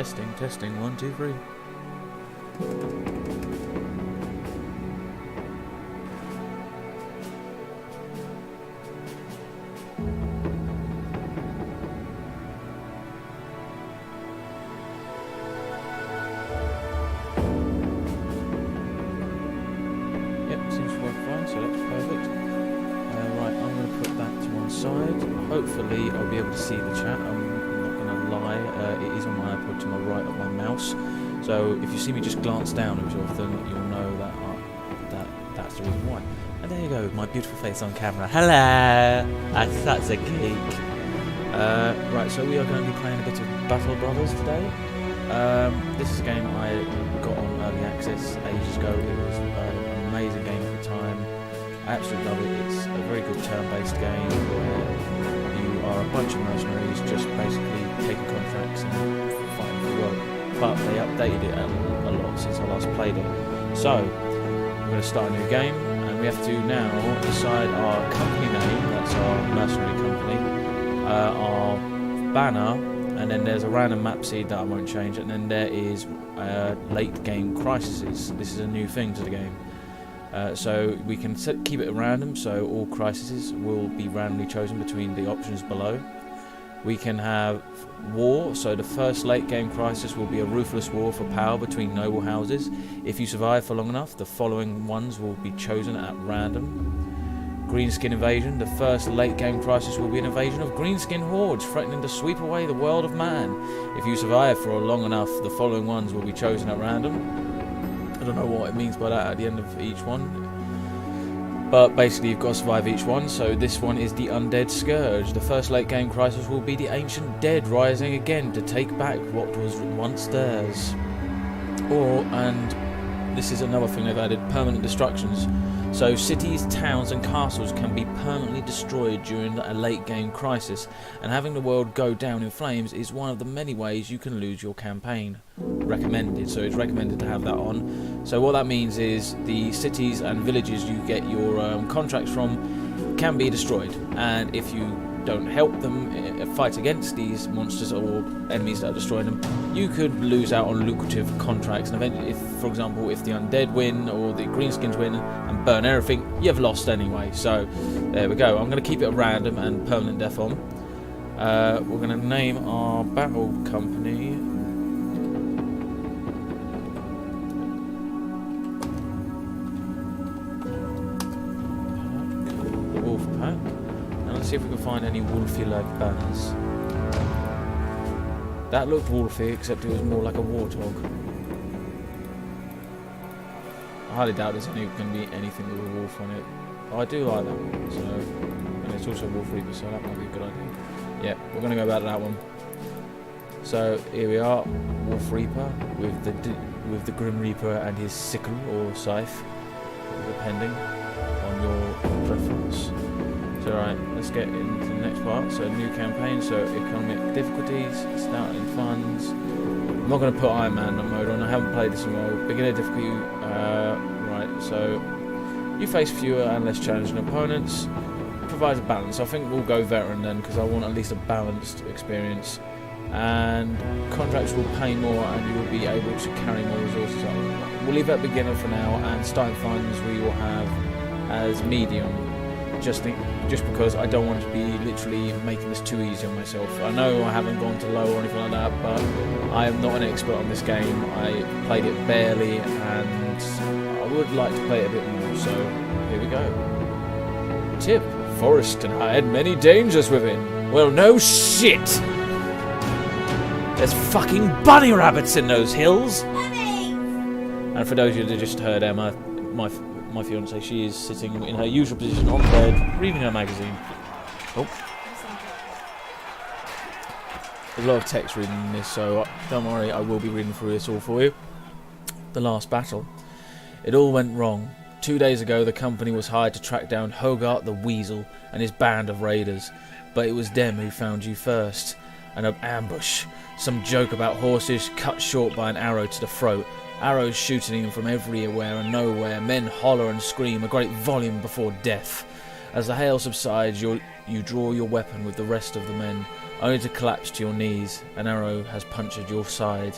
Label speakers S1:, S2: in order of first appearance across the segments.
S1: Testing, testing, 1, 2, 3. Yep, seems to work fine, so that's perfect. Right, I'm going to put that to one side. Hopefully I'll be able to see the chat. I'm not going to lie, it is on my iPod to my right of my mouse. So if you see me just glance down every so often, you'll know that that's the reason why. And there you go, my beautiful face on camera. Hello! That's a geek. Right, so we are going to be playing a bit of Battle Brothers today. This is a game I got on early access ages ago. It was an amazing game at the time. I absolutely love it. It's a very good turn-based game where you are a bunch of mercenaries just basically taking contracts and fighting for the world. But they updated it a lot since I last played it. So, we're going to start a new game, and we have to now decide our company name, that's our mercenary company, our banner, and then there's a random map seed that I won't change, and then there is late game crises. This is a new thing to the game. So we can keep it at random, so all crises will be randomly chosen between the options below. We can have war, so the first late game crisis will be a ruthless war for power between noble houses. If you survive for long enough, the following ones will be chosen at random. Greenskin invasion, the first late game crisis will be an invasion of greenskin hordes threatening to sweep away the world of man. If you survive for long enough, the following ones will be chosen at random. I don't know what it means by that at the end of each one. But basically you've got to survive each one, so this one is the Undead Scourge. The first late game crisis will be the ancient dead rising again to take back what was once theirs. And this is another thing they've added, permanent destructions. So cities, towns and castles can be permanently destroyed during a late game crisis, and having the world go down in flames is one of the many ways you can lose your campaign. Recommended, so it's recommended to have that on. So what that means is the cities and villages you get your contracts from can be destroyed, and if you don't help them fight against these monsters or enemies that are destroying them, you could lose out on lucrative contracts. And eventually, for example, if the undead win or the greenskins win and burn everything, you've lost anyway. So there we go. I'm going to keep it at random and permanent death on. We're going to name our battle company the Wolf Pack. Let's see if we can find any wolfy-like banners. That looked wolfy, except it was more like a warthog. I highly doubt there's going to be anything with a wolf on it. Oh, I do like that one, so, and it's also Wolf Reaper, so that might be a good idea. Yeah, we're going to go back to that one. So here we are, Wolf Reaper with the Grim Reaper and his sickle or scythe, depending on your preference. So right, let's get into the next part. So new campaign, so economic difficulties, starting funds. I'm not going to put Iron Man mode on, I haven't played this in a while. Beginner difficulty, right, so you face fewer and less challenging opponents. Provides a balance. I think we'll go veteran then, because I want at least a balanced experience. And contracts will pay more and you will be able to carry more resources up. We'll leave that beginner for now, and starting funds we will have as medium. Just because I don't want to be literally making this too easy on myself. I know I haven't gone to low or anything like that, but I am not an expert on this game. I played it barely, and I would like to play it a bit more, so here we go. Tip: forest can hide many dangers within. Well, no shit! There's fucking bunny rabbits in those hills! Bunny! And for those of you that just heard Emma, my fiance, she is sitting in her usual position on bed, reading her magazine. Oh. There's a lot of text reading this, so don't worry, I will be reading through this all for you. The last battle. It all went wrong. 2 days ago, the company was hired to track down Hogarth the Weasel and his band of raiders, but it was them who found you first. An ambush. Some joke about horses cut short by an arrow to the throat. Arrows shooting in from everywhere and nowhere. Men holler and scream a great volume before death. As the hail subsides, You draw your weapon with the rest of the men, only to collapse to your knees. An arrow has punctured your side.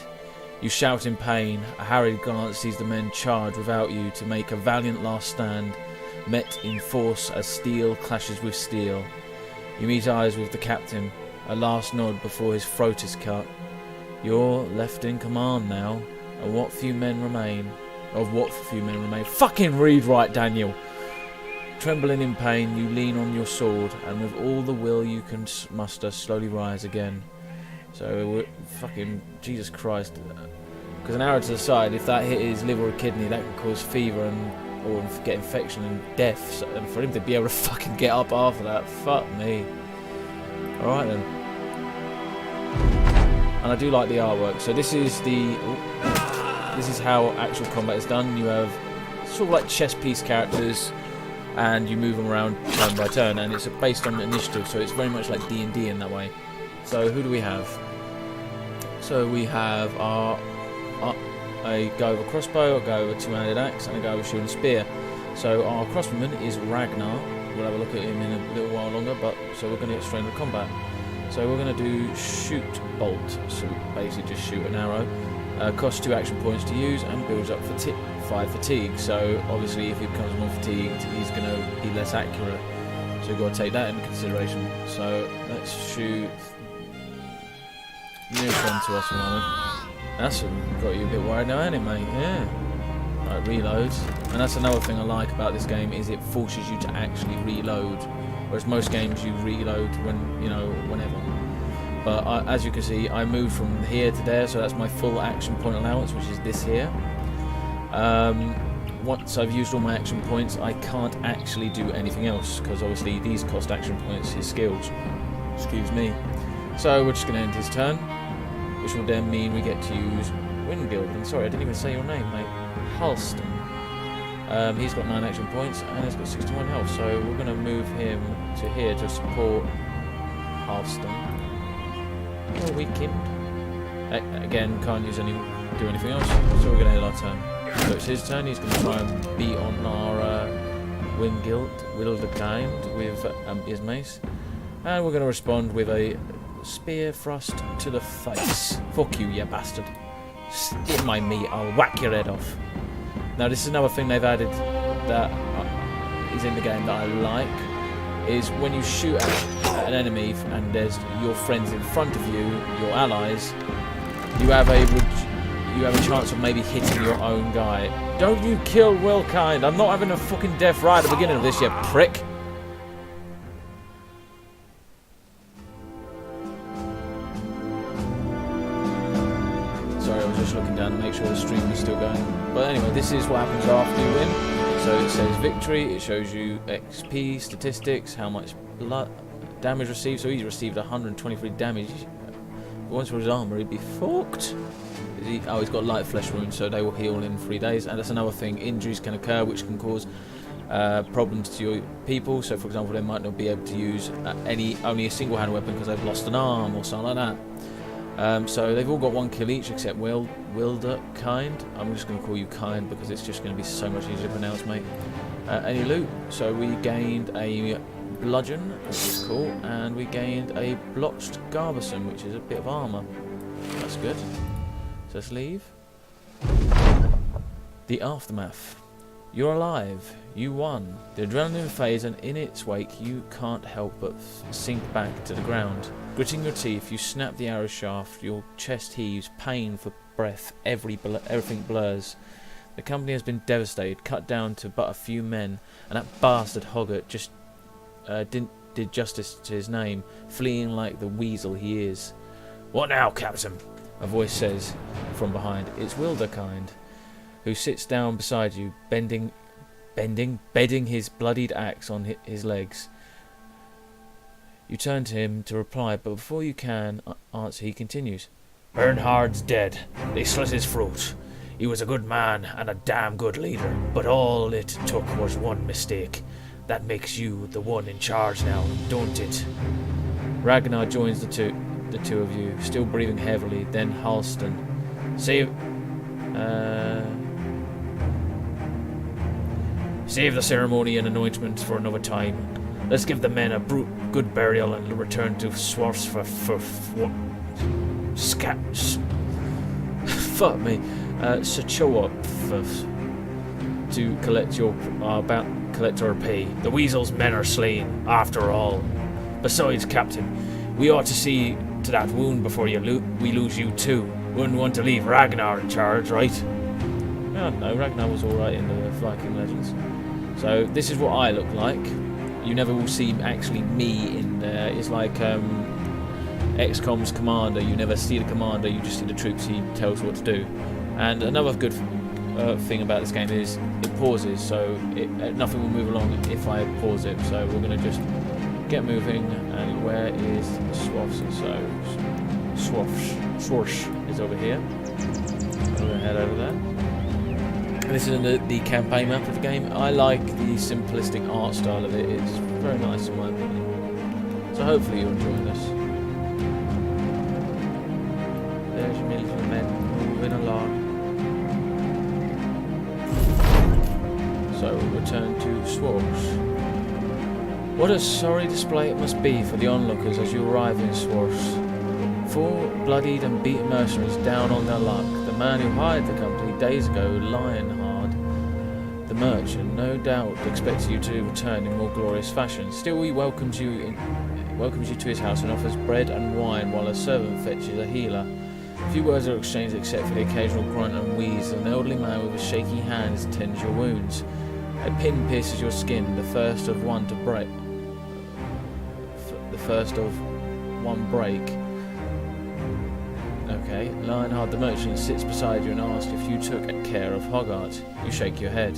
S1: You shout in pain. A harried glance sees the men charge without you to make a valiant last stand, met in force as steel clashes with steel. You meet eyes with the captain, a last nod before his throat is cut. You're left in command now, and what few men remain. Fucking read right, Daniel. Trembling in pain, you lean on your sword, and with all the will you can muster, slowly rise again. So, fucking Jesus Christ. Because an arrow to the side, if that hit his liver or kidney, that can cause fever or get infection and death. So, and for him to be able to fucking get up after that, fuck me. Alright then. And I do like the artwork. So this is how actual combat is done. You have sort of like chess piece characters, and you move them around turn by turn, and it's based on initiative, so it's very much like D&D in that way. So who do we have? So we have a guy with a crossbow, a guy with a two-handed axe, and a guy with a shield and spear. So our crossbowman is Ragnar. We'll have a look at him in a little while longer, but so we're going to get straight into combat. So we're going to do shoot bolt, so basically just shoot an arrow. Costs 2 action points to use and builds up 5 fatigue. So obviously if he becomes more fatigued, he's going to be less accurate. So we've got to take that into consideration. So let's shoot nearest one to us for a moment. That's got you a bit worried now, hasn't it, mate? Yeah. Right, reload. And that's another thing I like about this game, is it forces you to actually reload. Whereas most games you reload whenever. But as you can see, I moved from here to there, so that's my full action point allowance, which is this here. Once I've used all my action points, I can't actually do anything else, because obviously these cost action points, his skills. Excuse me. So we're just going to end his turn, which will then mean we get to use Windgild. And sorry, I didn't even say your name, mate. Halston. He's got 9 action points, and he's got 61 health, so we're going to move him to here to support Halston. Oh, weakened. Again, can't use do anything else, so we're going to end our turn. So it's his turn. He's going to try and beat on our Wilderkind with his mace, and we're going to respond with a spear thrust to the face. Fuck you, you bastard! Skin my meat, I'll whack your head off. Now this is another thing they've added that is in the game that I like, is when you shoot at an enemy and there's your friends in front of you, your allies, you have a chance of maybe hitting your own guy. Don't you kill Willkind! I'm not having a fucking death right at the beginning of this, you prick! Sorry, I was just looking down to make sure the stream was still going. But anyway, this is what happens after you win. So it says victory, it shows you XP, statistics, how much damage received. So he's received 123 damage. Once for his armor, he'd be fucked. He's got light flesh wounds, so they will heal in 3 days. And that's another thing, injuries can occur which can cause problems to your people. So for example, they might not be able to use only a single hand weapon because they've lost an arm or something like that. So they've all got 1 kill each except Wilderkind. I'm just going to call you Kind because it's just going to be so much easier to pronounce, mate. Any loot? So we gained a bludgeon, which is cool, and we gained a blotched garbison, which is a bit of armour. That's good. So let's leave. The aftermath. You're alive. You won. The adrenaline phase, and in its wake, you can't help but sink back to the ground. Gritting your teeth, you snap the arrow shaft, your chest heaves, pain for breath, everything blurs. The company has been devastated, cut down to but a few men, and that bastard Hoggart just did justice to his name, fleeing like the weasel he is. What now, Captain? A voice says from behind. It's Wilderkind, who sits down beside you, bedding his bloodied axe on his legs. You turn to him to reply, but before you can answer, he continues. Bernhard's dead. They slit his throat. He was a good man and a damn good leader, but all it took was one mistake. That makes you the one in charge now, don't it? Ragnar joins the two of you, still breathing heavily, then Halston. Save the ceremony and anointment for another time. Let's give the men a good burial and return to Swarfs for fuck me, Sachowop to collect our pay. The Weasel's men are slain, after all. Besides, Captain, we ought to see to that wound before we lose you too. Wouldn't want to leave Ragnar in charge, right? Oh, no, Ragnar was alright in the Viking Legends. So this is what I look like. You never will see actually me in there. It's like XCOM's commander. You never see the commander, you just see the troops he tells what to do. And another good thing about this game is it pauses, so nothing will move along if I pause it. So we're going to just get moving. And where is Swafs? So Swarsh is over here. I'm going to head over there. This is the campaign map of the game. I like the simplistic art style of it. It's very nice in my opinion. So hopefully you're enjoying this. There's your military men moving along. So we'll return to Swarsh. What a sorry display it must be for the onlookers as you arrive in Swarsh. 4 bloodied and beaten mercenaries down on their luck. The man who hired the company days ago, Lionheart, the merchant, no doubt expected you to return in more glorious fashion. Still, he welcomes you to his house and offers bread and wine while a servant fetches a healer. Few words are exchanged except for the occasional grunt and wheeze. An elderly man with a shaky hand tends your wounds. A pin pierces your skin, the first of one break. Okay, Lionheart the merchant sits beside you and asks if you took care of Hogarth. You shake your head.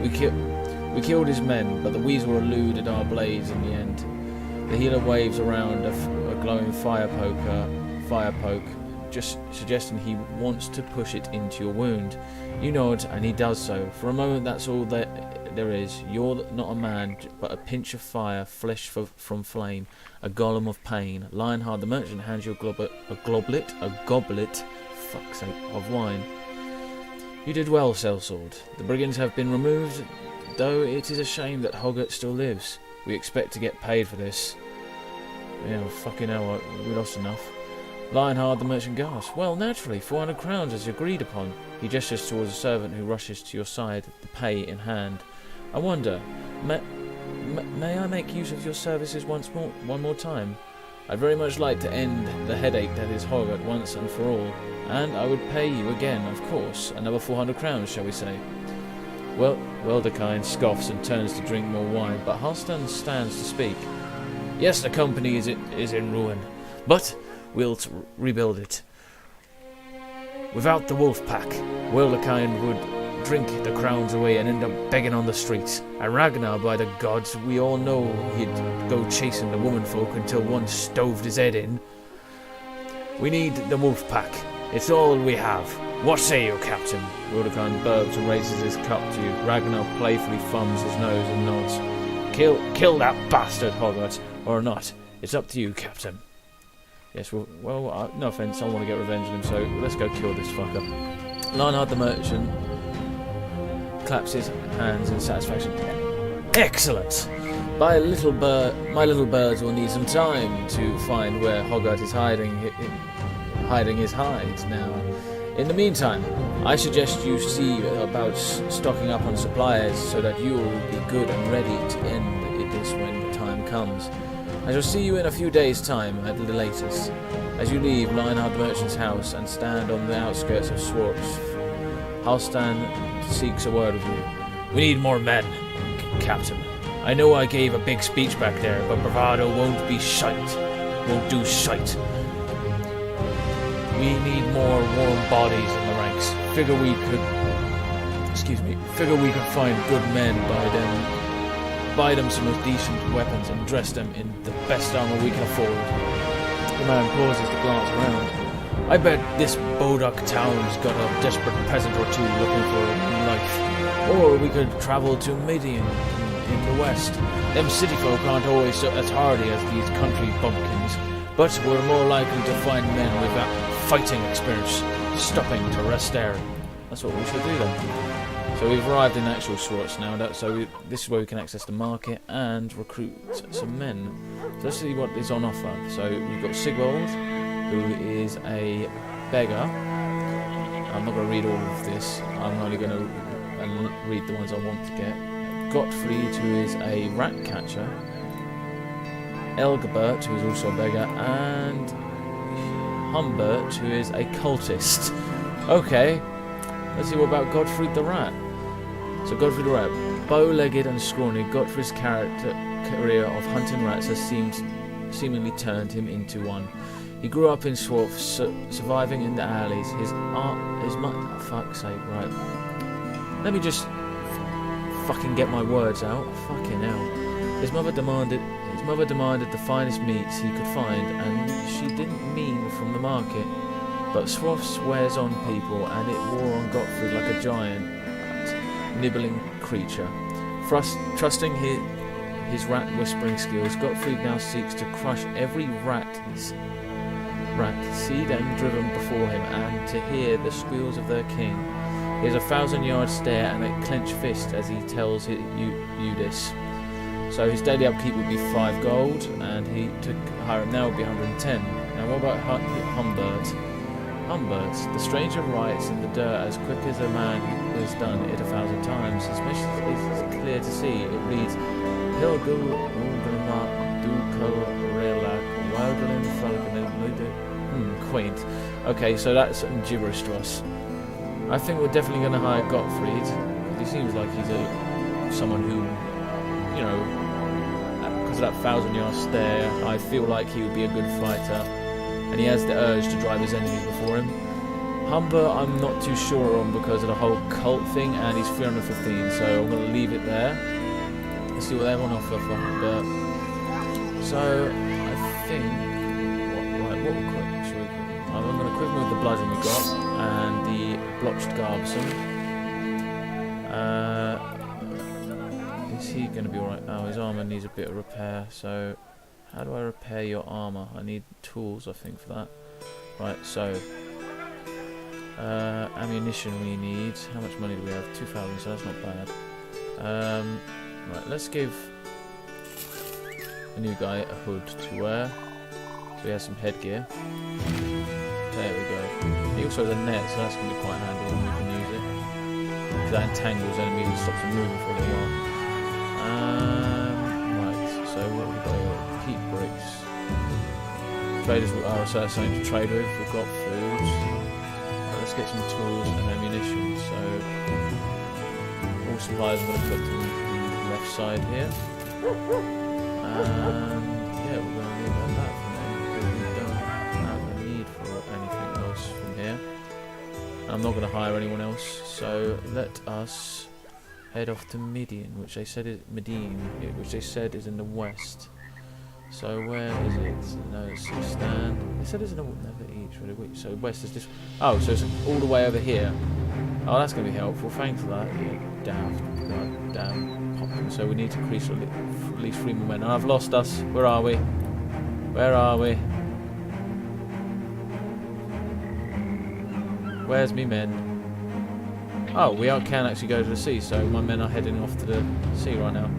S1: We killed his men, but the weasel eluded our blades in the end. The healer waves around a glowing fire poke, just suggesting he wants to push it into your wound. You nod, and he does so. For a moment, that's all there is. You're not a man, but a pinch of fire, flesh from flame, a golem of pain. Lionheart the merchant hands you a goblet, fuck's sake, of wine. You did well, Sellsword. The brigands have been removed, though it is a shame that Hoggart still lives. We expect to get paid for this. Yeah, fucking hell, we lost enough. Lionheart the merchant gasps. Well, naturally, 400 crowns as agreed upon. He gestures towards a servant who rushes to your side, the pay in hand. I wonder, may I make use of your services one more time? I'd very much like to end the headache that is Hoggart once and for all, and I would pay you again, of course, another 400 crowns, shall we say? Well, Welderkind scoffs and turns to drink more wine, but Halston stands to speak. Yes, the company is in ruin, but we'll rebuild it. Without the wolf pack, Welderkind would drink the crowns away and end up begging on the streets. And Ragnar, by the gods, we all know he'd go chasing the womenfolk until one stoved his head in. We need the wolf pack. It's all we have. What say you, Captain? Welderkind burps and raises his cup to you. Ragnar playfully thumbs his nose and nods. Kill that bastard, Hoggart, or not. It's up to you, Captain. Yes, well, no offence, I want to get revenge on him, so let's go kill this fucker. Lionheart the merchant claps his hands in satisfaction. Excellent! My little birds will need some time to find where Hoggart is hiding his hide now. In the meantime, I suggest you see about stocking up on supplies so that you will be good and ready to end this when the time comes. I shall see you in a few days' time at the latest. As you leave Lionheart the merchant's house and stand on the outskirts of Swartz, Halstan seeks a word with you. We need more men, Captain. I know I gave a big speech back there, but bravado won't do shite. We need more warm bodies in the ranks. Figure we could find good men, buy them some decent weapons and dress them in the best armor we can afford. The man pauses to glance around. I bet this Bodok town's got a desperate peasant or two looking for a life. Or we could travel to Midian in the west. Them city folk aren't always as hardy as these country bumpkins, but we're more likely to find men with that fighting experience stopping to rest there. That's what we should do then. So we've arrived in actual Swartz now, this is where we can access the market and recruit some men. So let's see what is on offer. So we've got Sigvald, who is a beggar. I'm not going to read all of this, I'm only going to read the ones I want to get. Gottfried, who is a rat catcher. Elgebert, who is also a beggar, and Humbert, who is a cultist. Okay, let's see what about Gottfried the rat. So Gottfried the rat, bow-legged and scrawny, Gottfried's career of hunting rats has seemingly turned him into one. He grew up in Swartz, surviving in the alleys. Fuck's sake, right. Let me just fucking get my words out. Fucking hell. His mother demanded the finest meats he could find, and she didn't mean from the market. But Swartz wears on people, and it wore on Gottfried like a giant, nibbling creature. Trusting his rat-whispering skills, Gottfried now seeks to crush every rat, see them driven before him, and to hear the squeals of their king. He has a 1,000-yard stare and a clenched fist as he tells you this. So his daily upkeep would be 5 gold, and to hire him now would be 110. Now what about Humbert? Humbert, the stranger writes in the dirt as quick as a man has done it 1,000 times. His message is clear to see. It reads, Hilgul Ungelma Dukal Relak Wildlin Falcon. Quaint. Okay, so that's some gibberish to us. I think we're definitely going to hire Gottfried, because he seems like he's someone who, you know, because of that 1,000-yard stare, I feel like he would be a good fighter, and he has the urge to drive his enemies before him. Humber, I'm not too sure on because of the whole cult thing, and he's 315, so I'm going to leave it there. Let's see what they have on offer for Humber. So, I think, what I'm going to equip him with the bludgeon we got, and the blotched garbison. Is he going to be alright? Oh, his armour needs a bit of repair, so how do I repair your armour? I need tools, I think, for that. Right, so ammunition we need. How much money do we have? 2,000, so that's not bad. Right, let's give a new guy a hood to wear, so he has some headgear. There we go. He also has a net, so that's going to be quite handy when we can use it, because that entangles enemies and stops them moving for a little while. Right, so what we got? Heat bricks. Traders, so that's something to trade with. We've got food. Right, let's get some tools and ammunition. So all supplies I'm going to put to the left side here. And yeah, we're going to leave it at that for now, because we don't have a need for anything else from here. I'm not going to hire anyone else, so let us head off to Midian, which they said is in the west. So where is it? No, it's a stand. They said it's in the never each really. Wait, so west is this. Oh, so it's all the way over here. Oh, that's going to be helpful. Thanks for that. Yeah, damn. So we need to increase at least 3 more men. And I've lost us. Where are we? Where are we? Where's me men? Oh, we can actually go to the sea, so my men are heading off to the sea right now.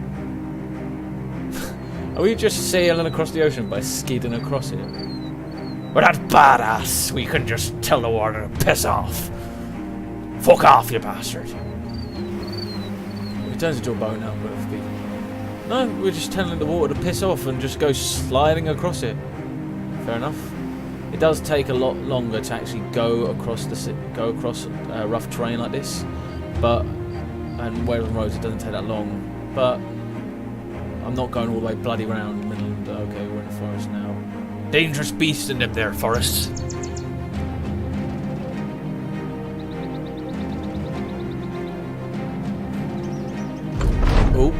S1: Are we just sailing across the ocean by skidding across it?
S2: We're not badass. We can just tell the water to piss off. Fuck off, you bastard.
S1: It turns into a boat now, but no, we're just telling the water to piss off and just go sliding across it. Fair enough. It does take a lot longer to actually go across rough terrain like this, and where on roads it doesn't take that long. But I'm not going all the way bloody round the middle. Okay, we're in the forest now.
S2: Dangerous beasts in them there forests.
S1: Oh.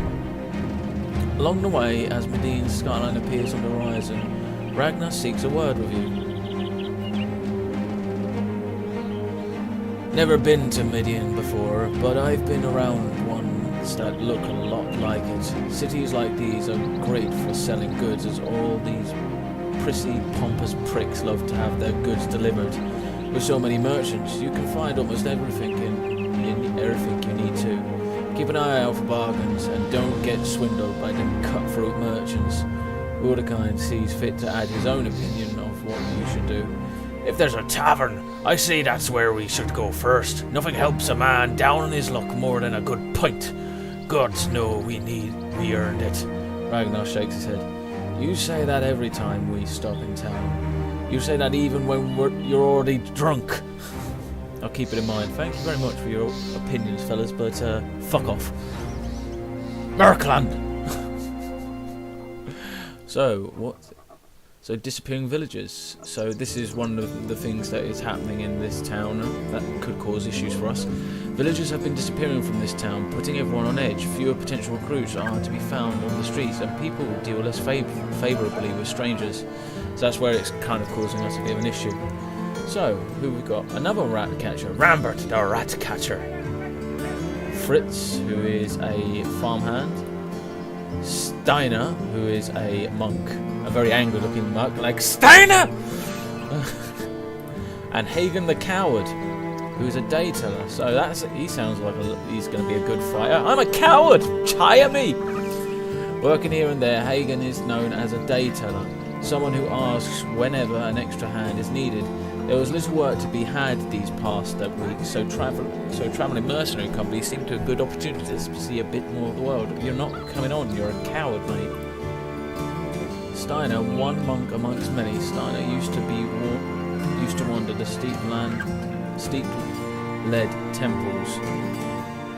S1: Along the way, as Medine's skyline appears on the horizon, Ragnar seeks a word with you. Never been to Midian before, but I've been around ones that look a lot like it. Cities like these are great for selling goods, as all these prissy, pompous pricks love to have their goods delivered. With so many merchants, you can find almost everything you need to. Keep an eye out for bargains and don't get swindled by them cutthroat merchants. Mordecai sees fit to add his own opinion of what you should do.
S2: If there's a tavern, I say that's where we should go first. Nothing helps a man down on his luck more than a good pint. Gods know we earned it.
S1: Ragnar shakes his head. You say that every time we stop in town. You say that even when you're already drunk. I'll keep it in mind. Thank you very much for your opinions, fellas, but fuck off.
S2: Merkland!
S1: So, what? So, disappearing villagers. So, this is one of the things that is happening in this town that could cause issues for us. Villagers have been disappearing from this town, putting everyone on edge. Fewer potential recruits are to be found on the streets, and people deal less favourably with strangers. So, that's where it's kind of causing us a bit of an issue. So, who have we got? Another rat catcher.
S2: Rambert, the rat catcher.
S1: Fritz, who is a farmhand. Steiner, who is a monk. A very angry looking monk, like Steiner! And Hagen the Coward, who is a day teller. So he sounds like he's going to be a good fighter. I'm a coward! Hire me! Working here and there, Hagen is known as a day teller. Someone who asks whenever an extra hand is needed. There was little work to be had these past weeks, so travelling mercenary companies seemed to a good opportunity to see a bit more of the world. You're not coming on, you're a coward, mate. Steiner, one monk amongst many. Steiner used to wander the steep-led temples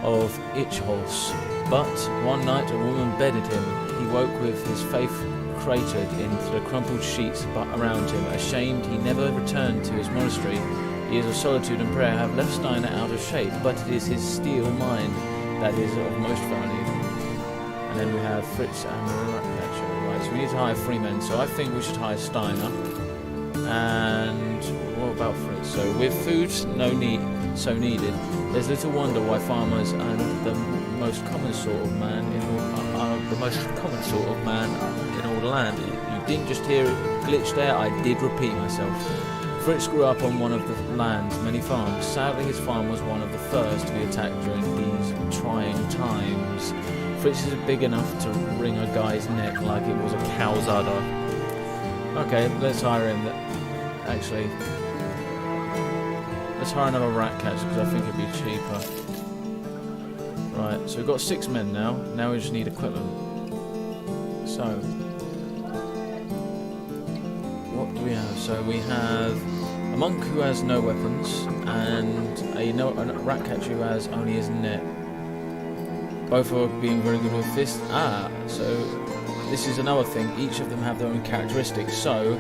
S1: of Ichholz. But one night a woman bedded him. He woke with his faith cratered into the crumpled sheets around him. Ashamed he never returned to his monastery. Years of solitude and prayer have left Steiner out of shape, but it is his steel mind that is of most value. And then we have Fritz and the Ratcatcher. Right, so we need to hire 3 men, so I think we should hire Steiner. And what about Fritz? So with food so needed, there's little wonder why farmers and the most common sort of man are the most common sort of man in all the land. You didn't just hear it glitch there, I did repeat myself. Fritz grew up on one of the land's many farms. Sadly, his farm was one of the first to be attacked during these trying times. Fritz is big enough to wring a guy's neck like it was a cow's udder. Okay, let's hire him. Actually, let's hire another rat catcher because I think it'd be cheaper. Right, so we've got 6 men now. Now we just need equipment. So, what do we have? So we have a monk who has no weapons and a rat catcher who has only his net. Both are being very good with fists. So this is another thing. Each of them have their own characteristics. So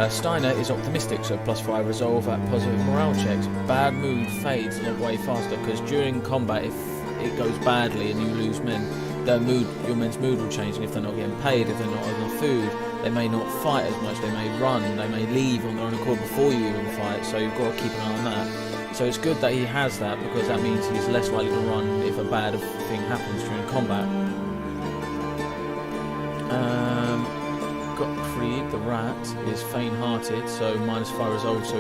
S1: Steiner is optimistic, so +5 resolve at positive morale checks. Bad mood fades a lot way faster because during combat, if it goes badly and you lose men, your men's mood will change, and if they're not getting paid, if they're not having enough food, they may not fight as much, they may run, they may leave on their own accord before you even fight, so you've got to keep an eye on that. So it's good that he has that, because that means he's less likely to run if a bad thing happens during combat. Gottfried the rat is faint-hearted, so -5 resolve, so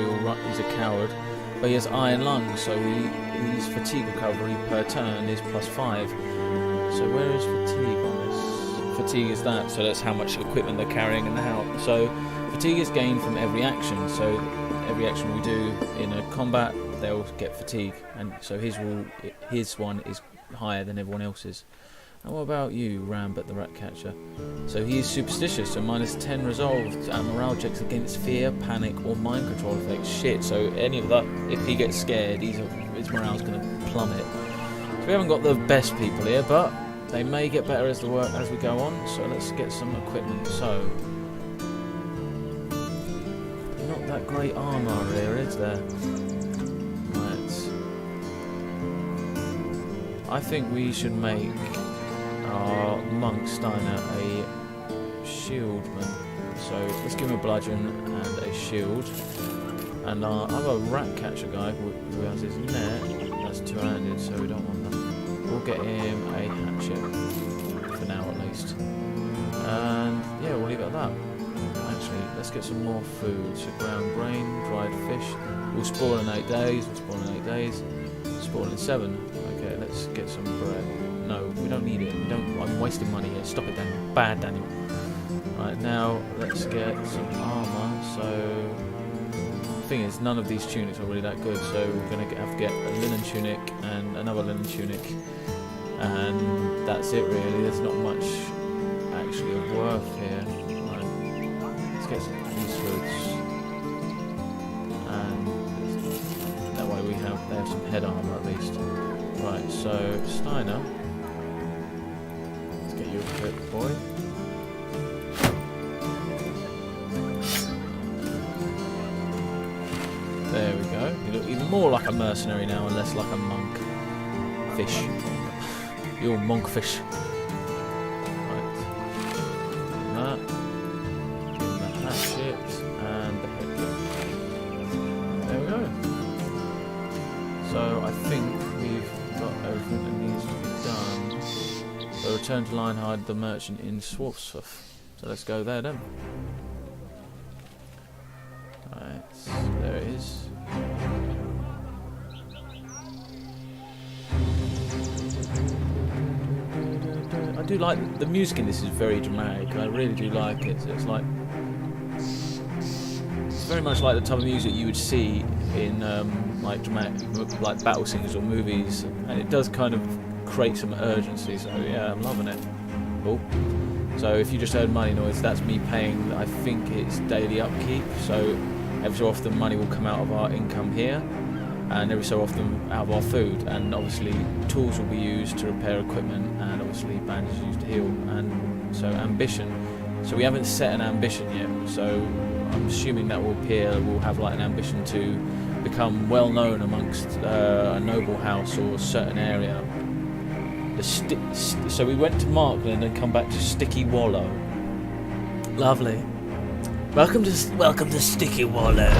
S1: he's a coward. But he has iron lungs, so his fatigue recovery per turn is +5. So where is fatigue on this? Fatigue is that, so that's how much equipment they're carrying and how. So fatigue is gained from every action, so every action we do in a combat, they'll get fatigue, and so his one is higher than everyone else's. And what about you, Rambert the rat catcher? So he is superstitious, so -10 resolved at morale checks against fear, panic, or mind control effects. Shit, so any of that, if he gets scared, his morale's going to plummet. So we haven't got the best people here, but they may get better as we go on. So let's get some equipment. So not that great armour here, is there? Right. I think we should make our monk Steiner a shieldman. So let's give him a bludgeon and a shield. And our other rat catcher guy who has his net, that's 2-handed, so we don't want that. We'll get him a hatchet for now at least. And yeah, we'll leave it at that. Actually, let's get some more food. So ground grain, dried fish. We'll spawn in 8 days. We'll spawn in 8 days. Spawn in 7. Okay, let's get some bread. No, we don't need it. We don't. I'm wasting money here. Stop it, Daniel. Bad, Daniel. Right, now let's get some armour. So, the thing is, none of these tunics are really that good. So we're going to have to get a linen tunic and another linen tunic. And that's it really. There's not much actually of worth here. Right. Let's get some piece hoods. And that way they have some head armour at least. Right, so Steiner, let's get you equipped, boy. There we go. You look even more like a mercenary now and less like a monk fish. You're monkfish. Right. That. Give him the hatchet and the headgear. There we go. So I think we've got everything that needs to be done. So return to Lionheart the merchant in Swarfsfuff. So let's go there then. Right, there it is. I do like the music in this is very dramatic. I really do like it. So it's like it's very much like the type of music you would see in like dramatic, like battle scenes or movies, and it does kind of create some urgency. So yeah, I'm loving it. Cool. So if you just heard money noise, that's me paying. I think it's daily upkeep. So every so often money will come out of our income here, and every so often out of our food, and obviously tools will be used to repair equipment, and obviously bandages used to heal, and so ambition. So we haven't set an ambition yet, so I'm assuming that will appear. We'll have like an ambition to become well known amongst a noble house or a certain area. So we went to Markland and come back to Sticky Wallow. Lovely. Welcome to Sticky Wallow.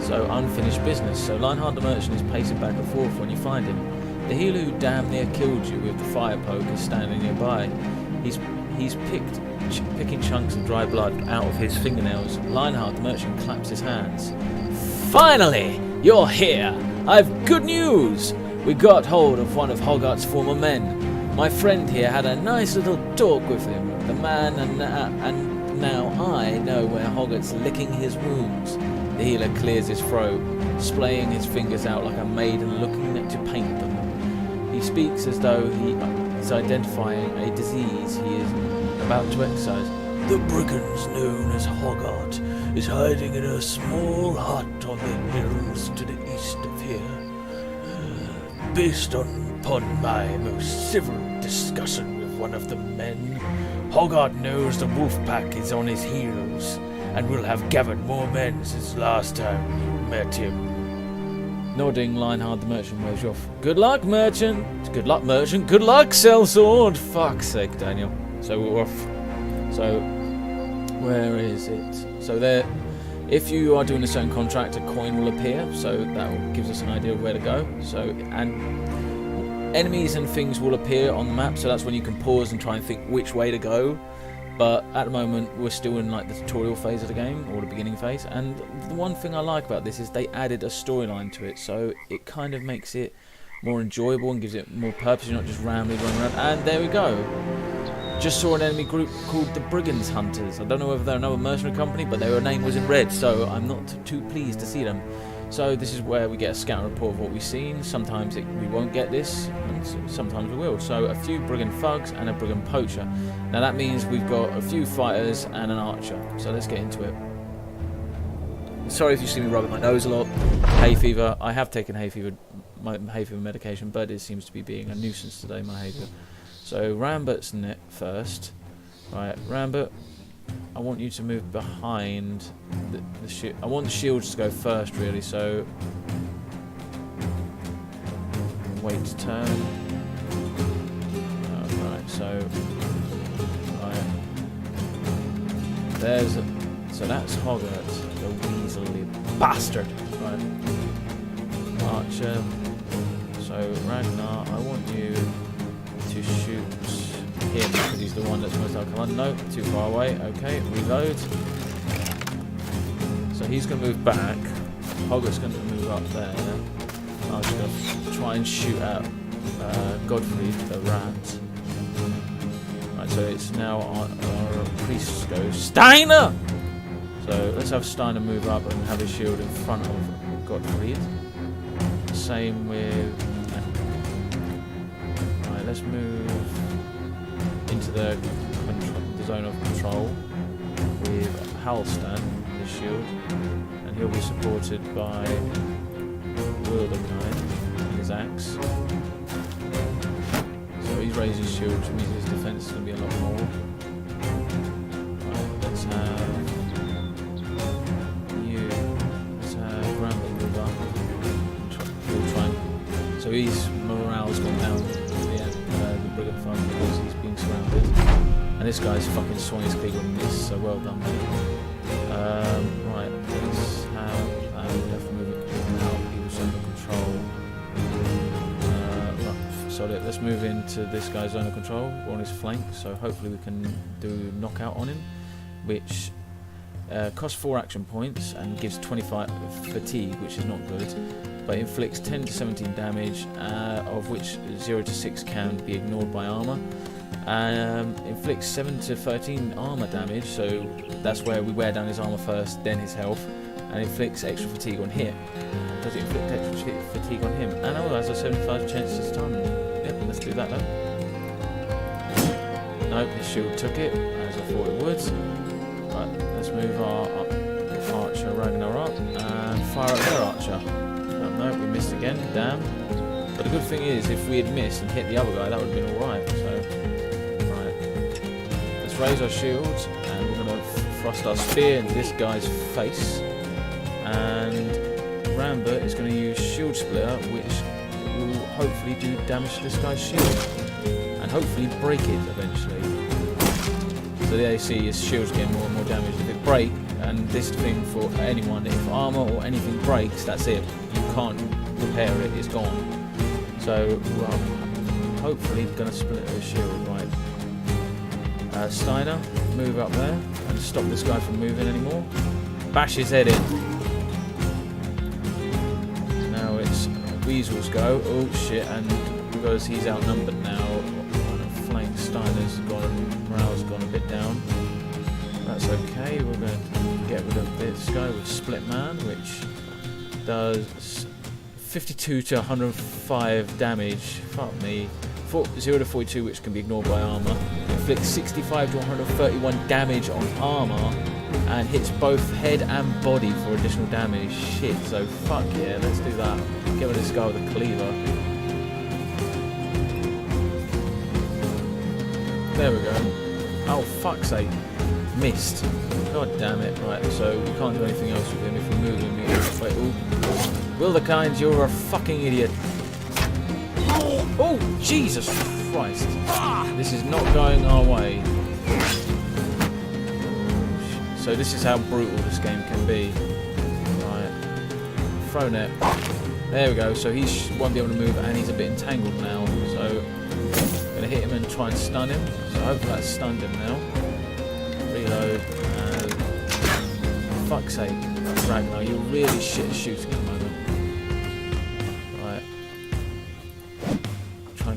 S1: So unfinished business. So Lionheart the merchant is pacing back and forth when you find him. The healer who damn near killed you with the fire poke is standing nearby. He's picking chunks of dry blood out of his fingernails. Lionheart the merchant claps his hands. Finally, you're here. I've good news. We got hold of one of Hoggart's former men. My friend here had a nice little talk with him. The man and now I know where Hoggart's licking his wounds. The healer clears his throat, splaying his fingers out like a maiden looking to paint them. He speaks as though he is identifying a disease he is about to exorcise. The brigands known as Hoggart is hiding in a small hut on the hills to the east of here. Based upon my most civil discussion with one of the men, Hoggart knows the wolf pack is on his heels, and will have gathered more men since last time you met him. Nodding, Lionheart the merchant waves you off. Good luck, merchant! Good luck, merchant! Good luck, sellsword! Fuck's sake, Daniel. So we're off. So, where is it? So there, if you are doing a certain contract, a coin will appear, so that gives us an idea of where to go. So, and enemies and things will appear on the map, so that's when you can pause and try and think which way to go. But at the moment we're still in like the tutorial phase of the game, or the beginning phase, and the one thing I like about this is they added a storyline to it, so it kind of makes it more enjoyable and gives it more purpose. You're not just randomly running around. And there we go. Just saw an enemy group called the Brigands Hunters. I don't know whether they're another mercenary company, but their name was in red, so I'm not too pleased to see them. So this is where we get a scout report of what we've seen. Sometimes we won't get this, and sometimes we will. So a few brigand thugs and a brigand poacher. Now that means we've got a few fighters and an archer. So let's get into it. Sorry if you see me rubbing my nose a lot. Hay fever. I have taken my hay fever medication, but it seems to be being a nuisance today, my hay fever. So Rambert's in it first. Right, Rambert, I want you to move behind the shield. I want the shields to go first, really, so wait to turn. Right, so right. So that's Hoggart, the weaselly bastard. Right. Archer. So Ragnar, I want you to shoot him because he's the one that's most likely. Come on, no, too far away. Okay, reload. So he's going to move back. Hoggart's going to move up there. I'm just going to try and shoot at Godfrey the rat. Right, so it's now our priest goes Steiner! So let's have Steiner move up and have his shield in front of Gottfried. Same with... Right, let's move into the zone of control with Halstan, his shield, and he'll be supported by Wilderkind and his axe. So he's raised his shield, which means his defense is going to be a lot more. Right, let's have you. Let's have Rambo move up. We'll try and, so his morale's gone down the Brigand Fund because he's being surrounded. And this guy's fucking swung his cleaver on this, so well done, mate. Right, let's have left move it out. He was under control. Right, sorry, let's move into this guy's zone of control. We're on his flank, so hopefully we can do knockout on him, which costs 4 action points and gives 25 fatigue, which is not good, but inflicts 10 to 17 damage, of which 0 to 6 can be ignored by armor. Inflicts 7 to 13 armor damage, so that's where we wear down his armor first, then his health, and inflicts extra fatigue on hit. Does it inflict extra fatigue on him? And oh, has a 75 chance to stun. Yep, let's do that then. Nope, his shield took it, as I thought it would. Right, let's move our archer Ragnar up and fire at their archer. No, we missed again, damn. But the good thing is, if we had missed and hit the other guy, that would have been alright. So. Raise our shields and we're going to thrust our spear into this guy's face, and Rambert is going to use shield splitter, which will hopefully do damage to this guy's shield and hopefully break it eventually. So there you see his shield's getting more and more damage. If it breaks, and this thing for anyone, if armor or anything breaks, that's it, you can't repair it, it's gone. So well, hopefully going to split his shield. Right, Steiner, move up there and stop this guy from moving anymore. Bash his head in. Now it's Weasel's go. Oh shit, and because he's outnumbered now, on the flank, Steiner's gone, morale's gone a bit down. That's okay, we're going to get rid of this guy with Split Man, which does 52 to 105 damage. Fuck me. 0 to 42, which can be ignored by armor. Inflicts 65 to 131 damage on armor and hits both head and body for additional damage. Shit, so fuck yeah, let's do that. Get rid of this guy with a cleaver. There we go. Oh, fuck's sake. Missed. God damn it. Right, so we can't do anything else with him. If we move him, wait, ooh. Wilderkind, you're a fucking idiot. Oh, Jesus Christ. This is not going our way. So this is how brutal this game can be. Right. Throw net. There we go. So he won't be able to move and he's a bit entangled now. So I'm going to hit him and try and stun him. So hopefully that's stunned him now. Reload. And fuck's sake. Ragnar, you're really shit at shooting at the moment.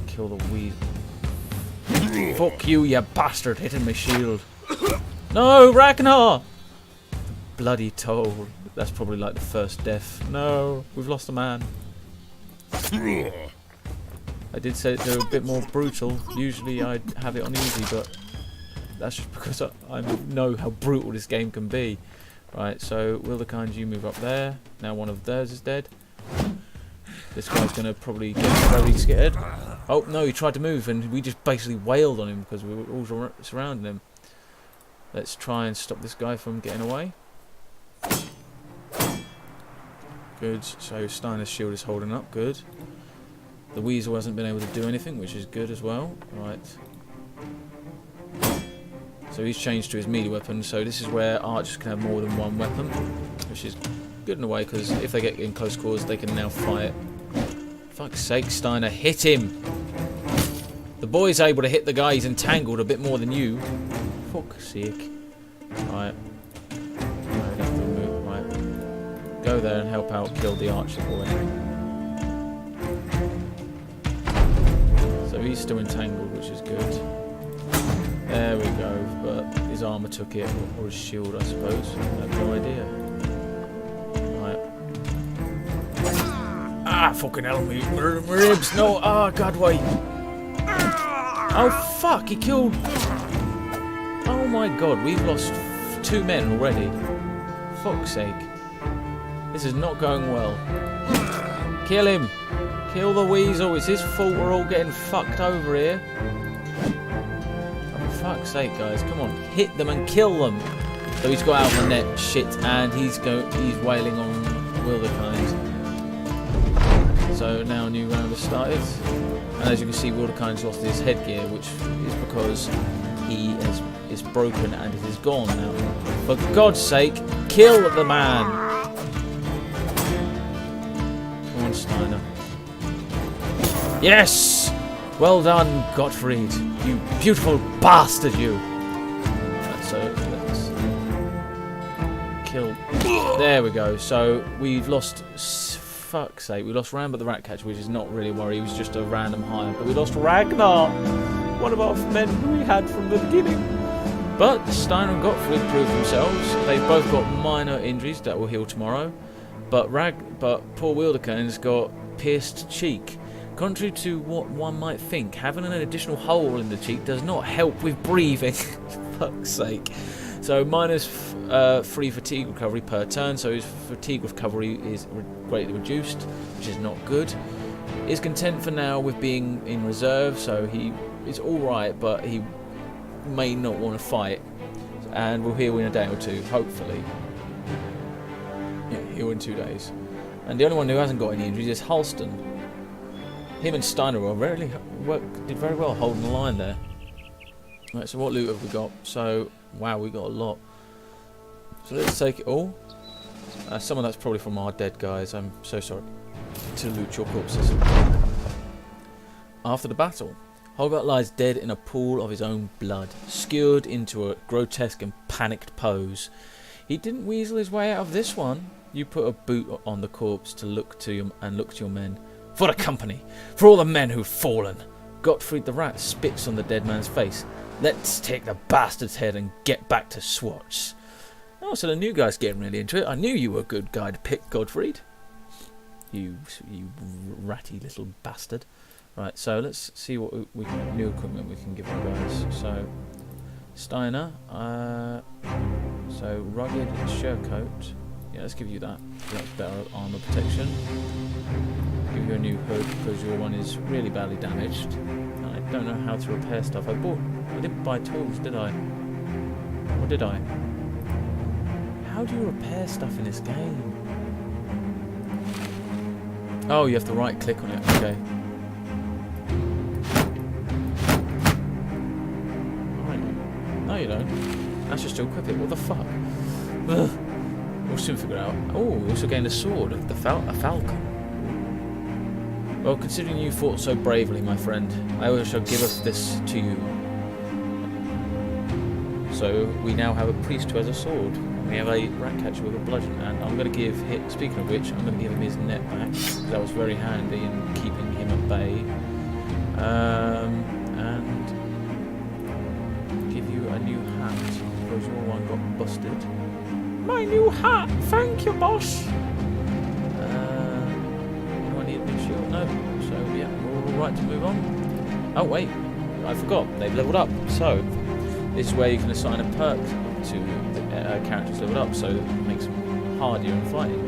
S1: Kill the weed. Fuck you, you bastard, hitting my shield. No, Ragnar! Bloody toll. That's probably like the first death. No, we've lost a man. I did say they're a bit more brutal. Usually I'd have it on easy, but that's just because I know how brutal this game can be. Right, so Wilderkind, you move up there. Now one of theirs is dead. This guy's going to probably get very scared. Oh, no, he tried to move and we just basically wailed on him because we were all surrounding him. Let's try and stop this guy from getting away. Good, so Steiner's shield is holding up, good. The Weasel hasn't been able to do anything, which is good as well. Right. So he's changed to his melee weapon, so this is where archers can have more than one weapon, which is good in a way, because if they get in close quarters, they can now fight. Fuck's sake, Steiner, hit him! The boy's able to hit the guy he's entangled a bit more than you. Fuck's sake. Right. Right. Go there and help out kill the archer boy. he's still entangled, which is good. There we go, but his armour took it, or his shield, I suppose. I have no idea. Right.
S2: Ah, fucking hell, me ribs. No, oh, God, why?
S1: Oh, fuck, he killed... Oh my god, we've lost 2 men already. Fuck's sake. This is not going well. Kill him. Kill the weasel. It's his fault we're all getting fucked over here. For fuck's sake, guys. Come on. Hit them and kill them. So he's got out of the net. Shit. And he's wailing on Wilderkind. So now a new round has started. And as you can see, Wilderkind's lost his headgear, which is because he is broken and it is gone now. For God's sake, kill the man! Come on, Steiner. Yes! Well done, Gottfried. You beautiful bastard, you. Right, so let's kill. There we go. So we've lost. Fuck's sake, we lost Rambert the Ratcatcher, which is not really a worry. He was just a random hire, but we lost Ragnar, one of our men who we had from the beginning. But Steiner and Gottfried proved themselves. They've both got minor injuries that will heal tomorrow. But poor Wilderkind's got pierced cheek. Contrary to what one might think, having an additional hole in the cheek does not help with breathing. Fuck's sake. So minus 3 fatigue recovery per turn, so his fatigue recovery is greatly reduced, which is not good. Is content for now with being in reserve, so he is alright, but he may not want to fight. And we'll heal in a day or two, hopefully. Yeah, heal in 2 days. And the only one who hasn't got any injuries is Halston. Him and Steiner did very well holding the line there. Right, so what loot have we got? So, wow, we got a lot. So let's take it all. Some of that's probably from our dead guys. I'm so sorry to loot your corpses. After the battle, Holgart lies dead in a pool of his own blood, skewered into a grotesque and panicked pose. He didn't weasel his way out of this one. You put a boot on the corpse to look to your men. For the company, for all the men who've fallen. Gottfried the Rat spits on the dead man's face. Let's take the bastard's head and get back to Swatch. Oh, so the new guy's getting really into it. I knew you were a good guy to pick, Gottfried. You ratty little bastard. Right, so let's see what new equipment we can give you guys. So, Steiner. So, rugged surecoat. Yeah, let's give you that. That's better armor protection. Give you a new hood because your one is really badly damaged. I don't know how to repair stuff. I didn't buy tools, did I? Or did I? How do you repair stuff in this game? Oh, you have to right click on it. Okay. Right. No, you don't. That's just to equip it. What the fuck? Ugh. We'll soon figure it out. Oh, we also gained a sword, a falcon. Well, considering you fought so bravely, my friend, I shall give us this to you. So, we now have a priest who has a sword. We have a ratcatcher with a bludgeon, and I'm going to give him, speaking of which, I'm going to give him his net back, because that was very handy in keeping him at bay. And give you a new hat, because your one got busted. My new hat! Thank you, boss! Do I need a new shield? No. So, yeah, we're all right to move on. Oh, wait. I forgot. They've leveled up. So, this is where you can assign a perk to the characters leveled up, so it makes them hardier in fighting.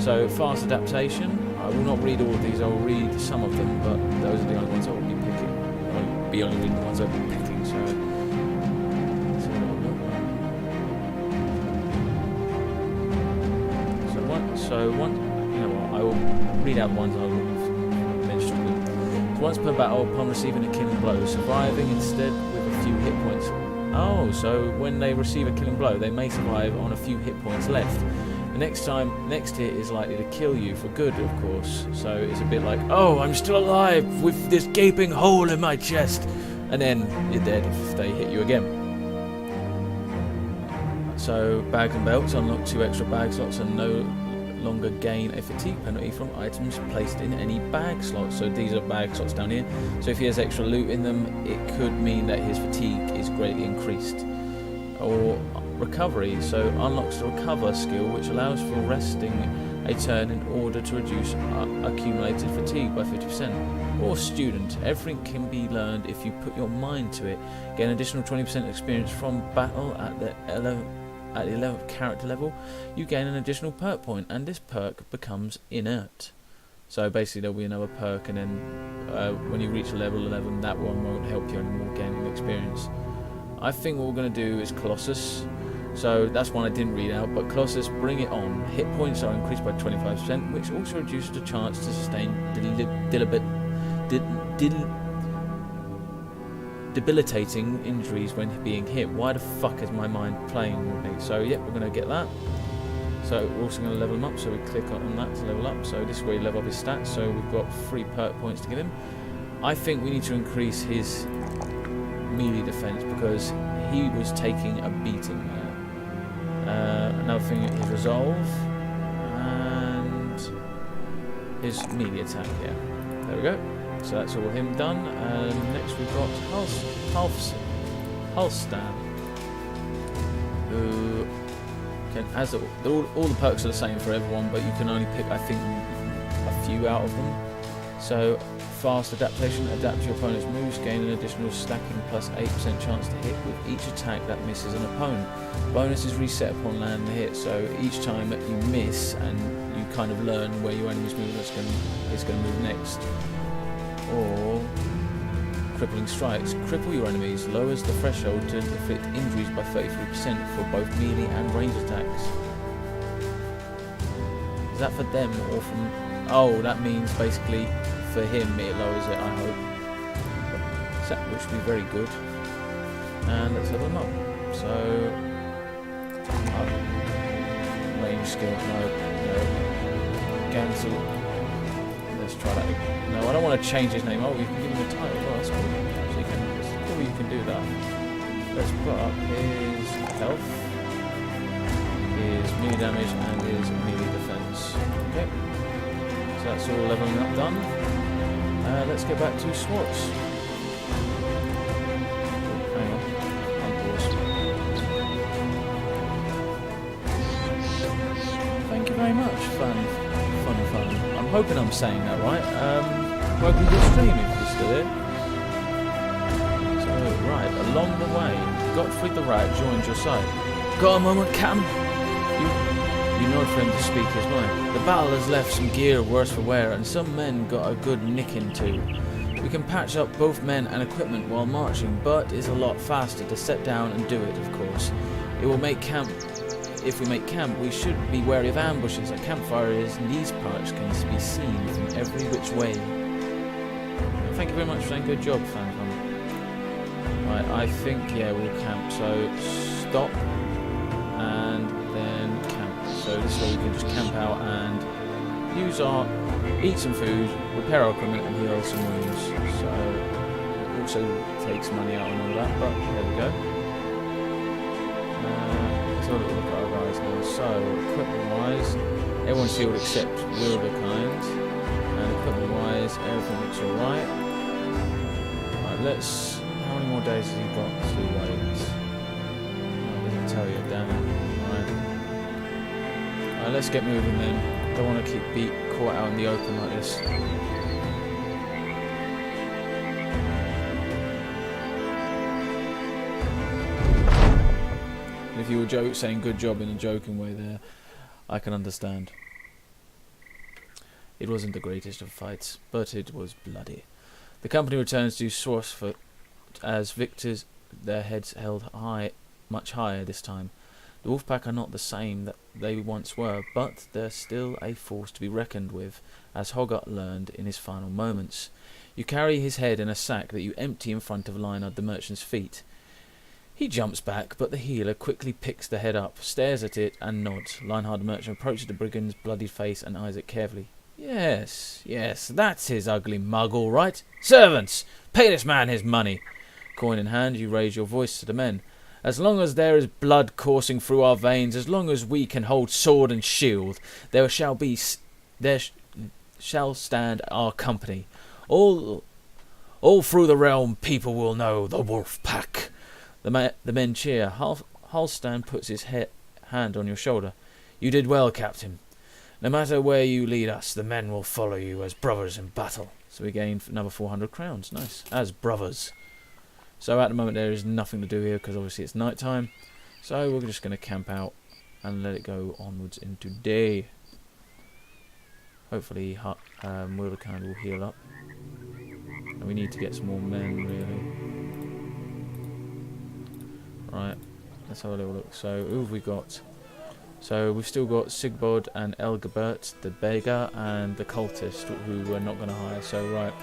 S1: So, fast adaptation. I will not read all of these. I will read some of them, but those are the only ones I will be picking. I'll be only reading the ones I'll be picking, so... So once, you know what, I will read out the ones I will mention. So once per battle, upon receiving a killing blow, surviving instead with a few hit points. Oh, so when they receive a killing blow, they may survive on a few hit points left. The next hit is likely to kill you for good, of course. So it's a bit like, oh, I'm still alive with this gaping hole in my chest, and then you're dead if they hit you again. So bags and belts unlock 2 extra bag slots and no longer gain a fatigue penalty from items placed in any bag slots. So these are bag slots down here. So if he has extra loot in them, it could mean that his fatigue is greatly increased. Or recovery, so unlocks the recover skill, which allows for resting a turn in order to reduce accumulated fatigue by 50%. Or student, everything can be learned if you put your mind to it. Get an additional 20% experience from battle at the 11th character level. You gain an additional perk point, and this perk becomes inert. So basically there'll be another perk, and then when you reach level 11, that one won't help you anymore gaining experience. I think what we're going to do is Colossus. So that's one I didn't read out, but Colossus, bring it on. Hit points are increased by 25%, which also reduces the chance to sustain debilitating injuries when being hit. Why the fuck is my mind playing with me? So yeah, we're going to get that. So we're also going to level him up, so we click on that to level up. So this is where you level up his stats, so we've got 3 perk points to give him. I think we need to increase his melee defense because he was taking a beating there. Another thing is resolve and his melee attack here. There we go. So that's all him done. Next we've got Halstan, who can, as all the perks are the same for everyone, but you can only pick, I think, a few out of them. So fast adaptation, adapt to your opponent's moves, gain an additional stacking plus 8% chance to hit with each attack that misses an opponent. Bonus is reset upon landing the hit, so each time that you miss and you kind of learn where your enemy's move is going to move next. Or crippling strikes. Cripple your enemies, lowers the threshold to inflict injuries by 33% for both melee and ranged attacks. Is that for them or from... Oh, that means basically for him it lowers it, I hope. So, which would be very good. And let's level him up. So, range skill, no. Cancel. Let's try that. No, I don't want to change his name. Oh, you can give him a title. Oh, that's cool. So it's cool you can do that. Let's put up his health, his melee damage, and his melee defense. Okay. So that's all leveling up done. Let's get back to Swartz. Hang on. Unpause. Thank you very much, fun. I'm hoping I'm saying that right. Welcome to the stream if you're still here. So, right, along the way, Gottfried the Rat joins your side. Got a moment, Captain? You nod for him to speak his mind. The battle has left some gear worse for wear, and some men got a good nicking too. We can patch up both men and equipment while marching, but it's a lot faster to set down and do it, of course. It will make camp. If we make camp, we should be wary of ambushes. A campfire in these parts can be seen from every which way. Thank you very much for saying good job, FanFun. Right, I think, yeah, we'll camp. So, stop, and then camp. So this way we can just camp out and eat some food, repair our equipment, and heal some wounds. So, it also takes money out and all that, but there we go. Let's have a little look at our guys now. So, equipment-wise, everyone's healed except Wilderkind. And equipment-wise, everything looks alright. Right, let's... How many more days has he got to wait? I didn't tell you, damn it. Right, let's get moving then. Don't want to keep caught out in the open like this. If you were saying good job in a joking way there, I can understand. It wasn't the greatest of fights, but it was bloody. The company returns to Swarsfoot as victors, their heads held high, much higher this time. The Wolfpack are not the same that they once were, but they're still a force to be reckoned with, as Hogarth learned in his final moments. You carry his head in a sack that you empty in front of Lionard the merchant's feet. He jumps back, but the healer quickly picks the head up, stares at it, and nods. Lionard the merchant approaches the brigand's bloodied face and eyes it carefully. Yes, that's his ugly mug, all right. Servants, pay this man his money. Coin in hand, you raise your voice to the men. As long as there is blood coursing through our veins, as long as we can hold sword and shield, there shall stand our company. All through the realm, people will know the wolf pack. The men cheer. Halstan puts his hand on your shoulder. You did well, Captain. No matter where you lead us, the men will follow you as brothers in battle. So we gain another 400 crowns. Nice. As brothers. So at the moment there is nothing to do here because obviously it's night time. So we're just going to camp out and let it go onwards into day. Hopefully Wilderkind will heal up. And we need to get some more men, really. Right. Let's have a little look. So who have we got? So we've still got Sigbod and Elgabert, the beggar, and the cultist, who we're not going to hire. So right,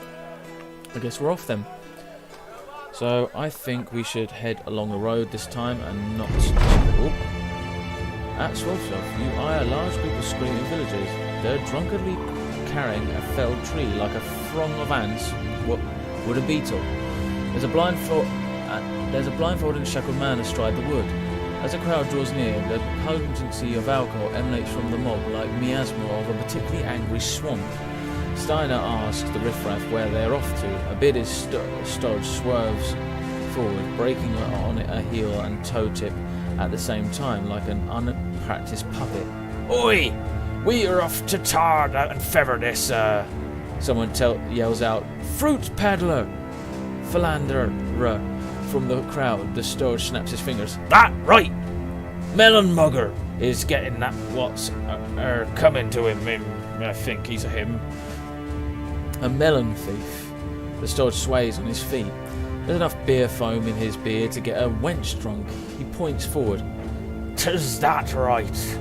S1: I guess we're off then. So I think we should head along the road this time and not... Oh. At Swolsov, you eye a large group of screaming villagers. They're drunkenly carrying a felled tree like a throng of ants would a beetle. There's a blindfolded and shackled man astride the wood. As the crowd draws near, the potency of alcohol emanates from the mob like miasma of a particularly angry swamp. Steiner asks the riffraff where they're off to. A bit is Stodge swerves forward, breaking on a heel and toe tip at the same time, like an unpracticed puppet.
S2: Oi! We are off to Tard and feather this,
S1: Someone yells out, Fruit peddler! Philanderer! From the crowd, the Stodge snaps his fingers.
S2: That right! Melon mugger is getting that what's coming to him. I think he's a him.
S1: A melon thief. The Stodge sways on his feet. There's enough beer foam in his beard to get a wench drunk. He points forward.
S2: 'Tis that right.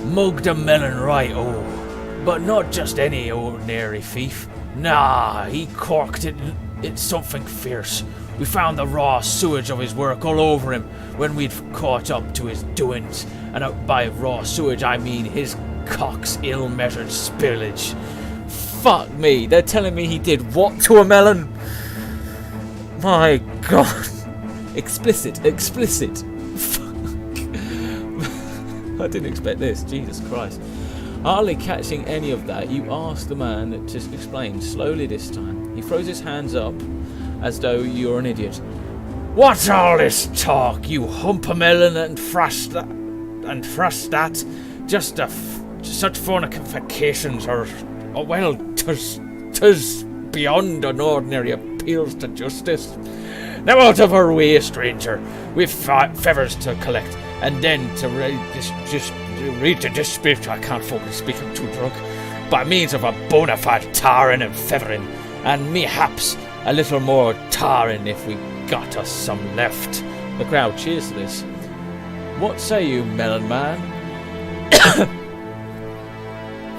S2: Mugged a melon right, oh. But not just any ordinary thief. Nah, he corked it. It's something fierce. We found the raw sewage of his work all over him when we'd caught up to his doings. And by raw sewage I mean his cock's ill-measured spillage.
S1: Fuck me, they're telling me he did what to a melon? My god. Explicit. Fuck. I didn't expect this, Jesus Christ. Hardly catching any of that, you ask the man to explain, slowly this time. He throws his hands up as though you're an idiot.
S2: What's all this talk, you hump a melon and thrust that? Just such fornications are, well, 'tis beyond an ordinary appeals to justice. Now out of our way, stranger. We've feathers to collect, and then to read the dispute. I can't focus, speak, I'm too drunk. By means of a bona fide tarring and feathering, and mayhaps a little more tarring if we got us some left.
S1: The crowd cheers to this. What say you, melon man?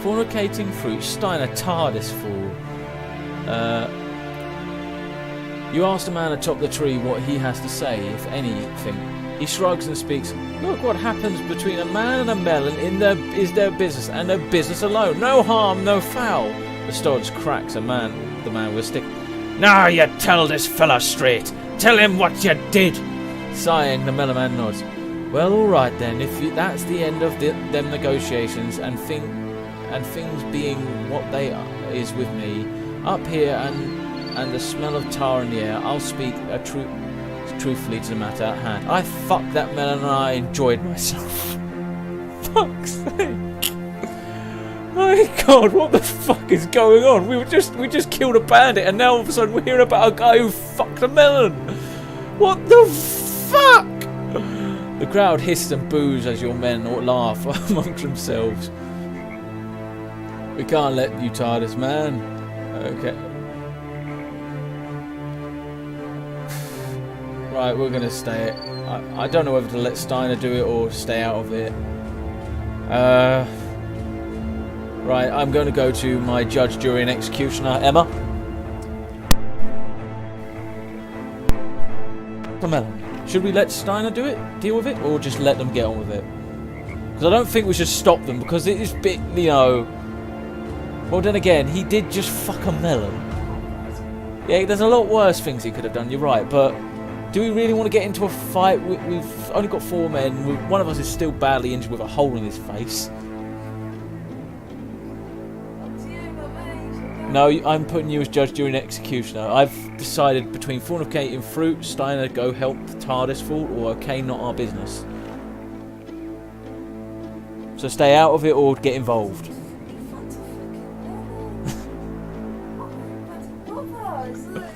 S1: Fornicating fruit, Steiner tarred this fool. You ask the man atop the tree what he has to say, if anything. He shrugs and speaks. Look what happens between a man and a melon is their business, and their business alone. No harm, no foul. The Stodge cracks the man with a stick.
S2: Now you tell this fella straight. Tell him what you did.
S1: Sighing, the melon man nods. Well, all right then. That's the end of them negotiations, and things being what they are, is with me up here, and the smell of tar in the air. I'll speak truthfully to the matter at hand. I fucked that melon and I enjoyed myself. Fuck's sake. My god, what the fuck is going on? We just killed a bandit and now all of a sudden we're hearing about a guy who fucked a melon. What the fuck? The crowd hiss and boos as your men laugh amongst themselves. We can't let you tar this man. Okay. Right, we're gonna stay. I don't know whether to let Steiner do it or stay out of it. Right, I'm going to go to my judge, jury, and executioner, Emma. Should we let Steiner deal with it, or just let them get on with it? Because I don't think we should stop them, because it is a bit, you know. Well, then again, he did just fuck a melon. Yeah, there's a lot worse things he could have done. You're right, but Do we really want to get into a fight? We've only got 4 men. One of us is still badly injured with a hole in his face. No, I'm putting you as judge, jury, and executioner. I've decided between fornicating fruit, Steiner go help the TARDIS fault, or okay, not our business. So stay out of it or get involved.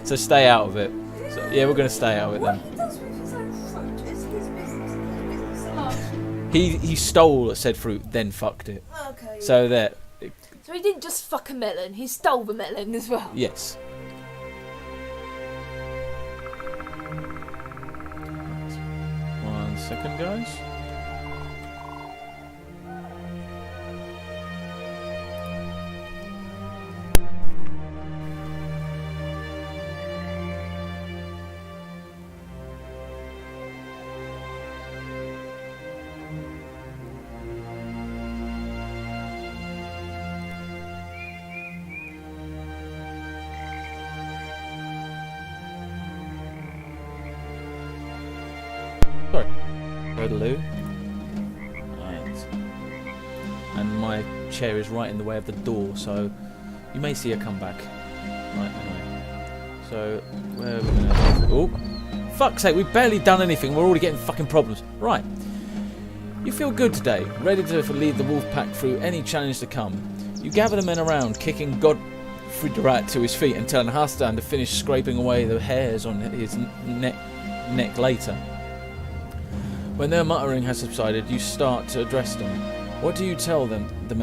S1: So stay out of it. So, yeah, we're going to stay out of it then.
S3: What he does with his own fruit is his business. His business alone.
S1: He stole said fruit, then fucked it.
S3: Okay.
S1: So there.
S3: So he didn't just fuck a melon, he stole the melon as well.
S1: Yes. One second, guys. Sorry. Toodaloo. Right. And my chair is right in the way of the door, so you may see her come back. Right, anyway. So, where are we gonna... Oh! Fuck's sake, we've barely done anything, we're already getting fucking problems. Right. You feel good today, ready to lead the wolf pack through any challenge to come. You gather the men around, kicking Godfrey the Rat to his feet and telling Hastan to finish scraping away the hairs on his neck later. When their muttering has subsided, you start to address them. What do you tell them, the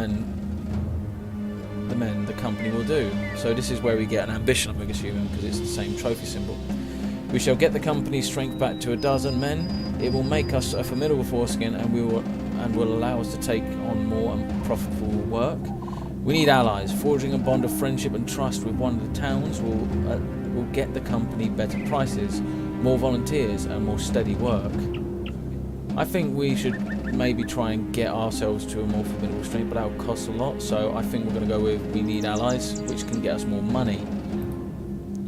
S1: company will do? So this is where we get an ambition, I'm assuming, because it's the same trophy symbol. We shall get the company's strength back to 12 men. It will make us a formidable force again, and will allow us to take on more and profitable work. We need allies. Forging a bond of friendship and trust with one of the towns will get the company better prices, more volunteers, and more steady work. I think we should maybe try and get ourselves to a more formidable strength, but that will cost a lot, so I think we're going to go with we need allies, which can get us more money.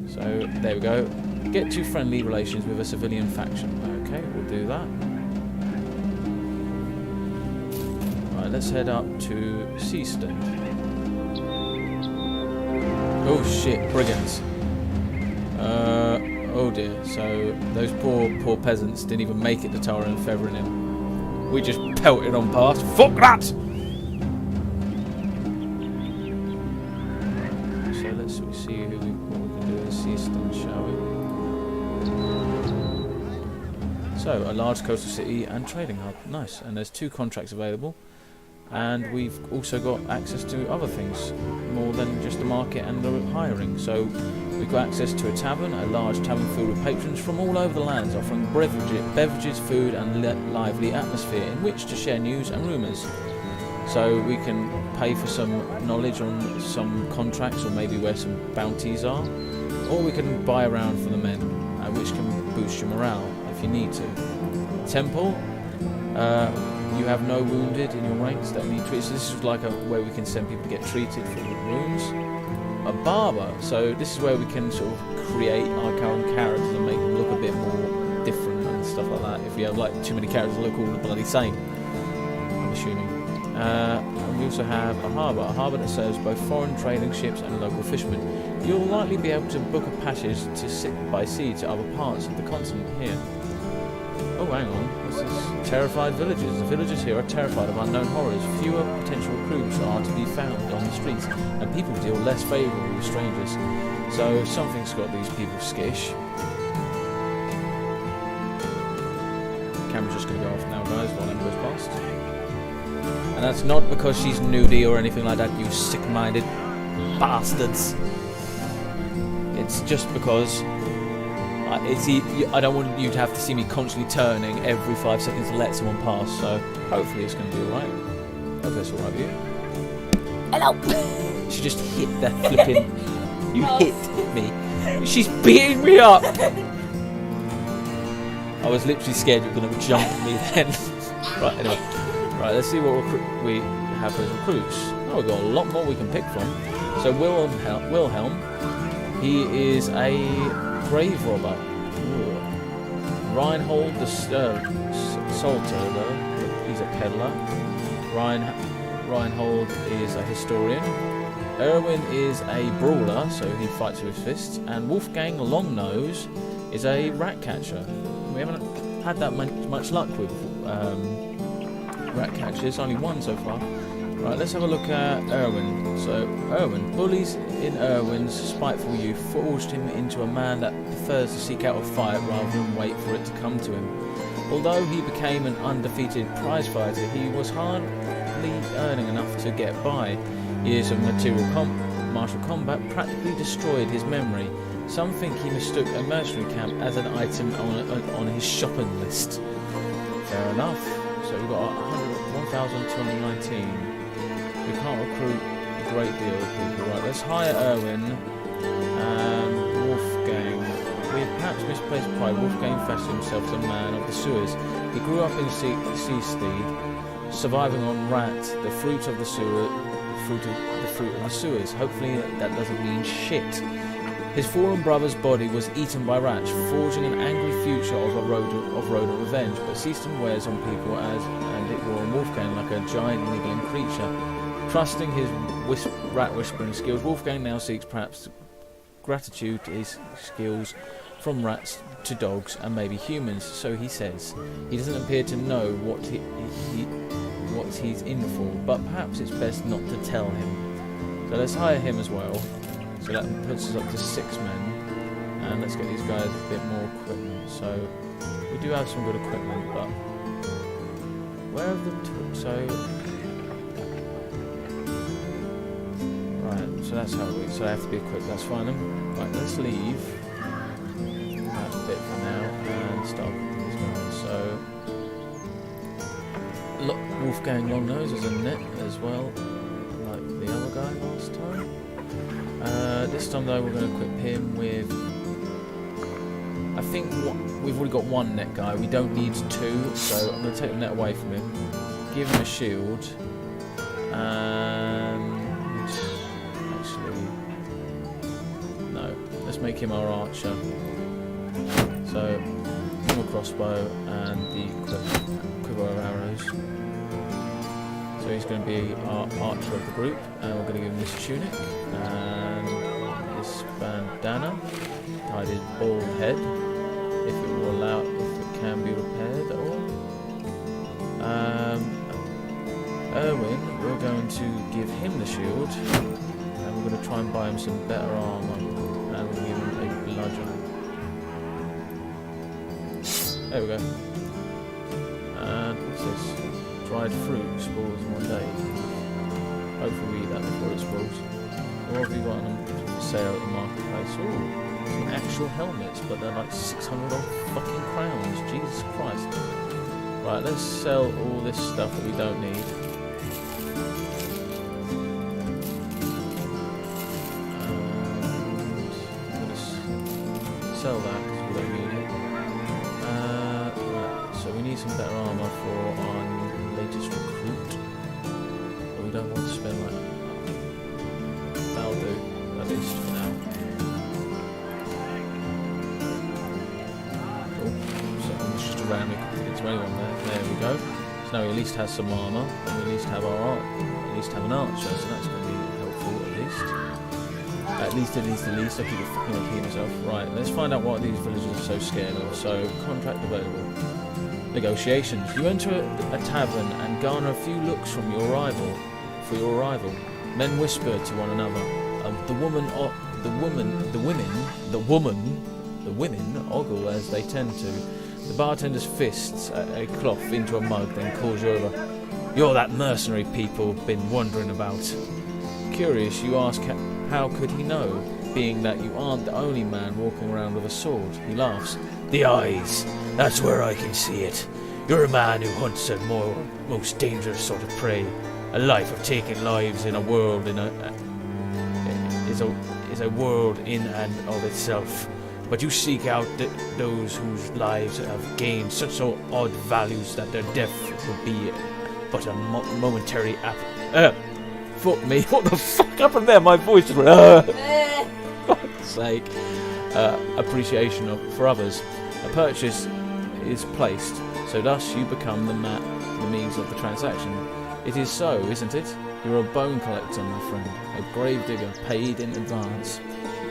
S1: So, there we go. Get to friendly relations with a civilian faction. Okay, we'll do that. Right, let's head up to Seaston. Oh shit, brigands. Oh dear, so those poor peasants didn't even make it to Tara and Feathering. We just pelted on past. Fuck that! So let's see what we can do in Seaston, shall we? So, a large coastal city and trading hub. Nice. And there's 2 contracts available. And we've also got access to other things, more than just the market and the hiring. So we've got access to a tavern, a large tavern filled with patrons from all over the lands, offering beverages, food and lively atmosphere in which to share news and rumours. So we can pay for some knowledge on some contracts, or maybe where some bounties are, or we can buy around for the men, which can boost your morale if you need to. Temple. You have no wounded in your ranks that need treatment. So this is like where we can send people to get treated for wounds. A barber. So this is where we can sort of create our current characters and make them look a bit more different and stuff like that. If we have like too many characters that look all the bloody same, I'm assuming. And we also have a harbour that serves both foreign trading ships and local fishermen. You'll likely be able to book a passage to sit by sea to other parts of the continent here. Oh, hang on. What's this? Terrified villagers. The villagers here are terrified of unknown horrors. Fewer potential recruits are to be found on the streets, and people deal less favourably with strangers. So something's got these people skittish. Camera's just going to go off now, guys, while Emma goes past. And that's not because she's nudie or anything like that, you sick-minded bastards. It's just because... I don't want you to have to see me constantly turning every 5 seconds to let someone pass, so hopefully it's going to be alright. Hope that's alright with you.
S3: Hello!
S1: She just hit the flipping... You hit me. She's beating me up! I was literally scared you were going to jump me then. Right, anyway. Right, let's see what we have as recruits. Oh, we've got a lot more we can pick from. So Wilhelm, he is a grave robber. Ooh. Reinhold the Salter, though, he's a peddler. Reinhold is a historian. Erwin is a brawler, so he fights with his fists. And Wolfgang Longnose is a rat catcher. We haven't had that much luck with rat catchers, only one so far. Right, let's have a look at Erwin. So, Erwin. Bullies in Erwin's spiteful youth forged him into a man that prefers to seek out a fight rather than wait for it to come to him. Although he became an undefeated prize fighter, he was hardly earning enough to get by. Years of martial combat practically destroyed his memory. Some think he mistook a mercenary camp as an item on his shopping list. Fair enough. So we've got 1,219. We can't recruit a great deal of people. Right, let's hire Erwin and Wolfgang. With perhaps misplaced pride, Wolfgang fashioned himself as a man of the sewers. He grew up in Seastead, surviving on rat, the fruit of the sewers. Hopefully that doesn't mean shit. His fallen brother's body was eaten by rats, forging an angry future of rodent revenge. But Seaston wears on people and it wore on Wolfgang like a giant niggling creature. Trusting his rat whispering skills, Wolfgang now seeks perhaps gratitude to his skills from rats to dogs and maybe humans, so he says. He doesn't appear to know what he's in for, but perhaps it's best not to tell him. So let's hire him as well. So that puts us up to 6 men, and let's get these guys a bit more equipment. So we do have some good equipment, but where are the right? So that's how so they have to be equipped. That's fine. Right, let's leave that bit for now and start with these guys. So look, Wolfgang Longnose is a net as well, like the other guy last time. This time though we're going to equip him with, I think we've already got 1 net guy, we don't need 2, so I'm going to take the net away from him, give him a shield, and actually, no, let's make him our archer. So, give him a crossbow and the quiver of arrows. So he's going to be our archer of the group, and we're going to give him this tunic and this bandana, hide his bald head, if it will allow, if it can be repaired at all. Erwin, we're going to give him the shield, and we're going to try and buy him some better armour, and we're going to give him a bludgeon. There we go. And what's this? Dried fruit spoils in 1 day. Hopefully we eat that before it spoils. What have we got on sale at the marketplace? Ooh, some actual helmets, but they're like 600 odd fucking crowns. Jesus Christ. Right, let's sell all this stuff that we don't need. I'm gonna sell that because we don't need it. Right, so we need some better armour for our latest recruit. But we don't want to spend like that. That'll do, at least for now. Oh, so it's just a random confidence to anyone there. There we go. So now we at least have some armour, and we at least have at least have an archer, so that's going to be helpful at least. At least. I keep fucking repeating myself. Right, let's find out what these villagers are so scared of. So, contract available. Negotiations. You enter a tavern and garner a few looks from your rival. Men whisper to one another. The women ogle as they tend to. The bartender's fists a cloth into a mug, then calls you over. You're that mercenary people been wondering about. Curious, you ask how could he know, being that you aren't the only man walking around with a sword. He laughs. The eyes. That's where I can see it. You're a man who hunts a most dangerous sort of prey. A life of taking lives in a world is a world in and of itself. But you seek out those whose lives have gained such odd values that their death would be but a momentary fuck me, what the fuck happened there? My voice just went, fuck's sake. Appreciation for others. A purchase is placed, so thus you become the means of the transaction. It is so, isn't it? You're a bone collector, my friend, a gravedigger paid in advance.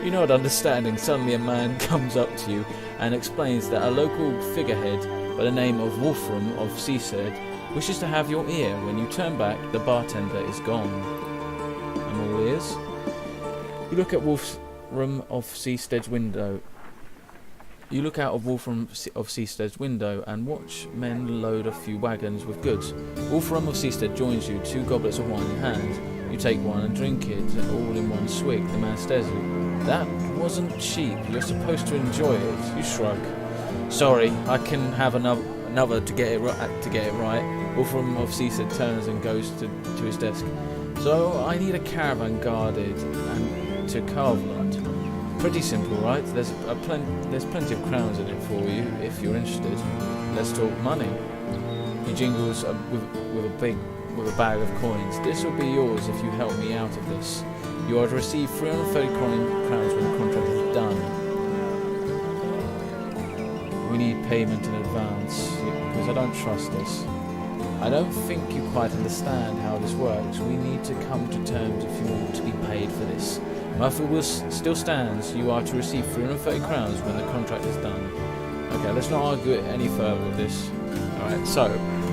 S1: You nod understanding. Suddenly a man comes up to you and explains that a local figurehead by the name of Wolfram of Seastead wishes to have your ear. When you turn back, the bartender is gone. I'm all ears. You look at Wolfram of Seastead's window. You look out of Wolfram of Seastead's window and watch men load a few wagons with goods. Wolfram of Seastead joins you, 2 goblets of wine in hand. You take one and drink it, all in one swig. The man stares at you. That wasn't cheap. You're supposed to enjoy it. You shrug. Sorry, I can have another to get it right. Wolfram of Seastead turns and goes to his desk. So I need a caravan guarded and to Carveland. Pretty simple, right? There's plenty of crowns in it for you if you're interested. Let's talk money. He jingles with a bag of coins. This will be yours if you help me out of this. You are to receive 330 crowns when the contract is done. We need payment in advance because I don't trust this. I don't think you quite understand how this works. We need to come to terms if you want to be paid for this. My offer still stands. You are to receive 330 crowns when the contract is done. Okay, let's not argue it any further with this. Alright, so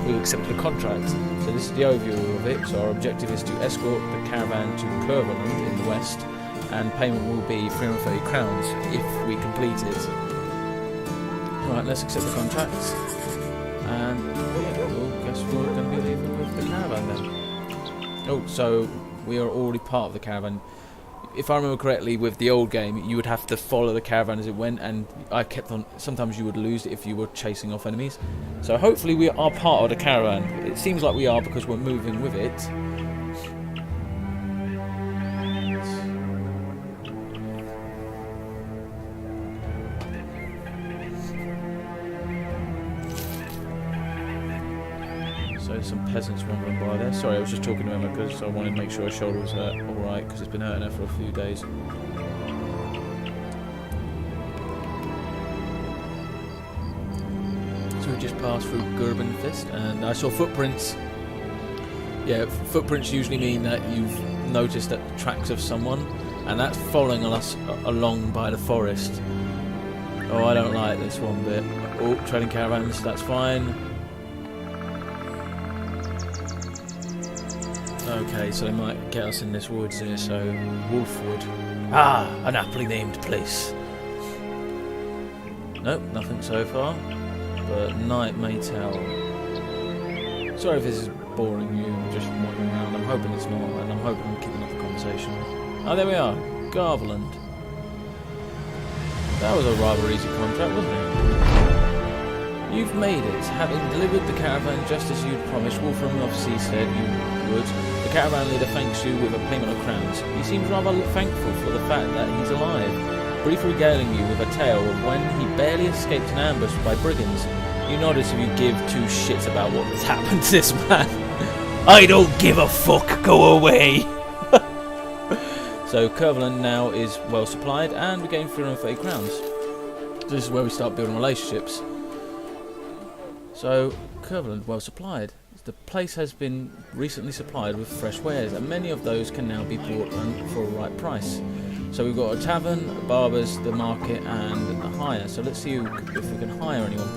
S1: we accept the contract. So this is the overview of it. So our objective is to escort the caravan to Curveland in the west, and payment will be 330 crowns if we complete it. Right, let's accept the contract. And yeah, well, guess we're going to be leaving with the caravan then. Oh, so we are already part of the caravan. If I remember correctly, with the old game, you would have to follow the caravan as it went, and I kept on. Sometimes you would lose it if you were chasing off enemies. So hopefully we are part of the caravan. It seems like we are because we're moving with it. So there's some peasants wandering by there. Sorry, I was just talking to Emma because I wanted to make sure her shoulder was alright, because it's been hurting her for a few days. So we just passed through Gurbenfist and I saw footprints. Yeah, footprints usually mean that you've noticed that the tracks of someone, and that's following us along by the forest. Oh, I don't like this one bit. Oh, trading caravans, that's fine. Okay, so they might get us in this woods here, so Wolfwood. Ah, an aptly named place. Nope, nothing so far, but night may tell. Sorry if this is boring you, just wandering around. I'm hoping it's not, and I'm hoping I'm keeping up the conversation. Oh, there we are, Garveland. That was a rather easy contract, wasn't it? You've made it, having delivered the caravan just as you'd promised. Wolfram of Seastead you would. The caravan leader thanks you with a payment of crowns. He seems rather thankful for the fact that he's alive, briefly regaling you with a tale of when he barely escaped an ambush by brigands. You nod as if you give 2 shits about what has happened to this man. I don't give a fuck, go away! So Curveland now is well supplied, and we gain 330 crowns. This is where we start building relationships. So Curveland well supplied. The place has been recently supplied with fresh wares, and many of those can now be bought for a right price. So we've got a tavern, a barber's, the market, and a hire. So let's see if we can hire anyone.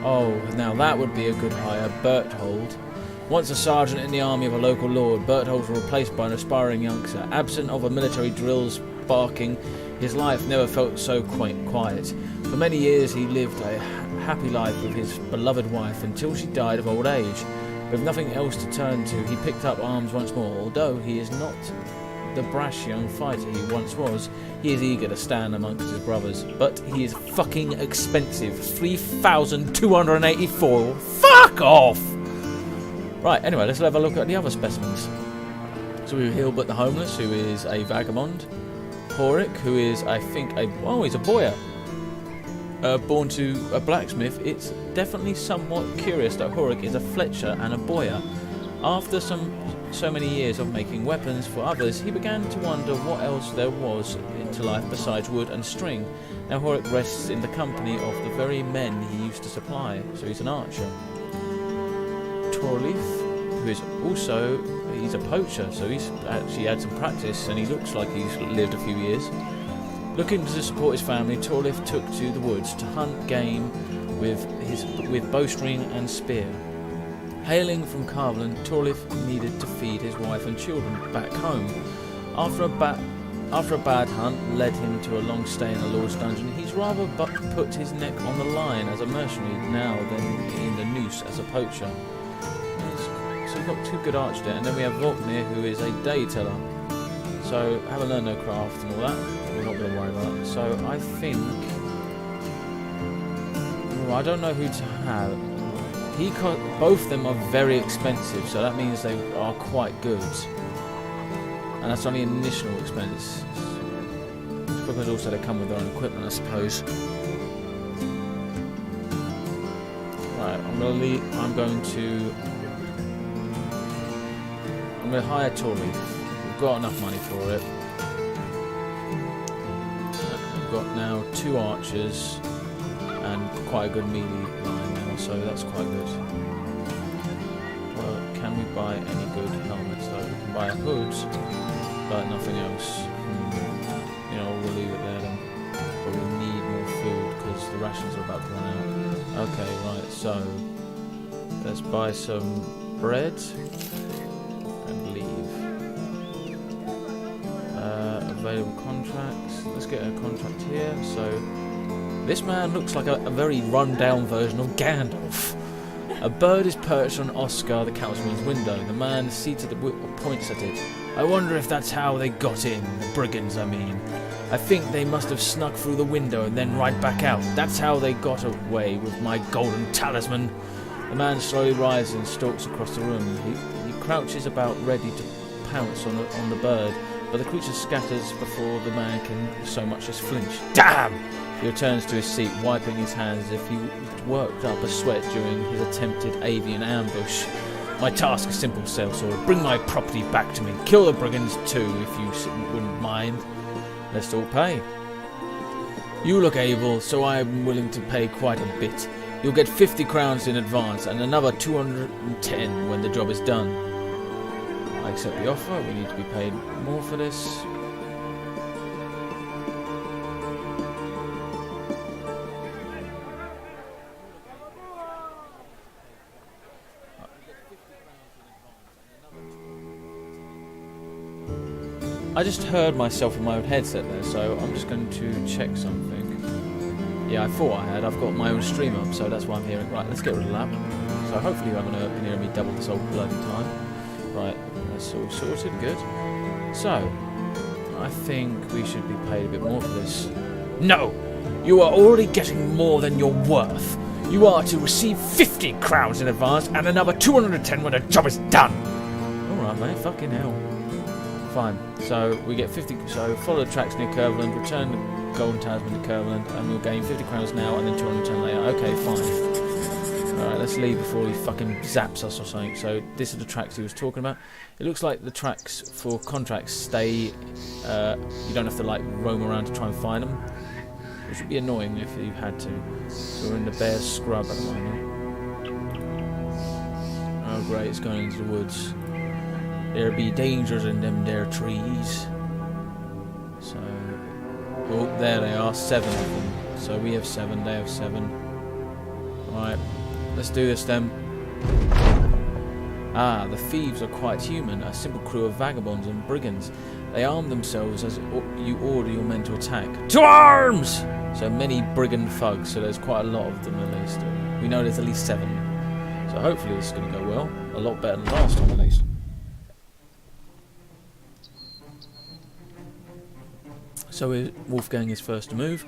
S1: Oh, now that would be a good hire. Berthold. Once a sergeant in the army of a local lord, Berthold was replaced by an aspiring youngster. Absent of a military drill's barking, his life never felt so quiet. For many years he lived a happy life with his beloved wife until she died of old age. With nothing else to turn to, he picked up arms once more. Although he is not the brash young fighter he once was, he is eager to stand amongst his brothers. But he is fucking expensive. 3,284. Fuck off! Right, anyway, let's have a look at the other specimens. So we have Hilbert the Homeless, who is a vagabond. Horik, who is, I think, he's a boyar. Born to a blacksmith. It's definitely somewhat curious that Horik is a Fletcher and a boyar. After so many years of making weapons for others, he began to wonder what else there was into life besides wood and string. Now Horik rests in the company of the very men he used to supply, so he's an archer. Torleif, who is also, he's a poacher, so he's actually had some practice and he looks like he's lived a few years. Looking to support his family, Torleif took to the woods to hunt game with bowstring and spear. Hailing from Carveland, Torleif needed to feed his wife and children back home. After a bad hunt led him to a long stay in the Lord's dungeon, he's rather put his neck on the line as a mercenary now than in the noose as a poacher. So we've got 2 good archers there, and then we have Volknir, who is a day teller. So haven't learned no craft and all that. We're not going to worry about that. So I think, I don't know who to have. Both of them are very expensive, so that means they are quite good. And that's only initial expense. It's because also they come with their own equipment, I suppose. Right, I'm going to hire Torleif. We've got enough money for it. We've got now 2 archers and quite a good melee line now, so that's quite good. Well, can we buy any good helmets though? We can buy a hood, but nothing else. You know, we'll leave it there then. But we need more food because the rations are about to run out. Okay, right, so let's buy some bread and leave. Available contracts. Let's get a contract here. So this man looks like a very run-down version of Gandalf. A bird is perched on Oscar the councilman's window. The man seated at the points at it. I wonder if that's how they got in. The brigands, I mean. I think they must have snuck through the window and then right back out. That's how they got away with my golden talisman. The man slowly rises and stalks across the room. He crouches about ready to pounce on the bird, but the creature scatters before the man can so much as flinch. Damn! He returns to his seat, wiping his hands as if he worked up a sweat during his attempted avian ambush. My task is simple, sellsword. Bring my property back to me. Kill the brigands too, if you wouldn't mind. Let's all pay. You look able, so I am willing to pay quite a bit. You'll get 50 crowns in advance and another 210 when the job is done. I accept the offer. We need to be paid more for this. I just heard myself in my own headset there, so I'm just going to check something. Yeah, I thought I had. I've got my own stream up, so that's why I'm hearing. Right, let's get rid of that. So hopefully you're going to hear me double this old bloody time. Right, that's all sorted. Good. So, I think we should be paid a bit more for this. No! You are already getting more than you're worth. You are to receive 50 crowns in advance and another 210 when the job is done. Alright, mate. Fucking hell. Fine. So we get 50. So follow the tracks near Curveland, return the golden talisman to Curveland, and we'll gain 50 crowns now and then 210 later. Okay, fine. Alright, let's leave before he fucking zaps us or something. So this is the tracks he was talking about. It looks like the tracks for contracts stay. You don't have to like roam around to try and find them, which would be annoying if you had to. So we're in the Bear's Scrub at the moment. Oh great, it's going into the woods. There be dangers in them there trees. So, oh, there they are, 7 of them. So we have 7, they have 7. Right, let's do this then. Ah, the thieves are quite human, a simple crew of vagabonds and brigands. They arm themselves as you order your men to attack. To arms! So many brigand thugs, so there's quite a lot of them at least. We know there's at least 7. So hopefully this is going to go well. A lot better than last time at least. So Wolfgang is first to move.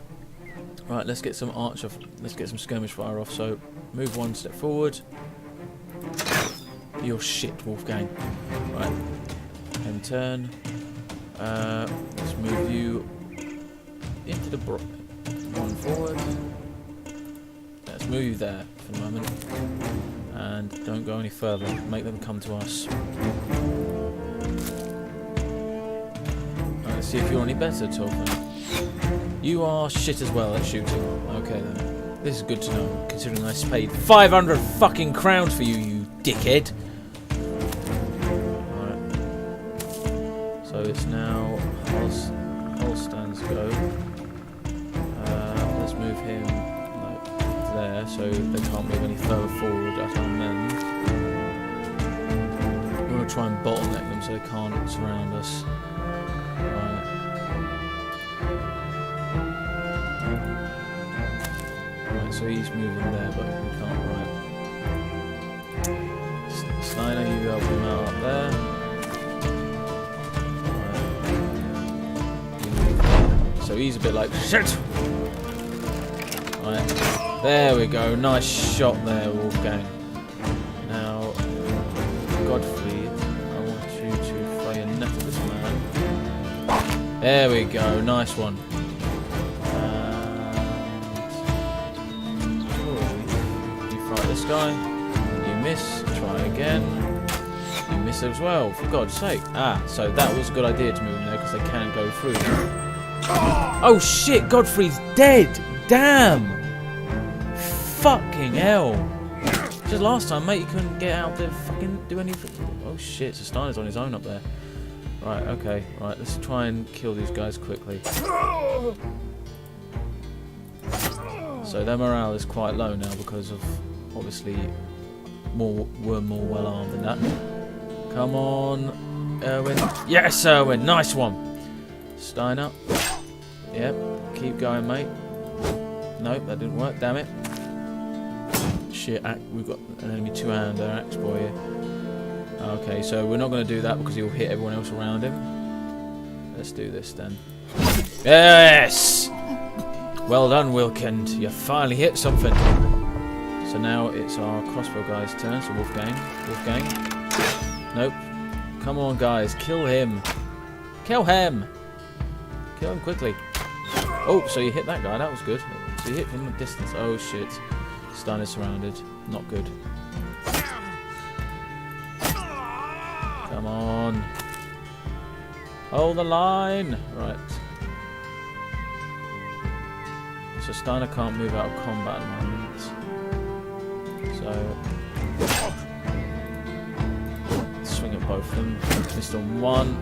S1: Right, let's get some let's get some skirmish fire off. So move 1 step forward. You're shit, Wolfgang. Right, and turn. Let's move you into the 1 forward. Let's move you there for the moment, and don't go any further. Make them come to us. Let's see if you're any better, Torfin. You are shit as well at shooting. Okay then. This is good to know, considering I paid 500 fucking crowns for you, you dickhead. Alright. So it's now Holstan's go. Let's move him there, so they can't move any further forward at our men. I'm going to try and bottleneck them so they can't surround us. Right. Right, so he's moving there, but we can't. Right. Steiner, you help him out up there. Right. So he's a bit like shit. Right. There we go. Nice shot there, Wolfgang. Now, Godfrey, I want you to fly a net at this man. There we go. Nice one. You fly this guy. You miss. Try again. You miss as well. For God's sake. Ah, so that was a good idea to move him there because they can't go through. Oh shit! Godfrey's dead. Damn. Fucking hell. Just last time, mate, you couldn't get out there fucking do anything. Oh shit, so Steiner's on his own up there. Right, okay. Right, let's try and kill these guys quickly. So their morale is quite low now because of, obviously, we're more well armed than that. Come on, Erwin. Yes, Erwin, nice one. Steiner. Yep, keep going, mate. Nope, that didn't work, damn it. Shit, we've got an enemy two-hander axe boy here. Okay, so we're not going to do that because he'll hit everyone else around him. Let's do this then. Yes! Well done, Wilkind. You finally hit something. So now it's our crossbow guy's turn, so Wolfgang. Wolfgang. Nope. Come on, guys. Kill him. Kill him. Kill him quickly. Oh, so you hit that guy. That was good. So you hit from a distance. Oh, shit. Stein is surrounded. Not good. Come on. Hold the line. Right. So Steiner can't move out of combat at the moment. So swing at both of them. Missed on one.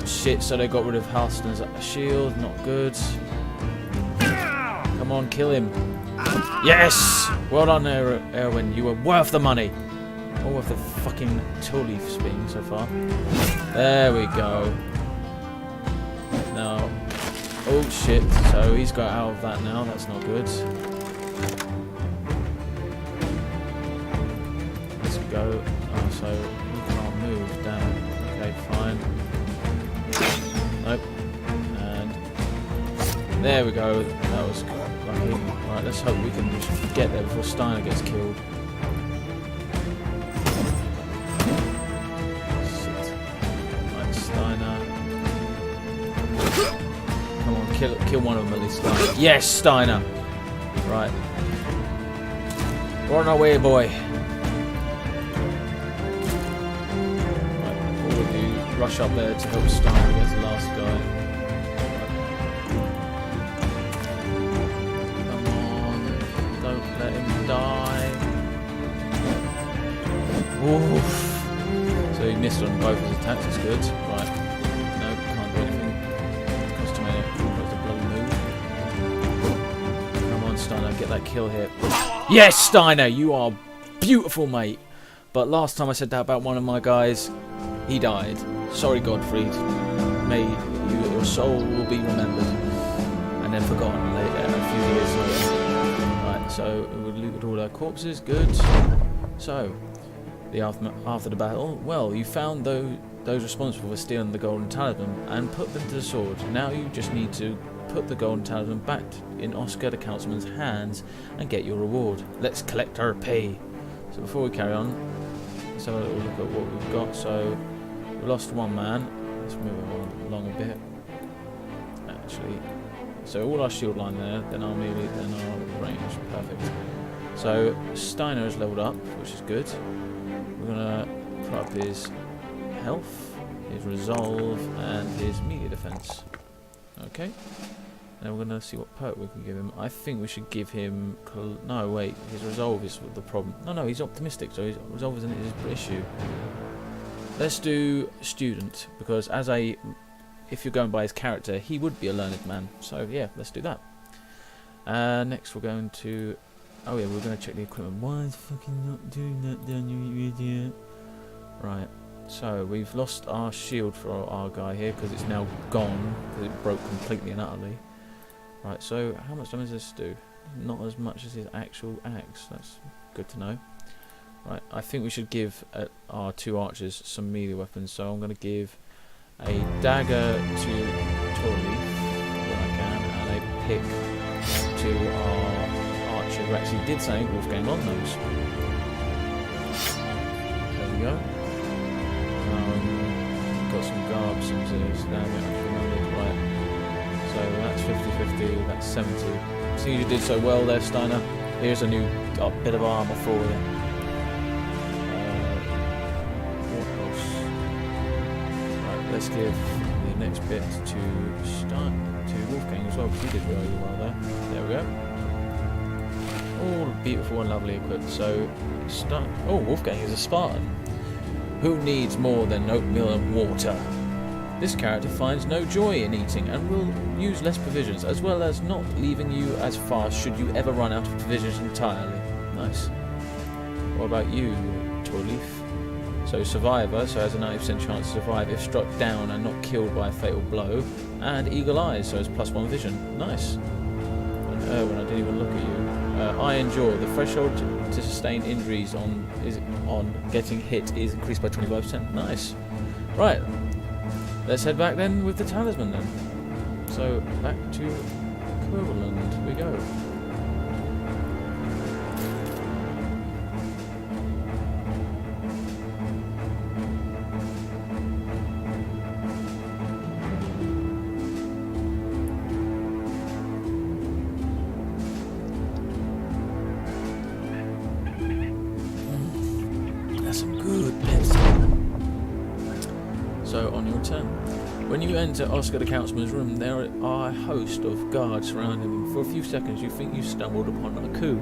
S1: Shit, so they got rid of Halston's shield. Not good. Come on, kill him. Yes! Well done, Erwin. You were worth the money. Or worth the fucking tool speaking so far. There we go. Now, oh shit. So he's got out of that now. That's not good. Let's go. Oh, so he can't move. Damn. Okay, fine. Nope. And there we go. That was lucky. Right, let's hope we can just get there before Steiner gets killed. Right, Steiner. Come on, kill one of them at least. Steiner. Yes, Steiner. Right. We're on our way, boy. Right, all of you rush up there to help Steiner against the last guy. Let him die. Oof. So he missed on both his attacks, that's good. Right. No, can't do anything. Cost him a bloody move. Come on, Steiner, get that kill here. Yes, Steiner, you are beautiful, mate. But last time I said that about one of my guys, he died. Sorry, Gottfried. May your soul will be remembered and then forgotten later, a few years later. So we looted all our corpses, good. So, after the battle, well, you found those responsible for stealing the golden talisman and put them to the sword. Now you just need to put the golden talisman back in Oscar the councilman's hands and get your reward. Let's collect our pay. So before we carry on, let's have a little look at what we've got. So we lost one man. Let's move it along a bit. Actually. So all our shield line there, then our melee, then our range, perfect. So Steiner is leveled up, which is good. We're gonna put up his health, his resolve, and his melee defense. Okay. Now we're going to see what perk we can give him. I think we should give him... No, wait. His resolve is the problem. No, he's optimistic, so his resolve isn't his issue. Let's do student, because if you're going by his character, he would be a learned man. So, yeah, let's do that. Next we're going to... Oh, yeah, we're going to check the equipment. Why is fucking not doing that, Daniel, you idiot? Right. So, we've lost our shield for our guy here, because it's now gone, because it broke completely and utterly. Right, so how much damage does this do? Not as much as his actual axe. That's good to know. Right, I think we should give our 2 archers some melee weapons. So I'm going to give a dagger to Tori, when I can, and a pick to our archer who actually did something Wolfgang on those. There we go. Got some garbs, some damage. Right. So that's 50-50, that's 70. See, you did so well there, Steiner. Here's a new bit of armour for you. What else? Right, let's give the next bit to Wolfgang as well, because he did really well there. There we go. All beautiful and lovely equipped. So, Wolfgang is a Spartan. Who needs more than oatmeal and water? This character finds no joy in eating and will use less provisions, as well as not leaving you as fast should you ever run out of provisions entirely. Nice. What about you, Torleaf? So survivor, so has a 90% chance to survive if struck down and not killed by a fatal blow, and eagle eyes, so has +1 vision. Nice. And Erwin, I didn't even look at you. I endure. The threshold to sustain injuries on getting hit is increased by 25%. Nice. Right. Let's head back then with the talisman then. So back to Courland we go. That's some good bits. So on your turn. When you enter Oscar the Councilman's room, there are a host of guards surrounding him. For a few seconds you think you stumbled upon a coup.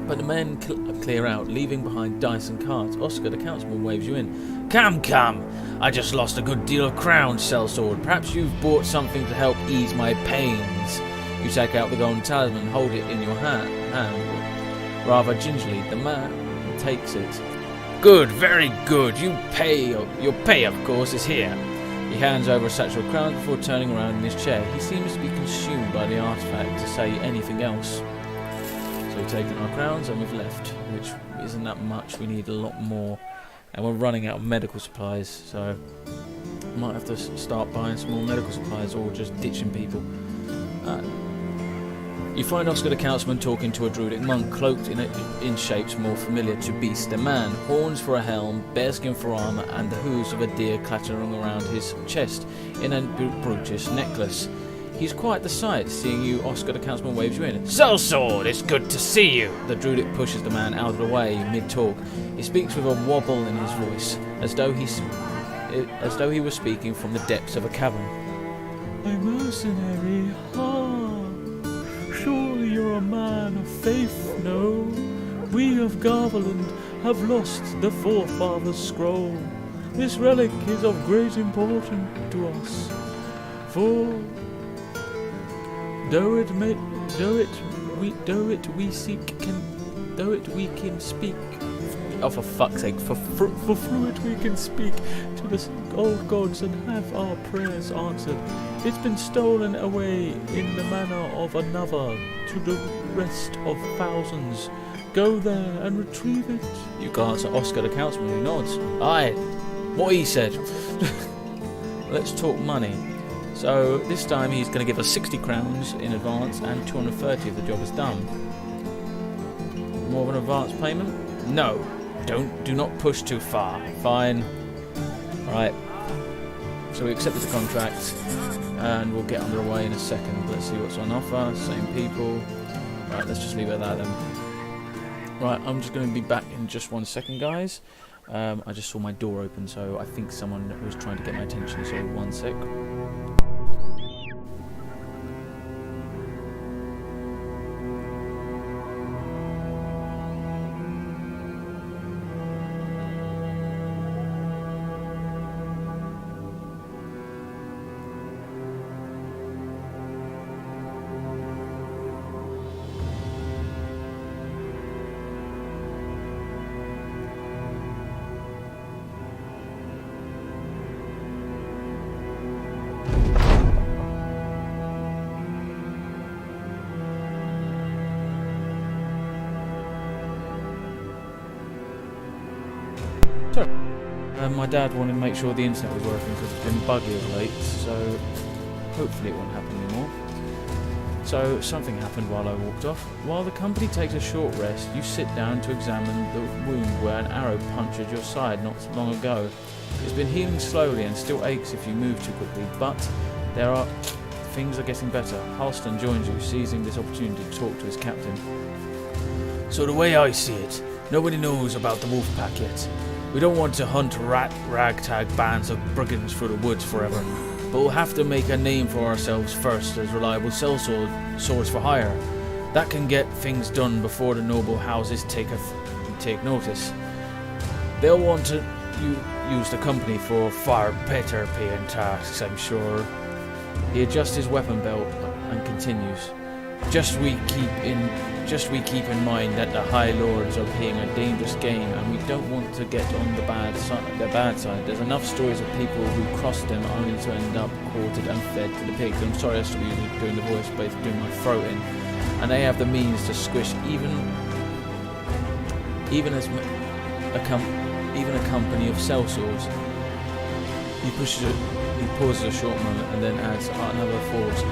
S1: But the men clear out, leaving behind dice and cards. Oscar the Councilman waves you in. Come, come! I just lost a good deal of crown, sellsword. Perhaps you've bought something to help ease my pains. You take out the golden talisman and hold it in your hand. Rather gingerly, the man takes it. Good, very good. Your pay, of course, is here. He hands over a satchel of crowns before turning around in his chair. He seems to be consumed by the artifact to say anything else. So we've taken our crowns and we've left, which isn't that much. We need a lot more. And we're running out of medical supplies, so might have to start buying some more medical supplies or just ditching people. You find Oscar the Councilman talking to a druidic monk, cloaked in shapes more familiar to beast than man. Horns for a helm, bearskin for armour, and the hooves of a deer clattering around his chest in a brutish necklace. He's quite the sight. Seeing you, Oscar the Councilman waves you in. Sellsword, it's good to see you. The druidic pushes the man out of the way mid-talk. He speaks with a wobble in his voice, as though he was speaking from the depths of a cavern. A mercenary, surely you're a man of faith, no? We of Garvaland have lost the forefather's scroll. This relic is of great importance to us, for though it we can speak. Oh, for fuck's sake! For fluid we can speak to the old gods and have our prayers answered. It's been stolen away in the manner of another to the rest of thousands. Go there and retrieve it. You glance at Oscar the Councilman, who nods. Aye, what he said. Let's talk money. So this time he's going to give us 60 crowns in advance and 230 if the job is done. More of an advance payment? No. Do not push too far. Fine. Alright. So we accepted the contract and we'll get underway in a second. Let's see what's on offer. Same people. Right, let's just leave it at that then. Right, I'm just going to be back in just 1 second, guys. I just saw my door open, so I think someone was trying to get my attention, so 1 sec. My dad wanted to make sure the internet was working because it's been buggy of late, so hopefully it won't happen anymore. So something happened while I walked off. While the company takes a short rest, you sit down to examine the wound where an arrow punctured your side not long ago. It's been healing slowly and still aches if you move too quickly, but things are getting better. Halston joins you, seizing this opportunity to talk to his captain.
S2: So the way I see it, nobody knows about the wolf pack yet. We don't want to hunt ragtag bands of brigands through the woods forever, but we'll have to make a name for ourselves first as reliable swords for hire. That can get things done before the noble houses take notice. They'll want to use the company for far better paying tasks, I'm sure. He adjusts his weapon belt and continues. Just we keep in mind that the High Lords are playing a dangerous game, and we don't want to get on the bad side. There's enough stories of people who crossed them only to end up quartered and fed to the pigs. I'm sorry I stopped doing the voice, but it's doing my throat in. And they have the means to squish even a company of sellswords. He pauses a short moment and then adds another thought.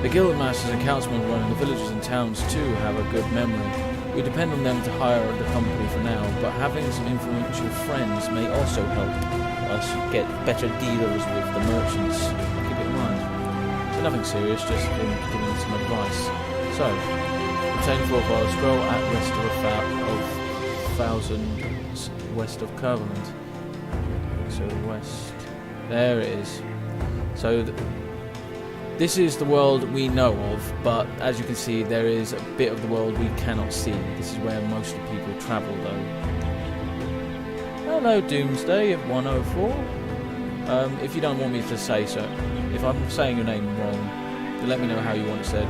S2: The guildmasters and councilmen running the villages and towns too have a good memory. We depend on them to hire the company for now, but having some influential friends may also help us get better dealers with the merchants. Keep it in mind. So nothing serious, just giving some advice. So, obtain 4 bar scroll at west of 1,000 west of Curveland. So west. There it is. So this is the world we know of, but as you can see, there is a bit of the world we cannot see. This is where most of the people travel, though. Hello, Doomsday of 104. If you don't want me to say so, if I'm saying your name wrong, then let me know how you want it said.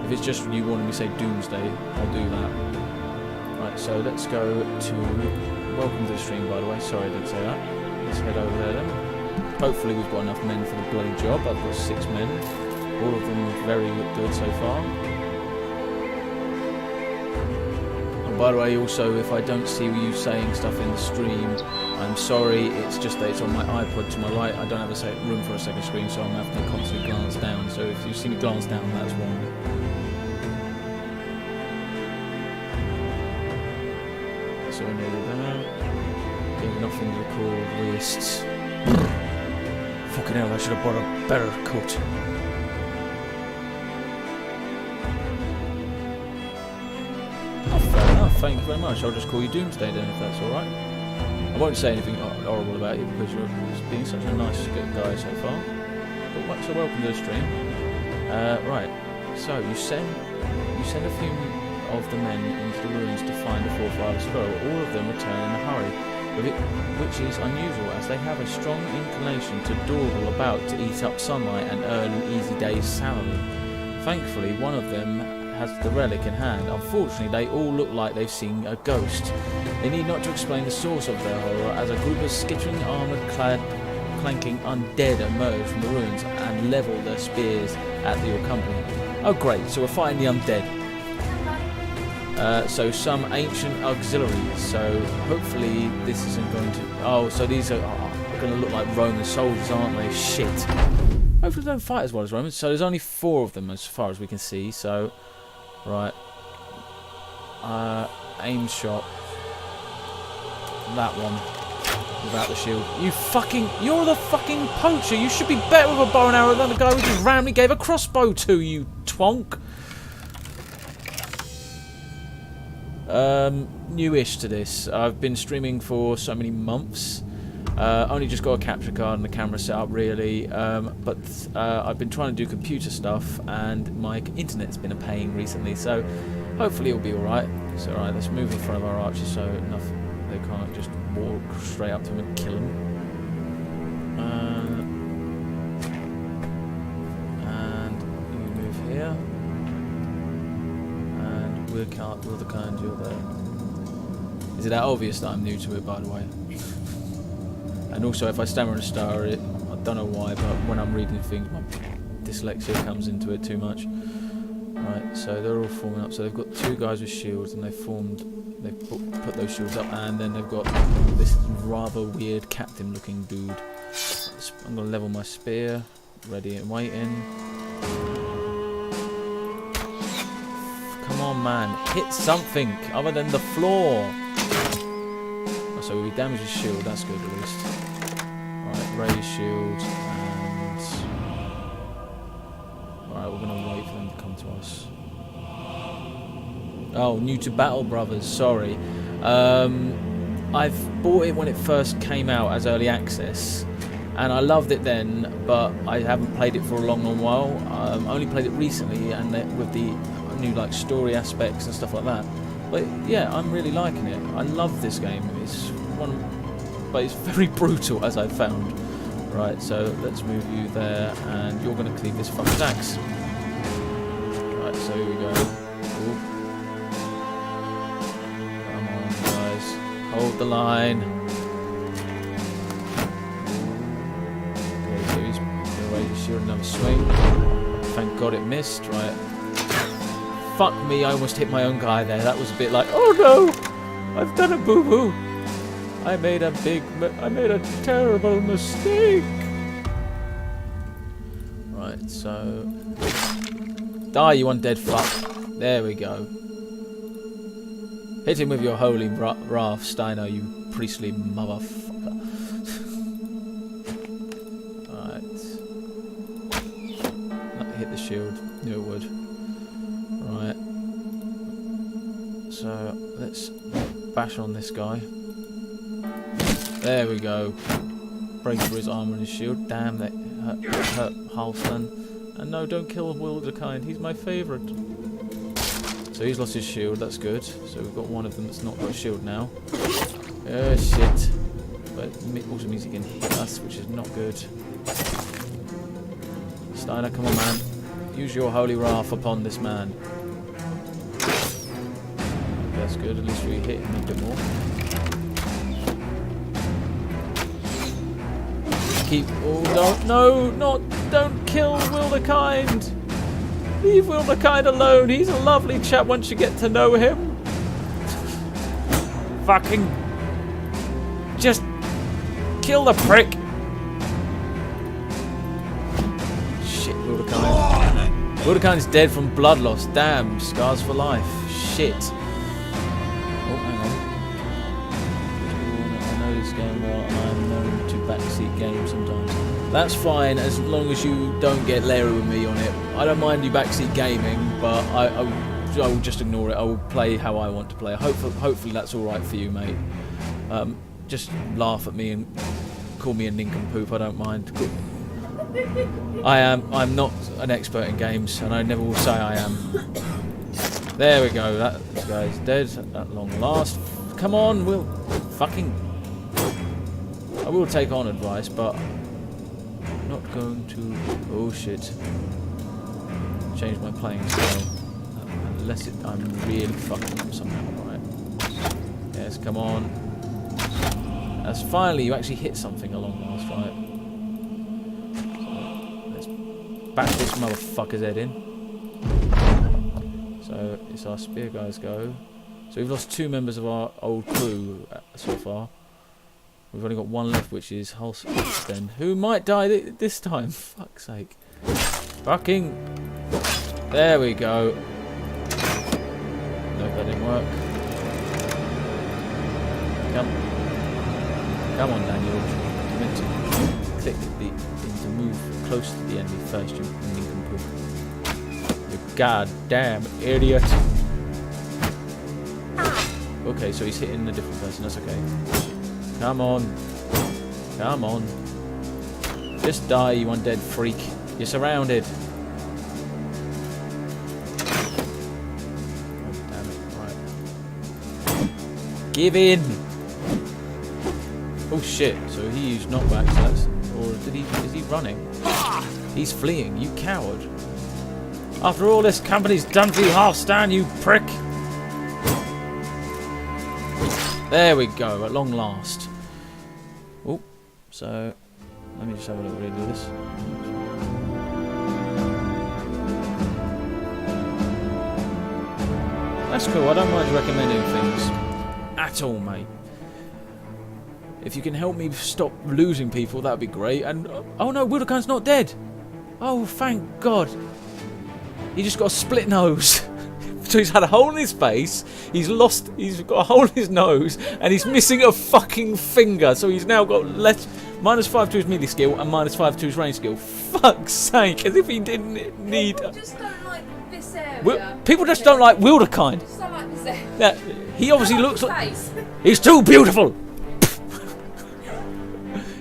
S2: If it's just you wanting me to say Doomsday, I'll do that. Right, so let's go to... Welcome to the stream, by the way. Sorry I didn't say that. Let's head over there then. Hopefully we've got enough men for the bloody job. I've got 6 men. All of them very good so far. And by the way, also, if I don't see you saying stuff in the stream, I'm sorry. It's just that it's on my iPod to my right. I don't have a room for a second screen, so I'm going to have to constantly glance down. So if you see me glance down, that's wrong. So we're nearly there. Getting nothing to record wrists. Fucking hell, I should have brought a better coat. Oh, fair enough, thank you very much. I'll just call you Doomsday then, if that's alright. I won't say anything horrible about you because you're being such a nice good guy so far. But so welcome to the stream. Right, so you send a few of the men into the ruins to find the 4 Father Scroll. All of them return in a hurry. Which is unusual, as they have a strong inclination to dawdle about to eat up sunlight and earn an easy day's salary. Thankfully, one of them has the relic in hand. Unfortunately, they all look like they've seen a ghost. They need not to explain the source of their horror, as a group of skittering, armoured-clad, clanking undead emerge from the ruins and level their spears at your company. Oh great, so we're fighting the undead. So some ancient auxiliaries, so hopefully this isn't going to... Oh, so these are going to look like Roman soldiers, aren't they? Shit. Hopefully they don't fight as well as Romans. So there's only 4 of them as far as we can see, so... Right. Aim shot. That one. Without the shield. You're the fucking poacher! You should be better with a bow and arrow than the guy who just randomly gave a crossbow to, you twonk! Newish to this. I've been streaming for so many months. Only just got a capture card and the camera set up really. But I've been trying to do computer stuff and my internet's been a pain recently. So hopefully it'll be alright. So alright, let's move in front of our archers so they can't just walk straight up to him and kill him. And you move here. Will the kind you're there. Is it that obvious that I'm new to it, by the way? And also, if I stammer and star it, I don't know why, but when I'm reading things, my dyslexia comes into it too much.
S1: Right, so they're all forming up. So they've got 2 guys with shields, and they've put those shields up, and then they've got this rather weird captain-looking dude. I'm gonna level my spear, ready and waiting. Come on, man, hit something other than the floor. Oh, so we damage his shield. That's good at least. Right, raise shield, and alright, we're gonna wait for them to come to us. Oh, new to battle, brothers. Sorry. I've bought it when it first came out as early access, and I loved it then, but I haven't played it for a long while. Only played it recently, and with the new like story aspects and stuff like that. But yeah, I'm really liking it. I love this game. It's but it's very brutal, as I've found. Right, so let's move you there, and you're going to cleave this fucker's axe. Right, so here we go. Ooh. Come on, guys. Hold the line. Okay, so he's going to raise his shield, another swing. Thank God it missed. Right. Fuck me, I almost hit my own guy there. That was a bit like, oh no! I've done a boo-boo. I made a terrible mistake. Right, so die, you undead fuck. There we go. Hit him with your holy wrath, Steiner, you priestly motherfucker. Right. That hit the shield. Knew it would. Right. So let's bash on this guy. There we go. Break through his armor and his shield. Damn, that hurt Halston. And no, don't kill Wilderkind. He's my favourite. So he's lost his shield. That's good. So we've got one of them that's not got a shield now. Oh shit. But it also means he can hit us, which is not good. Steiner, come on, man. Use your holy wrath upon this man. That's good. At least we hit him a bit more. Don't kill Wilderkind. Leave Wilderkind alone. He's a lovely chap once you get to know him. Fucking just kill the prick. Shit, Wilderkind. Wilderkind's dead from blood loss. Damn, scars for life. Shit. Oh, hang on. I know this game well, and I'm known to backseat games sometimes. That's fine as long as you don't get Larry with me on it. I don't mind you backseat gaming, but I will just ignore it. I will play how I want to play. Hopefully that's all right for you, mate. Just laugh at me and call me a nincompoop. I don't mind. I'm not an expert in games, and I never will say I am. There we go. That guy's dead at long last. Come on, we'll fucking. I will take on advice, but I'm not going to. Oh shit! Change my playing style, unless I'm really fucking up somehow. Right? Yes, come on. As finally you actually hit something along last, right? So let's bash this motherfucker's head in. So it's our spear guys go. So we've lost 2 members of our old crew so far. We've only got 1 left, which is Halston, who might die this time. Fuck's sake. Fucking. There we go. Nope, that didn't work. Come on, Daniel. You meant to click to move close to the enemy first, you nincompoop. You goddamn idiot. Okay, so he's hitting a different person. That's okay. Come on. Come on. Just die, you undead freak. You're surrounded. Oh, damn it. Right. Give in. Oh shit, so he used knockback, so that's, or is he running? He's fleeing, you coward. After all this company's done for you, Halfstan, you prick. There we go, at long last. Oh, so let me just have a look, redo this. That's cool. I don't mind recommending things at all, mate. If you can help me stop losing people, that'd be great. And oh no, Wilderkine's not dead. Oh, thank God. He just got a split nose. So he's had a hole in his face. He's got a hole in his nose, and he's missing a fucking finger. So he's now got -5 to his melee skill and -5 to his range skill. Fuck's sake! As if he didn't need.
S3: People just don't like this area.
S1: People just don't like Wilderkine.
S3: Just don't like this area.
S1: Yeah, he obviously
S3: Don't
S1: looks
S3: his
S1: like
S3: face.
S1: he's too beautiful.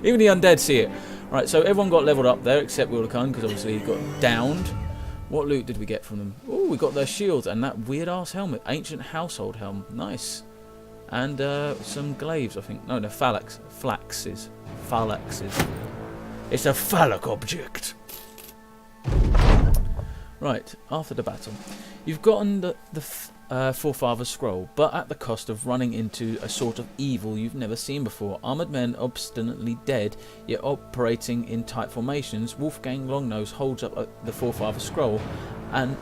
S1: Even the undead see it. Right, so everyone got leveled up there except Wilderkine because obviously he got downed. What loot did we get from them? Oh, we got their shields and that weird ass helmet, ancient household helm, nice. And some glaives, I think. No, they're flaxes. It's a phallic object. Right, after the battle, you've gotten the Forefather's Scroll, but at the cost of running into a sort of evil you've never seen before. Armoured men obstinately dead, yet operating in tight formations. Wolfgang Longnose holds up the Forefather's Scroll, and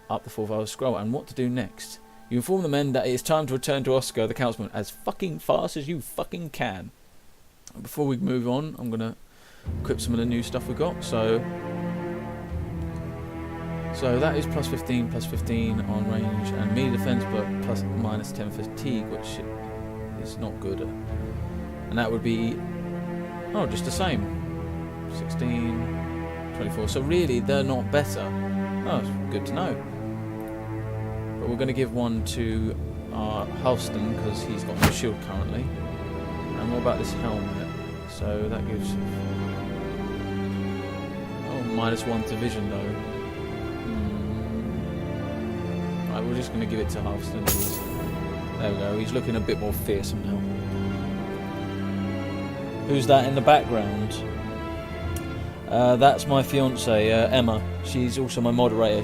S1: up the Forefather's Scroll, and what to do next. You inform the men that it is time to return to Oscar, the councilman, as fucking fast as you fucking can. Before we move on, I'm gonna equip some of the new stuff we got. So that is +15 on range and melee defense, but -10 fatigue, which is not good. And that would be, just the same. 16, 24. So really, they're not better. Oh, good to know. But we're going to give one to our Halston because he's got no shield currently. And what about this helmet? So that gives -1 to vision though. Right, we're just going to give it to Halston. There we go. He's looking a bit more fearsome now. Who's that in the background? That's my fiance, Emma. She's also my moderator.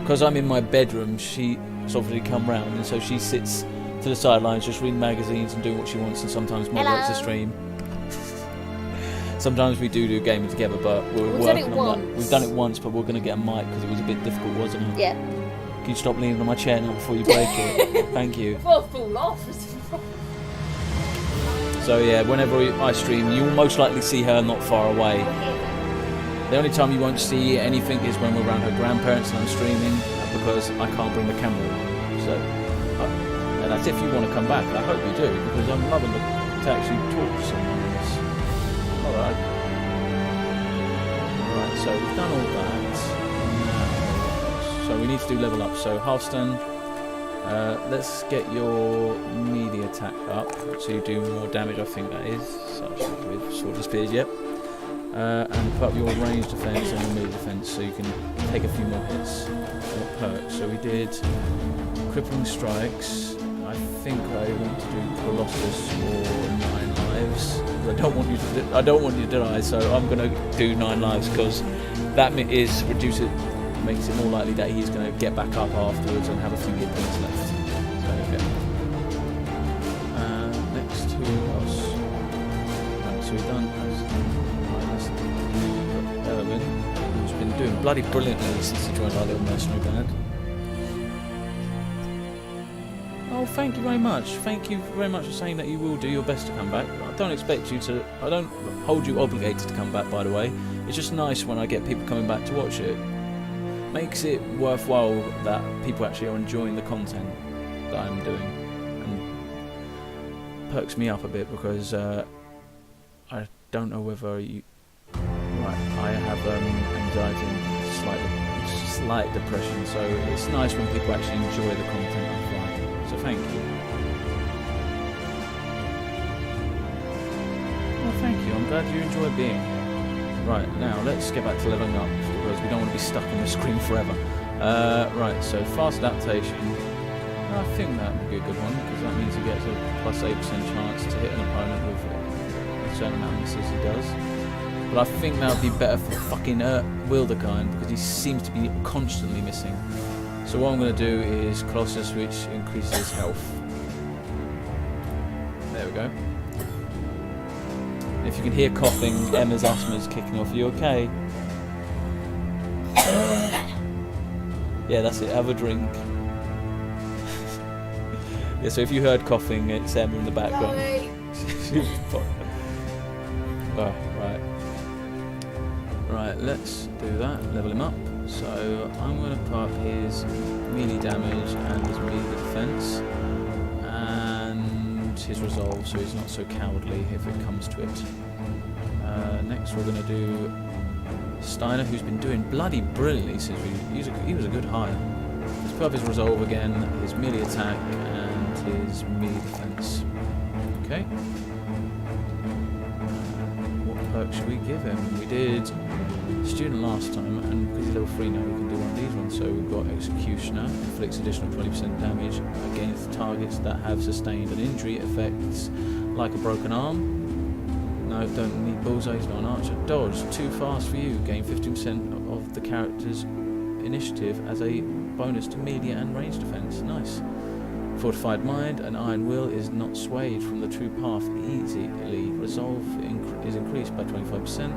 S1: Because I'm in my bedroom, she's obviously come round, and so she sits to the sidelines just reading magazines and doing what she wants, and sometimes moderates the stream. Sometimes we do gaming together, but we're working on that. We've done it once, but we're going to get a mic because it was a bit difficult, wasn't it?
S3: Yeah.
S1: Can you stop leaning on my chair now before you break it? Thank you.
S3: Before I fall off.
S1: So yeah, whenever I stream, you will most likely see her not far away. The only time you won't see anything is when we're around her grandparents and I'm streaming, because I can't bring the camera. So, and that's if you want to come back. I hope you do, because I'm loving to actually talk to someone on this. Alright. Right, so we've done all that. Now, so we need to do level up. So Halston, let's get your melee attack up, so you do more damage, I think that is. So I should with sword spears, yep. And put up your range defense and your melee defense so you can take a few more hits. What perks? So we did crippling strikes. I think I want to do Colossus or 9 lives. I don't want you to die, so I'm going to do 9 lives because that makes it more likely that he's going to get back up afterwards and have a few hit points left. So okay. Next, who else? Right, so we've done Erwin, who's been doing bloody brilliantly since he joined our little mercenary band. Oh, thank you very much. Thank you very much for saying that you will do your best to come back. I don't hold you obligated to come back, by the way. It's just nice when I get people coming back to watch it. Makes it worthwhile that people actually are enjoying the content that I'm doing. And perks me up a bit because I don't know whether you... Right, I have anxiety and slight depression, so it's nice when people actually enjoy the content I'm providing. So thank you. Well, thank you. I'm glad you enjoy being here. Right, now let's get back to leveling up because we don't want to be stuck on the screen forever. Right, so fast adaptation. I think that would be a good one because that means he gets a +8% chance to hit an opponent with a certain amount of misses he does. But I think that would be better for fucking Wilderkine because he seems to be constantly missing. So what I'm going to do is Colossus, which increases his health. There we go. If you can hear coughing, Emma's asthma is kicking off. Are you okay? Yeah, that's it. Have a drink. Yeah, so if you heard coughing, it's Emma in the background. Oh, right. Right, let's do that. Level him up. So I'm going to put up his melee damage and his melee defense and his resolve, so he's not so cowardly if it comes to it. Next, we're going to do Steiner, who's been doing bloody brilliantly since he was a good hire. Let's put up his resolve again, his melee attack, and his melee defense. Okay. What perk should we give him? We did Student last time, and because he's level 3 now, we can do one of these ones. So we've got Executioner, inflicts additional 20% damage against targets that have sustained an injury, effects like a broken arm. No, don't need bullseye, he's not an archer. Dodge, too fast for you, gain 15% of the character's initiative as a bonus to melee and range defense. Nice. Fortified Mind, an Iron Will is not swayed from the true path easily. Resolve is increased by 25%.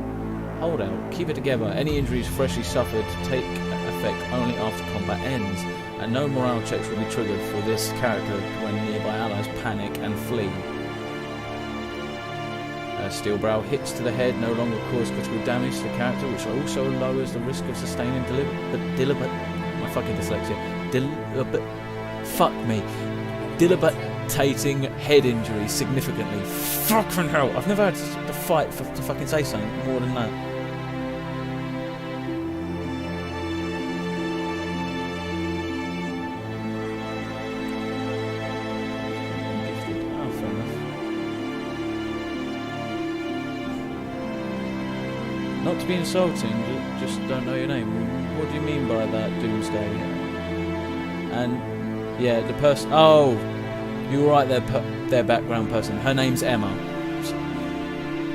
S1: Hold out, keep it together. Any injuries freshly suffered take effect only after combat ends, and no morale checks will be triggered for this character when nearby allies panic and flee. Steel Brow, hits to the head no longer cause critical damage to the character, which also lowers the risk of sustaining debilitating head injury significantly. Fucking hell, I've never had to fight to fucking say something more than that. Oh, fair enough. Not to be insulting, just don't know your name. What do you mean by that, Doomsday? And yeah, the person. Oh, you were right there. Their background person. Her name's Emma.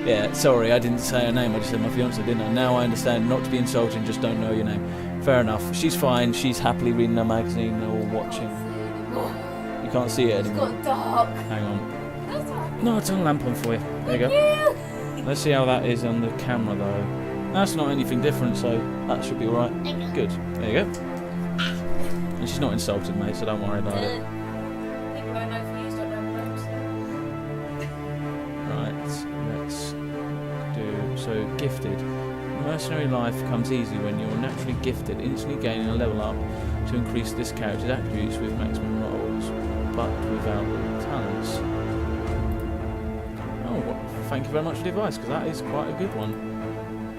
S1: Yeah, sorry, I didn't say her name. I just said my fiance, didn't I? Now I understand. Not to be insulting, just don't know your name. Fair enough. She's fine. She's happily reading a magazine or watching. You can't see it anymore.
S3: It's got dark.
S1: Hang on.
S3: That's all right.
S1: No, I'll turn the lamp on for you. There you go. Let's see how that is on the camera, though. That's not anything different, so that should be alright. Good. There you go. And she's not insulted, mate, so don't worry about it.
S3: People don't know for you, don't know
S1: Right, let's do... So, gifted. Mercenary life comes easy when you're naturally gifted, instantly gaining a level up to increase this character's attributes with maximum rolls, but without talents. Oh, well, thank you very much for the advice, because that is quite a good one.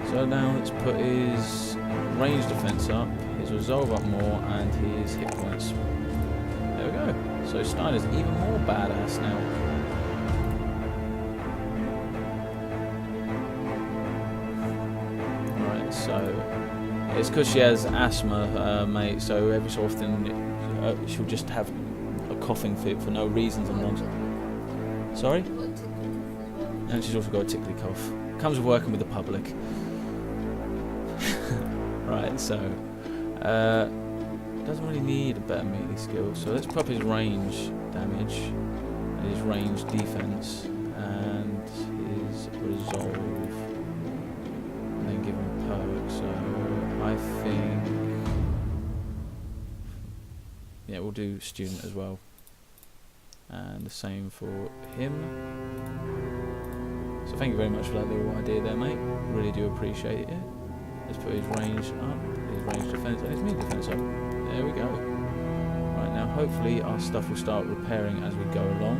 S1: So now let's put his range defense up, his resolve up more, and his hit points. There we go. So Steiner's even more badass now. Right, so it's because she has asthma, mate. So every so often she'll just have a coughing fit for no reason sometimes. Sorry? And she's also got a tickly cough. Comes with working with the public. Right, so doesn't really need a better melee skill, so let's pop his range damage and his range defense and his resolve and then give him a perk. So I think, yeah, we'll do student as well, and the same for him. So thank you very much for that little idea there, mate. Really do appreciate it. Let's put his range up, his range defense, and his melee defense up. There we go. Right, now hopefully our stuff will start repairing as we go along.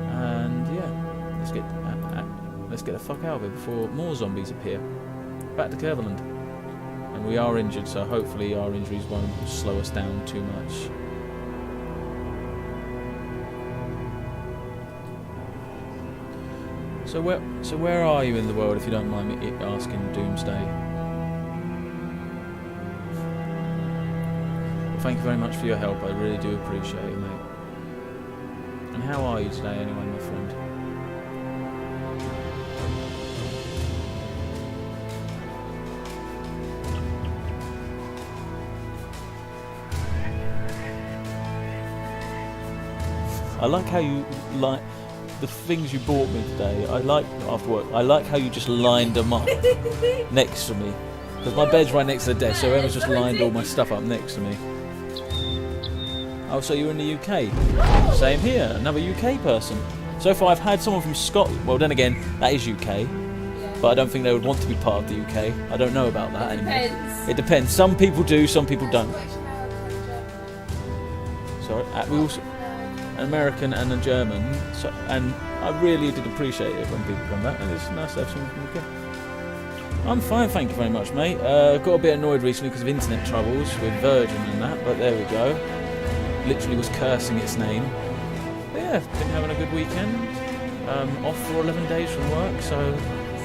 S1: And yeah, let's get the fuck out of it before more zombies appear. Back to Cleveland. And we are injured, so hopefully our injuries won't slow us down too much. So where are you in the world, if you don't mind me asking, Doomsday? Thank you very much for your help, I really do appreciate it, mate. And how are you today anyway, my friend? I like how you like the things you bought me today. I like after work. I like how you just lined them up next to me. Because my bed's right next to the desk, so Emma's just lined all my stuff up next to me. Oh, so you're in the UK? Same here, another UK person. So far I've had someone from Scotland. Well, then again, that is UK. But I don't think they would want to be part of the UK. I don't know about that anymore.
S3: Depends.
S1: It depends. Some people do, some people don't. Sorry, we also an American and a German. So, and I really did appreciate it when people come back, and it's nice to have someone from the UK. I'm fine, thank you very much, mate. Got a bit annoyed recently because of internet troubles with Virgin and that, but there we go. Literally was cursing its name. But yeah, been having a good weekend. Off for 11 days from work, so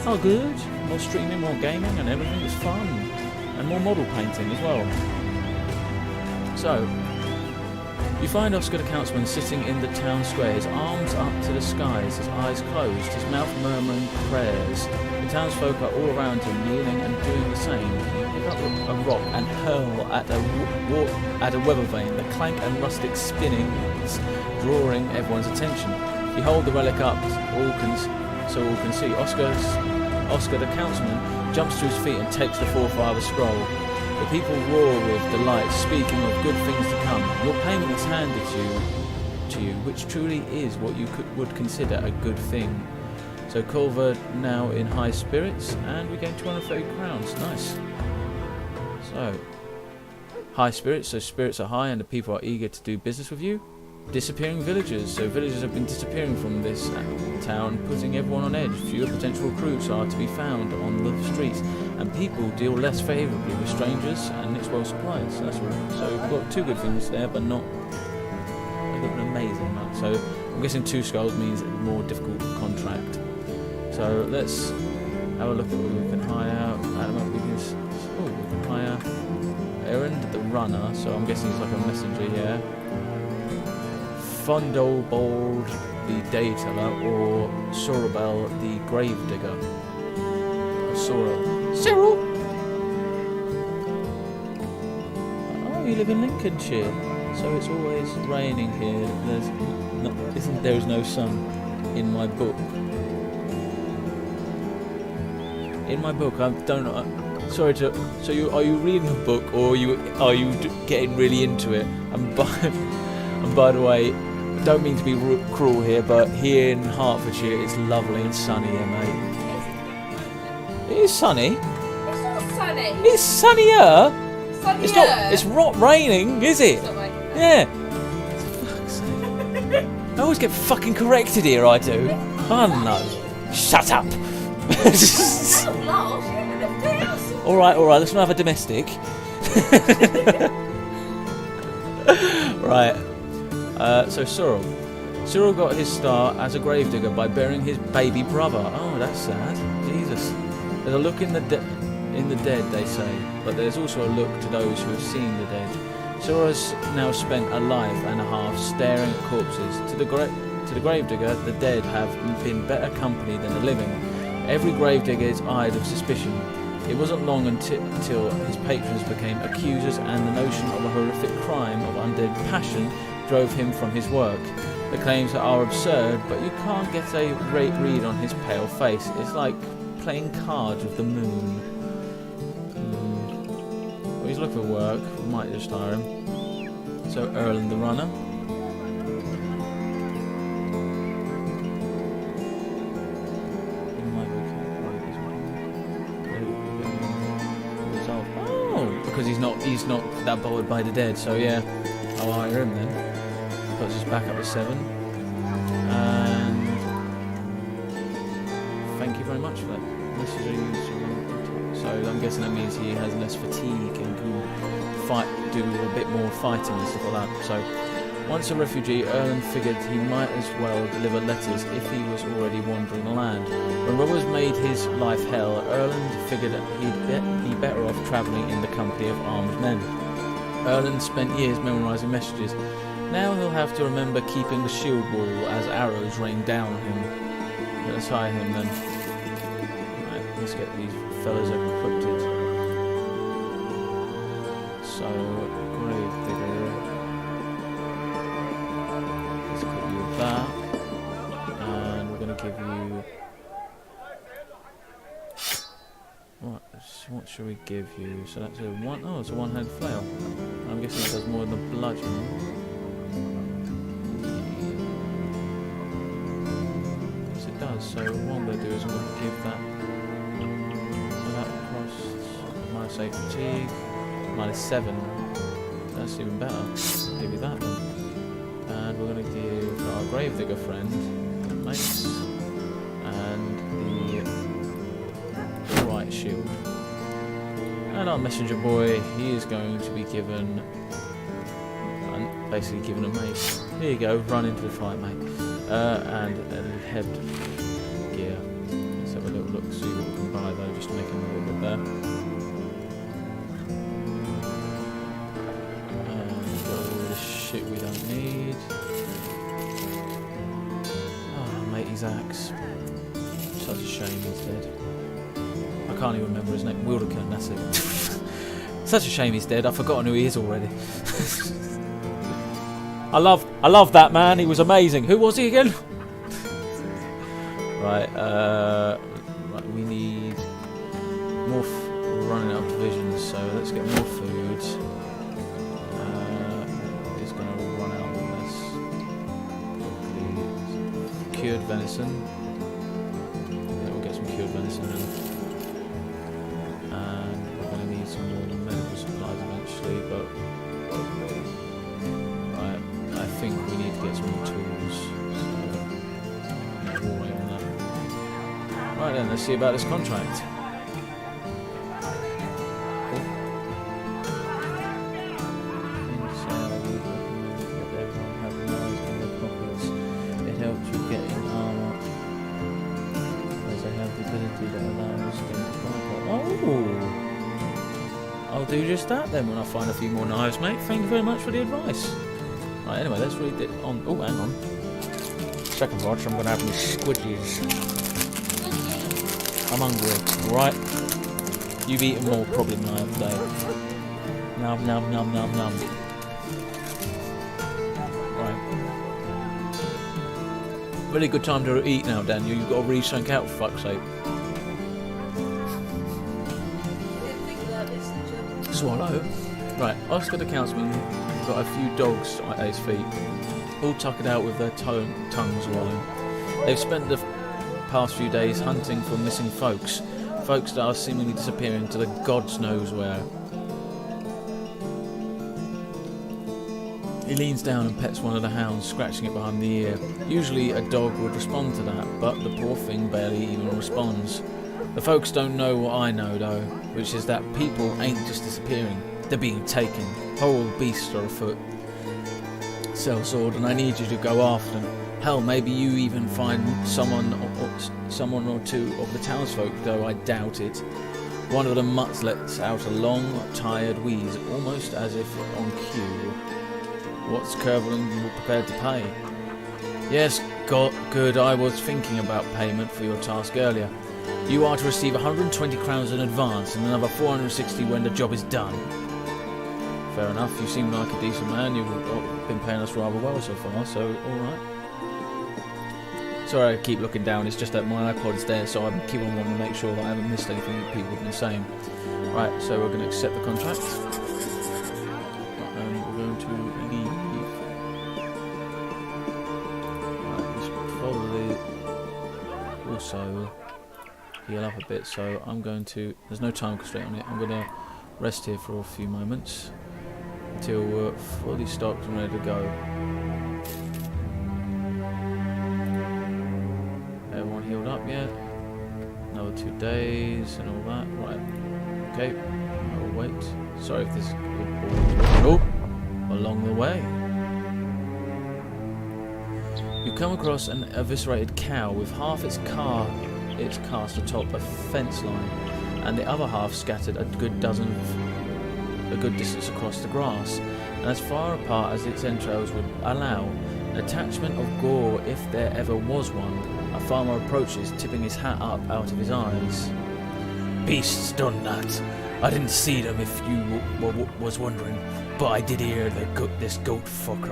S1: oh good. More streaming, more gaming, and everything was fun, and more model painting as well. So. You find Oscar the Councilman sitting in the town square, his arms up to the skies, his eyes closed, his mouth murmuring prayers. The townsfolk are all around him, kneeling and doing the same. You pick up a rock and hurl at a weather vane, the clank and rustic spinnings drawing everyone's attention. You hold the relic up so all can see. Oscar the Councilman jumps to his feet and takes the forefather scroll. The people roar with delight, speaking of good things to come. Your payment is handed to you, which truly is what you would consider a good thing. So Culver now in high spirits, and we gain 230 crowns. Nice. So, high spirits, so spirits are high and the people are eager to do business with you. Disappearing villagers, so villagers have been disappearing from this town, putting everyone on edge. Fewer potential recruits are to be found on the streets, and people deal less favourably with strangers, and it's well supplied. So that's right. So we've got two good things there, but not an amazing amount. So I'm guessing 2 skulls means a more difficult contract. So let's have a look at what we can hire. We can hire Errand the runner. So I'm guessing he's like a messenger here. Fundobold the day teller, or Sorabel the grave digger. Or Cyril. Oh, you live in Lincolnshire, so it's always raining here. There is no sun in my book. In my book, I don't know. Sorry to. So are you reading a book, or are you getting really into it? And by the way, don't mean to be cruel here, but here in Hertfordshire it's lovely and sunny here, mate. It is sunny.
S3: It's not sunny.
S1: It's sunnier.
S3: Sunnier.
S1: It's not. It's not raining, is it?
S3: It's not raining.
S1: Yeah. For fuck's sake. I always get fucking corrected here. I do. Oh no. Shut up. All right. Let's not have a domestic. Right. So Cyril got his start as a gravedigger by burying his baby brother. Oh, that's sad. Jesus. There's a look in the dead, they say, but there's also a look to those who have seen the dead. Cyril has now spent a life and a half staring at corpses. To the gravedigger, the dead have been better company than the living. Every gravedigger is eyed with suspicion. It wasn't long until his patrons became accusers, and the notion of a horrific crime of undead passion drove him from his work. The claims are absurd, but you can't get a read on his pale face. It's like playing cards with the moon. Well, he's looking for work. We might just hire him. So Erland the runner. Oh, because he's not that bothered by the dead. So yeah, I'll hire him then. Puts us back up to 7. And thank you very much for that. So I'm guessing that means he has less fatigue and can do a bit more fighting and stuff like that. So once a refugee, Erland figured he might as well deliver letters if he was already wandering the land. When robbers made his life hell, Erland figured he'd be better off travelling in the company of armed men. Erland spent years memorising messages. Now he'll have to remember keeping the shield wall as arrows rain down on him. Let's hire him then. Right, let's get these fellas equipped. So, grave digger. Let's equip you with that. And we're going to give you... What What should we give you? So that's a one. Oh, it's a one-handed flail. I'm guessing it does more than the bludgeon. Yes, it does. So what I'm going to do is I'm going to give that. So that costs -8 fatigue, -7. That's even better. Give you that then. And we're going to give our gravedigger friend the mace and the right shield. And our messenger boy, he is going to be given, basically given a mace. Here you go, run into the fight, mate. And a head gear. Let's have a little look, see what we can buy though, just to make him a little bit there. And we've got all this shit we don't need. Oh, matey's axe. Such a shame he's dead. I can't even remember his name. Wilderkin, that's it. Such a shame he's dead. I've forgotten who he is already. I love that man. He was amazing. Who was he again? Right. Right. We need more. We're running out of provisions, so let's get more food. He's going to run out of this. Cured venison. Yeah, we'll get some cured venison in. Some more medical supplies eventually, but right, I think we need to get some more tools. So, we'll wait on that. Right then, let's see about this contract. It helps with getting armor, as they have the ability that allows them to conquer. Oh! I'll do just that then when I find a few more knives, mate. Thank you very much for the advice. Right, anyway, let's read it on. Oh, hang on. Second watch, I'm going to have my squidgies. I'm hungry, alright? You've eaten more probably than I have today. Nom nom nom nom nom. Right. Really good time to eat now, Daniel. You've got to read something out, for fuck's sake. Swallow. Right, Oscar the Councilman got a few dogs at his feet, all tuckered out with their tongues lolling. They've spent the past few days hunting for missing folks that are seemingly disappearing to the gods knows where. He leans down and pets one of the hounds, scratching it behind the ear. Usually a dog would respond to that, but the poor thing barely even responds. The folks don't know what I know, though, which is that people ain't just disappearing, they're being taken. Whole beasts are afoot. Sellsword, and I need you to go after them. Hell, maybe you even find someone or two of the townsfolk, though I doubt it. One of the mutts lets out a long, tired wheeze, almost as if on cue. What's Curveland prepared to pay? Yes, good, I was thinking about payment for your task earlier. You are to receive 120 crowns in advance and another 460 when the job is done. Fair enough, you seem like a decent man. You've been paying us rather well so far, so alright. Sorry I keep looking down, it's just that my iPod's there, so I keep on wanting to make sure that I haven't missed anything that people have been saying. Right, so we're going to accept the contract. And we're going to leave. Right, this will probably also heal up a bit, so I'm going to, there's no time constraint on it, I'm going to rest here for a few moments until we're fully stocked and ready to go. Everyone healed up yet? Another 2 days and all that, right, okay, I'll wait. Sorry if this, oh, along the way. You come across an eviscerated cow with half its cast atop a fence line, and the other half scattered a good distance across the grass, and as far apart as its entrails would allow. An attachment of gore, if there ever was one. A farmer approaches, tipping his hat up out of his eyes. Beasts done that. I didn't see them if you was wondering, but I did hear this goat fark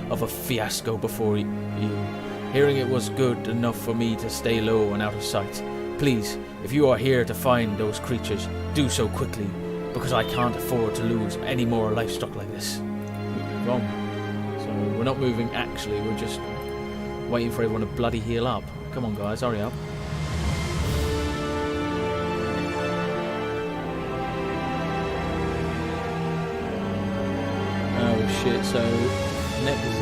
S1: of a fiasco before you. Hearing it was good enough for me to stay low and out of sight.
S2: Please, if you are here to find those creatures, do so quickly, because I can't afford to lose any more livestock like this.
S1: Wrong. So we're not moving actually, we're just waiting for everyone to bloody heal up. Come on guys, hurry up. Oh shit, so next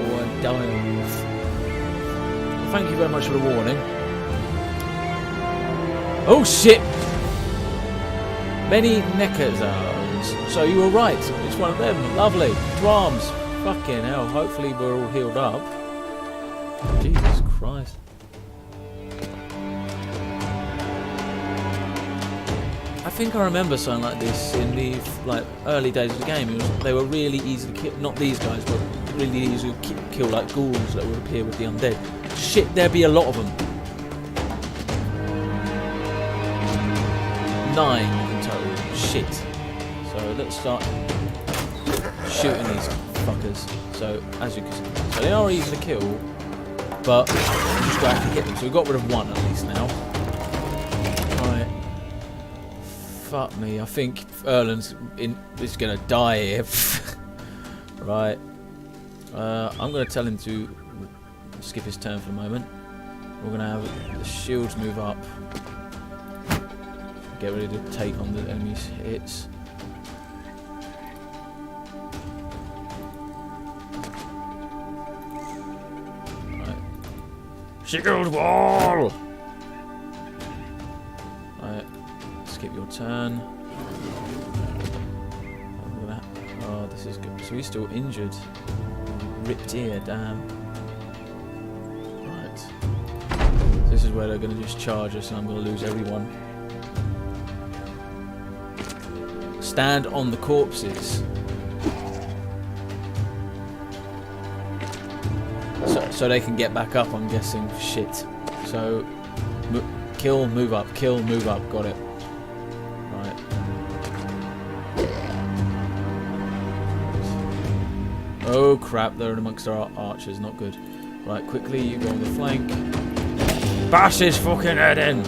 S1: or dying. Thank you very much for the warning. Oh shit! Many Nekazars. So you were right, it's one of them. Lovely. Drums. Fucking hell, hopefully we're all healed up. Jesus Christ. I think I remember something like this in the early days of the game. They were really easy to kill. Not these guys, but really easy to kill, like ghouls that would appear with the undead. Shit, there'd be a lot of them. 9 in total. Shit. So let's start shooting these fuckers. So as you can see, so they are easy to kill, but we just got to actually hit them. So we've got rid of one at least now. Right. Fuck me. I think Erland's is gonna die here. Right. I'm gonna tell him to skip his turn for a moment. We're gonna have the shields move up. Get ready to take on the enemy's hits. Right. Shield wall! Right. Skip your turn. Oh, this is good. So he's still injured. Ripped ear, damn. Right. So this is where they're going to just charge us and I'm going to lose everyone. Stand on the corpses. So they can get back up, I'm guessing. Shit. So, kill, move up, kill, move up. Got it. Right. Oh crap, they're amongst our archers, not good. Right, quickly, you go on the flank. Bash his fucking head in!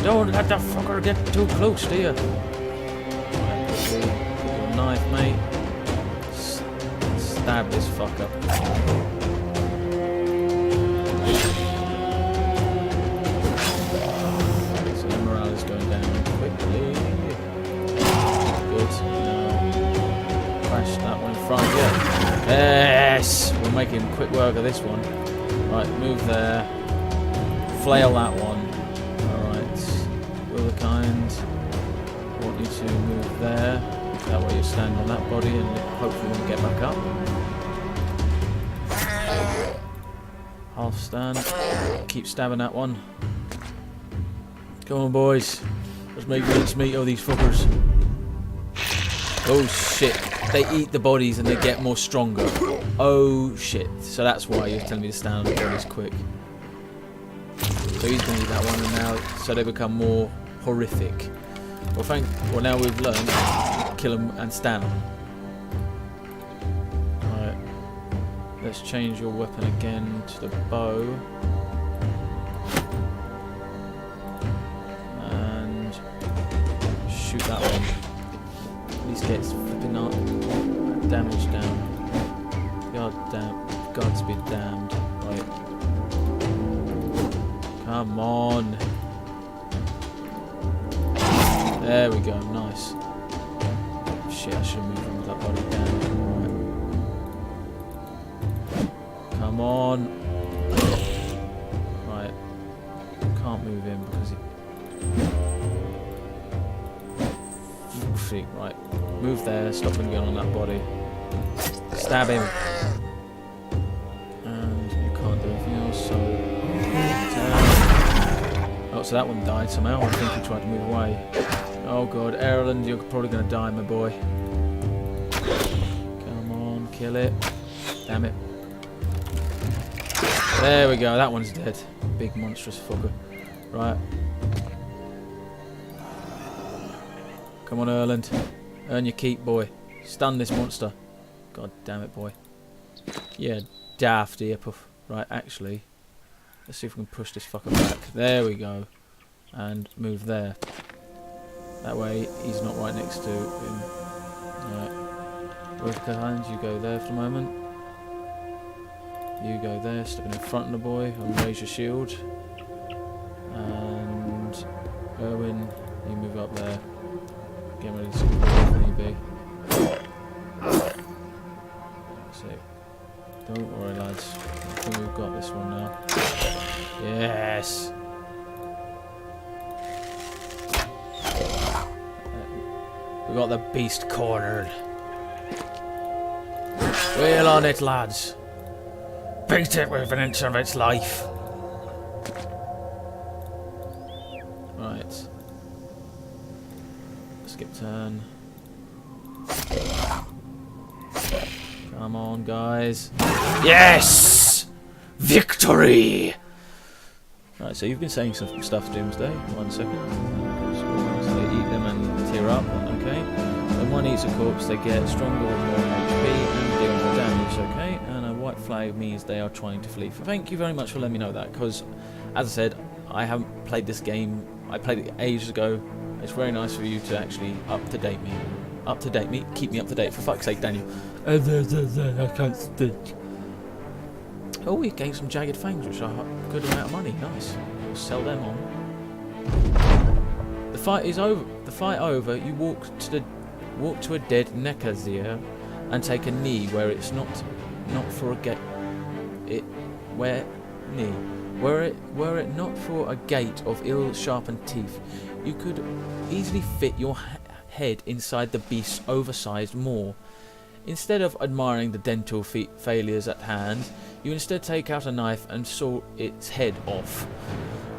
S1: Don't let the fucker get too close to you. Right, quickly, get your knife, mate. Stab this fucker. So the morale is going down quickly. Good. Now, crash that one in front. Yeah. Yes! We're making quick work of this one. Right, move there. Flail that one. The kind. I want you to move there. That way you stand on that body and hopefully we'll get back up. Half stand. Keep stabbing that one. Come on, boys. Let's make mincemeat of these fuckers. Oh shit. They eat the bodies and they get more stronger. Oh shit. So that's why you're telling me to stand on the bodies quick. So he's going to eat that one and now so they become more horrific. Well, now we've learned kill them and stand them. Right. Let's change your weapon again to the bow. And shoot that one. At least get flipping up damage down. God damn. God's be damned. Right. Come on. There we go, nice. Shit, I should have moved him with that body down. Right. Come on. Right. Can't move him because he... Right. Move there, stop him going on that body. Stab him. And you can't do anything else, so... Oh, so that one died somehow. I think he tried to move away. Oh god, Erland, you're probably going to die, my boy. Come on, kill it. Damn it. There we go, that one's dead. Big monstrous fucker. Right. Come on, Erland. Earn your keep, boy. Stun this monster. God damn it, boy. Yeah, daft ear puff. Right, actually, let's see if we can push this fucker back. There we go. And move there. That way he's not right next to him. Right. Vertical hands, you go there for the moment. You go there, stepping in front of the boy and raise your shield. And Erwin, you move up there. Get ready to support if need be. That's it. Don't worry, lads. I think we've got this one now. Yes! We got the beast cornered. Wheel on it, lads.
S2: Beat it with an inch of its life.
S1: Right. Skip turn. Come on, guys.
S2: Yes! Victory!
S1: Right, so you've been saying some stuff, Doomsday. 1 second. So they eat them and tear up. Okay. When one eats a corpse, they get stronger with more HP and deal more damage. Okay. And a white flag means they are trying to flee. Thank you very much for letting me know that, because, as I said, I haven't played this game. I played it ages ago. It's very nice for you to actually up-to-date me. Up-to-date me? Keep me up-to-date, for fuck's sake, Daniel.
S2: I can't speak.
S1: Oh, we gained some jagged fangs, which are a good amount of money. Nice. We'll sell them on. The fight is over. The fight over. You walk to a dead Nekazir and take a knee where it's not for a gate. Were it not for a gate of ill-sharpened teeth, you could easily fit your head inside the beast's oversized maw. Instead of admiring the dental failures at hand, you instead take out a knife and saw its head off,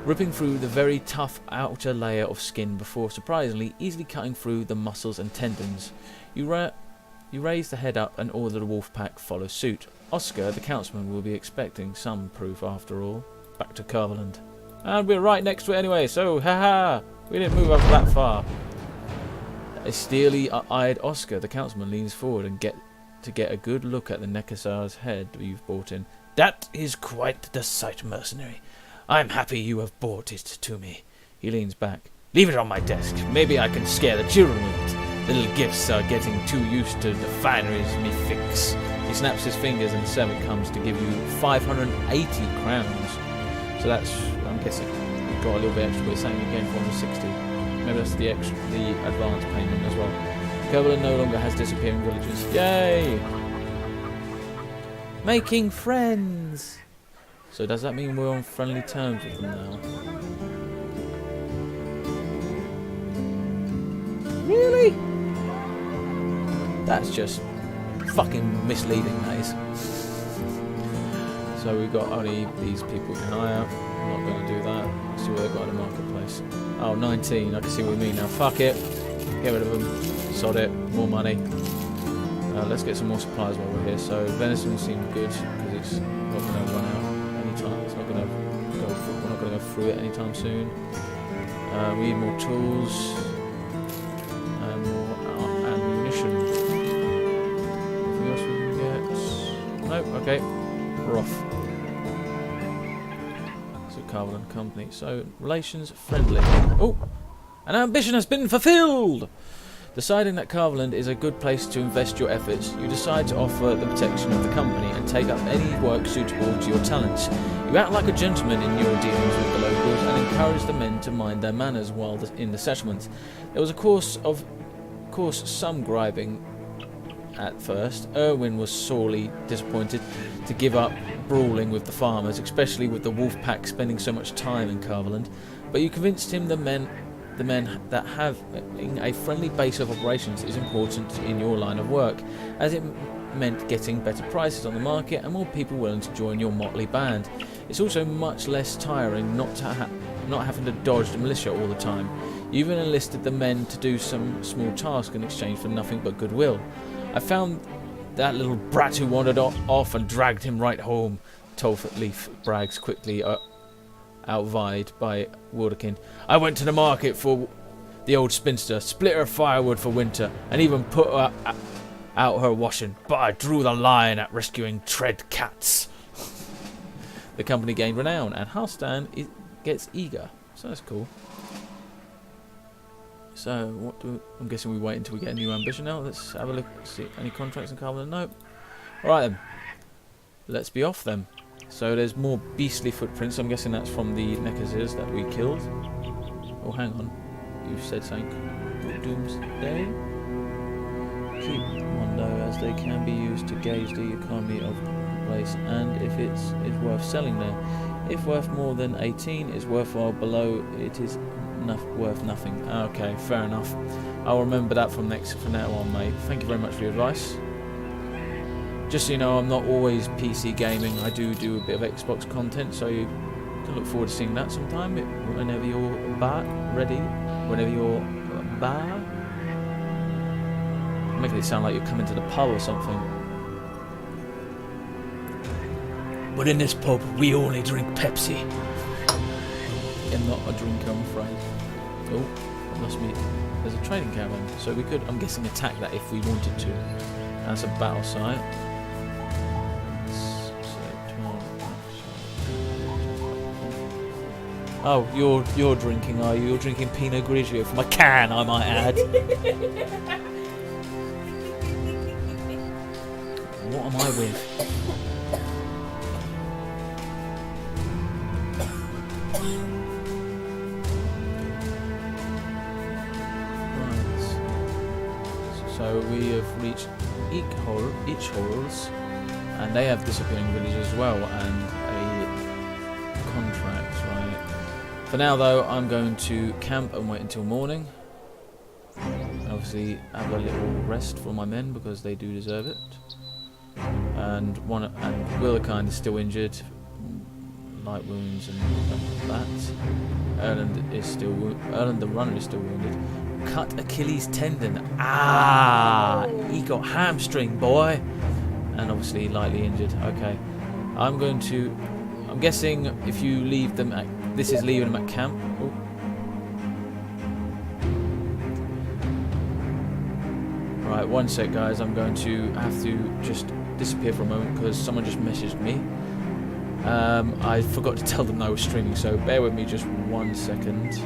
S1: ripping through the very tough outer layer of skin before surprisingly easily cutting through the muscles and tendons. You raise the head up and order the wolf pack follow suit. Oscar, the councilman, will be expecting some proof after all. Back to Carveland. And we're right next to it anyway, so haha, we didn't move up that far. A steely-eyed Oscar, the councilman, leans forward and get a good look at the Nekasar's head you've bought in.
S2: That is quite the sight, Mercenary. I'm happy you have brought it to me.
S1: He leans back.
S2: Leave it on my desk. Maybe I can scare the children with it. The little gifts are getting too used to the fineries me fix.
S1: He snaps his fingers and the servant comes to give you 580 crowns. So that's, I'm guessing, you've got a little bit extra, but it's saying again 460. Maybe that's the advance payment as well. Kerbelan no longer has disappearing villagers. Yay! Making friends! So does that mean we're on friendly terms with them now? Really? That's just fucking misleading, that is. So we've got only these people we can hire. I'm not going to do that. Let's see what they've got in the marketplace. Oh, 19. I can see what you mean now. Fuck it. Get rid of them. Sod it. More money. Let's get some more supplies while we're here. So venison seems good because it's not going to run out anytime. It's not going to go. We're not going to go through it anytime soon. We need more tools and more ammunition. Anything else we can get? Nope. Okay. We're off. So Carvelan Company. So relations friendly. Oh, an ambition has been fulfilled. Deciding that Carveland is a good place to invest your efforts, you decide to offer the protection of the company and take up any work suitable to your talents. You act like a gentleman in your dealings with the locals and encourage the men to mind their manners while in the settlement. There was of course some griping at first. Erwin was sorely disappointed to give up brawling with the farmers, especially with the wolf pack spending so much time in Carveland, but you convinced him the men that having a friendly base of operations is important in your line of work, as it meant getting better prices on the market and more people willing to join your motley band. It's also much less tiring not having to dodge the militia all the time. You even enlisted the men to do some small task in exchange for nothing but goodwill. I found that little brat who wandered off and dragged him right home, Tolfleaf brags quickly, outvied by Wilderkin. I went to the market for the old spinster, split her firewood for winter, and even put her out her washing, but I drew the line at rescuing tread cats. The company gained renown, and Halstan gets eager. So that's cool. So, I'm guessing we wait until we get a new ambition now. Let's have a look. See any contracts in carbon? Nope. Alright then. Let's be off then. So there's more beastly footprints. I'm guessing that's from the Nekazes that we killed. Oh, hang on. You said something. Doomsday? Keep Mondo, as they can be used to gauge the economy of the place, and if it's worth selling there. If worth more than 18 is worthwhile, below it is worth nothing. Okay, fair enough. I'll remember that from now on, mate. Thank you very much for your advice. Just so you know, I'm not always PC gaming. I do a bit of Xbox content, so you can look forward to seeing that sometime. Whenever you're ready. Whenever you're making it sound like you're coming to the pub or something.
S2: But in this pub, we only drink Pepsi.
S1: I'm not a drinker, I'm afraid. Oh, that must be. There's a trading caravan, so we could, I'm guessing, attack that if we wanted to. That's a battle site. Oh, you're drinking, are you? You're drinking Pinot Grigio from a can, I might add. What am I with? Right. So we have reached Ichholz, and they have disappearing villages as well, and a contract, right? For now, though, I'm going to camp and wait until morning. And obviously, have a little rest for my men because they do deserve it. And Willerkind is still injured, light wounds and that. Erland the runner is still wounded. Cut Achilles tendon. Ah, he got hamstring, boy. And obviously lightly injured. Okay, I'm guessing if you leave them at, this is leaving them at camp. Ooh. Right, one sec, guys. I'm going to have to just disappear for a moment because someone just messaged me. I forgot to tell them I was streaming, so bear with me just 1 second.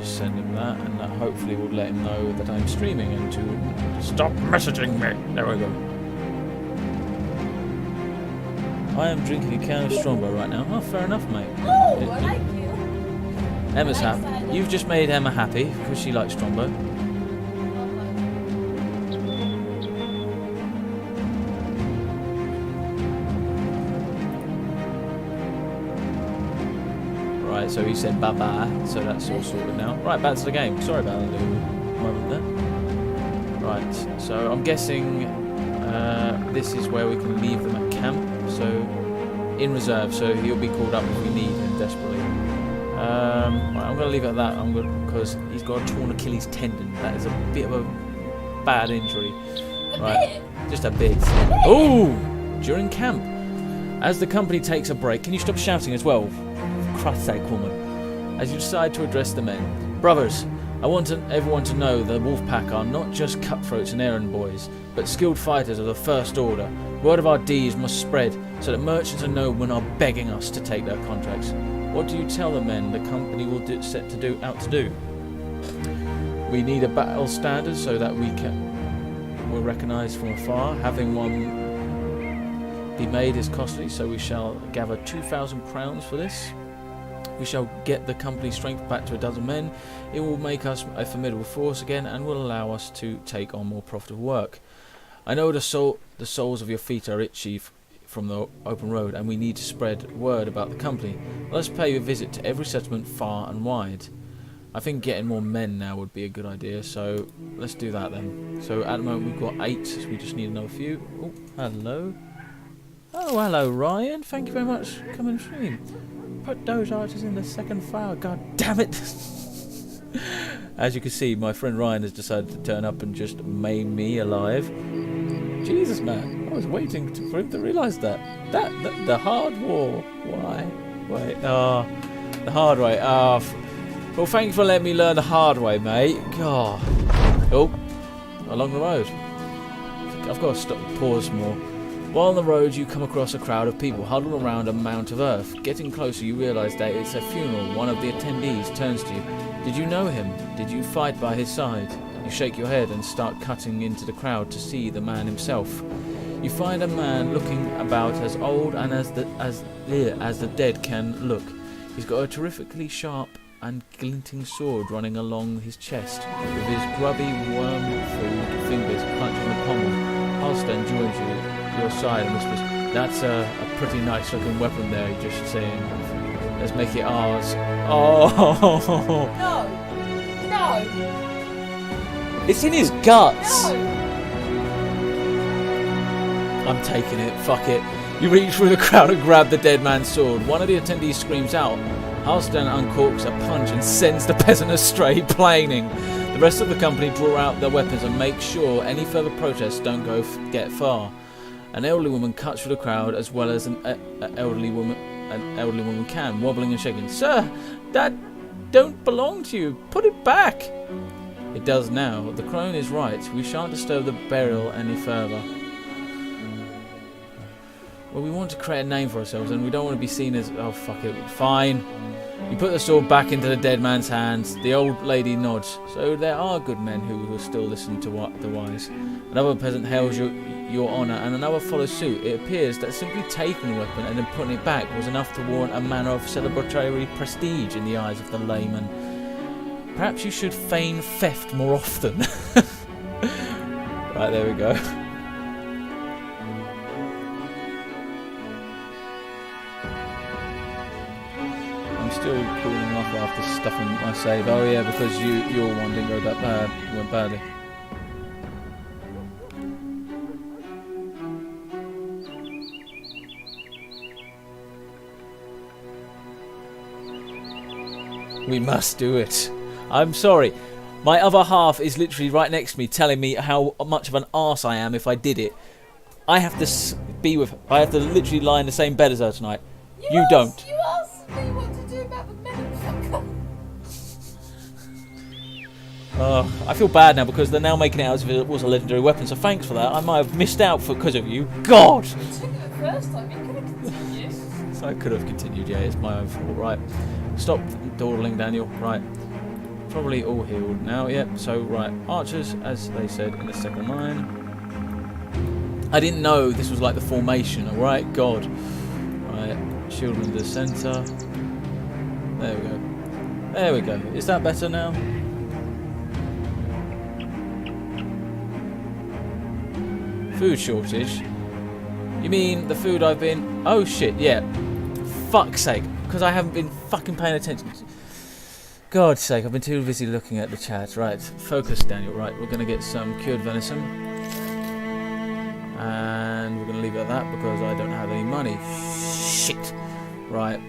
S1: Send him that, and that hopefully will let him know that I'm streaming and to stop messaging me. There we go. I am drinking a can of Strongbow right now. Oh, fair enough, mate.
S3: Oh, I like you.
S1: Emma's happy. You've just made Emma happy because she likes Strongbow. Right, so he said bye-bye, so that's all sorted now. Right, back to the game. Sorry about that little moment there. Right, so I'm guessing this is where we can leave them at camp. So, in reserve, so he'll be called up if we need him desperately. Right, I'm going to leave it at that, because he's got a torn Achilles tendon. That is a bit of a bad injury. Right, just a bit. Oh! During camp. As the company takes a break, can you stop shouting as well? For Christ's sake, woman. As you decide to address the men. Brothers, I want everyone to know the Wolfpack are not just cutthroats and errand boys, but skilled fighters of the First Order. Word of our deeds must spread, so that merchants and noblemen are begging us to take their contracts. What do you tell the men the company will out to do? We need a battle standard so that we're recognised from afar. Having one be made is costly, so we shall gather 2,000 crowns for this. We shall get the company's strength back to a dozen men. It will make us a formidable force again and will allow us to take on more profitable work. I know the soles of your feet are itchy from the open road, and we need to spread word about the company. Let's pay a visit to every settlement far and wide. I think getting more men now would be a good idea, so let's do that then. So at the moment we've got 8, so we just need another few. Oh, hello. Oh, hello Ryan, thank you very much for coming and stream. Put those archers in the second file, god damn it. As you can see, my friend Ryan has decided to turn up and just maim me alive. Jesus, man. I was waiting for him to realise that. The hard war. Why? Wait. Oh, the hard way. Oh, well, thank you for letting me learn the hard way, mate. God. Oh, along the road. I've got to stop, pause more. While on the road, you come across a crowd of people huddled around a mound of earth. Getting closer, you realise that it's a funeral. One of the attendees turns to you. Did you know him? Did you fight by his side? You shake your head and start cutting into the crowd to see the man himself. You find a man looking about as old and as the dead can look. He's got a terrifically sharp and glinting sword running along his chest, with his grubby worm-food fingers clutching the pommel. Halston joins your side and whispers, "That's a pretty nice-looking weapon there, just saying. Let's make it ours." Oh!
S3: No!
S1: It's in his guts!
S3: No!
S1: I'm taking it, fuck it. You reach through the crowd and grab the dead man's sword. One of the attendees screams out. Halston uncorks a punch and sends the peasant astray, planing. The rest of the company draw out their weapons and make sure any further protests don't get far. An elderly woman cuts through the crowd as well as an elderly woman can, wobbling and shaking. "Sir, that don't belong to you. Put it back." It does now. The crone is right. We shan't disturb the burial any further. Well, we want to create a name for ourselves and we don't want to be seen as... Oh, fuck it. Fine. You put the sword back into the dead man's hands. The old lady nods. So there are good men who will still listen to the wise. Another peasant hails your honour and another follows suit. It appears that simply taking the weapon and then putting it back was enough to warrant a manner of celebratory prestige in the eyes of the layman. Perhaps you should feign theft more often. Right, there we go. I'm still cooling off after stuffing my save. Oh yeah, because your one didn't go that bad. It went badly. We must do it. I'm sorry. My other half is literally right next to me telling me how much of an arse I am if I did it. I have to I have to literally lie in the same bed as her tonight. You don't.
S3: You asked me what to do about the motherfucker.
S1: I feel bad now because they're now making it out as if it was a legendary weapon, so thanks for that. I might have missed out because of you. God!
S3: You took it the first time, you could have continued.
S1: I could have continued, yeah, it's my own fault, right. Stop dawdling, Daniel. Right. Probably all healed now, yep. So, right. Archers, as they said in the second line. I didn't know this was like the formation, alright? God. Right. Shield in the centre. There we go. There we go. Is that better now? Food shortage? You mean the food I've been... Oh shit, yeah. Fuck's sake. Because I haven't been fucking paying attention. God's sake, I've been too busy looking at the chat. Right, focus, Daniel. Right, we're going to get some cured venison. And we're going to leave it at that because I don't have any money. Shit. Right,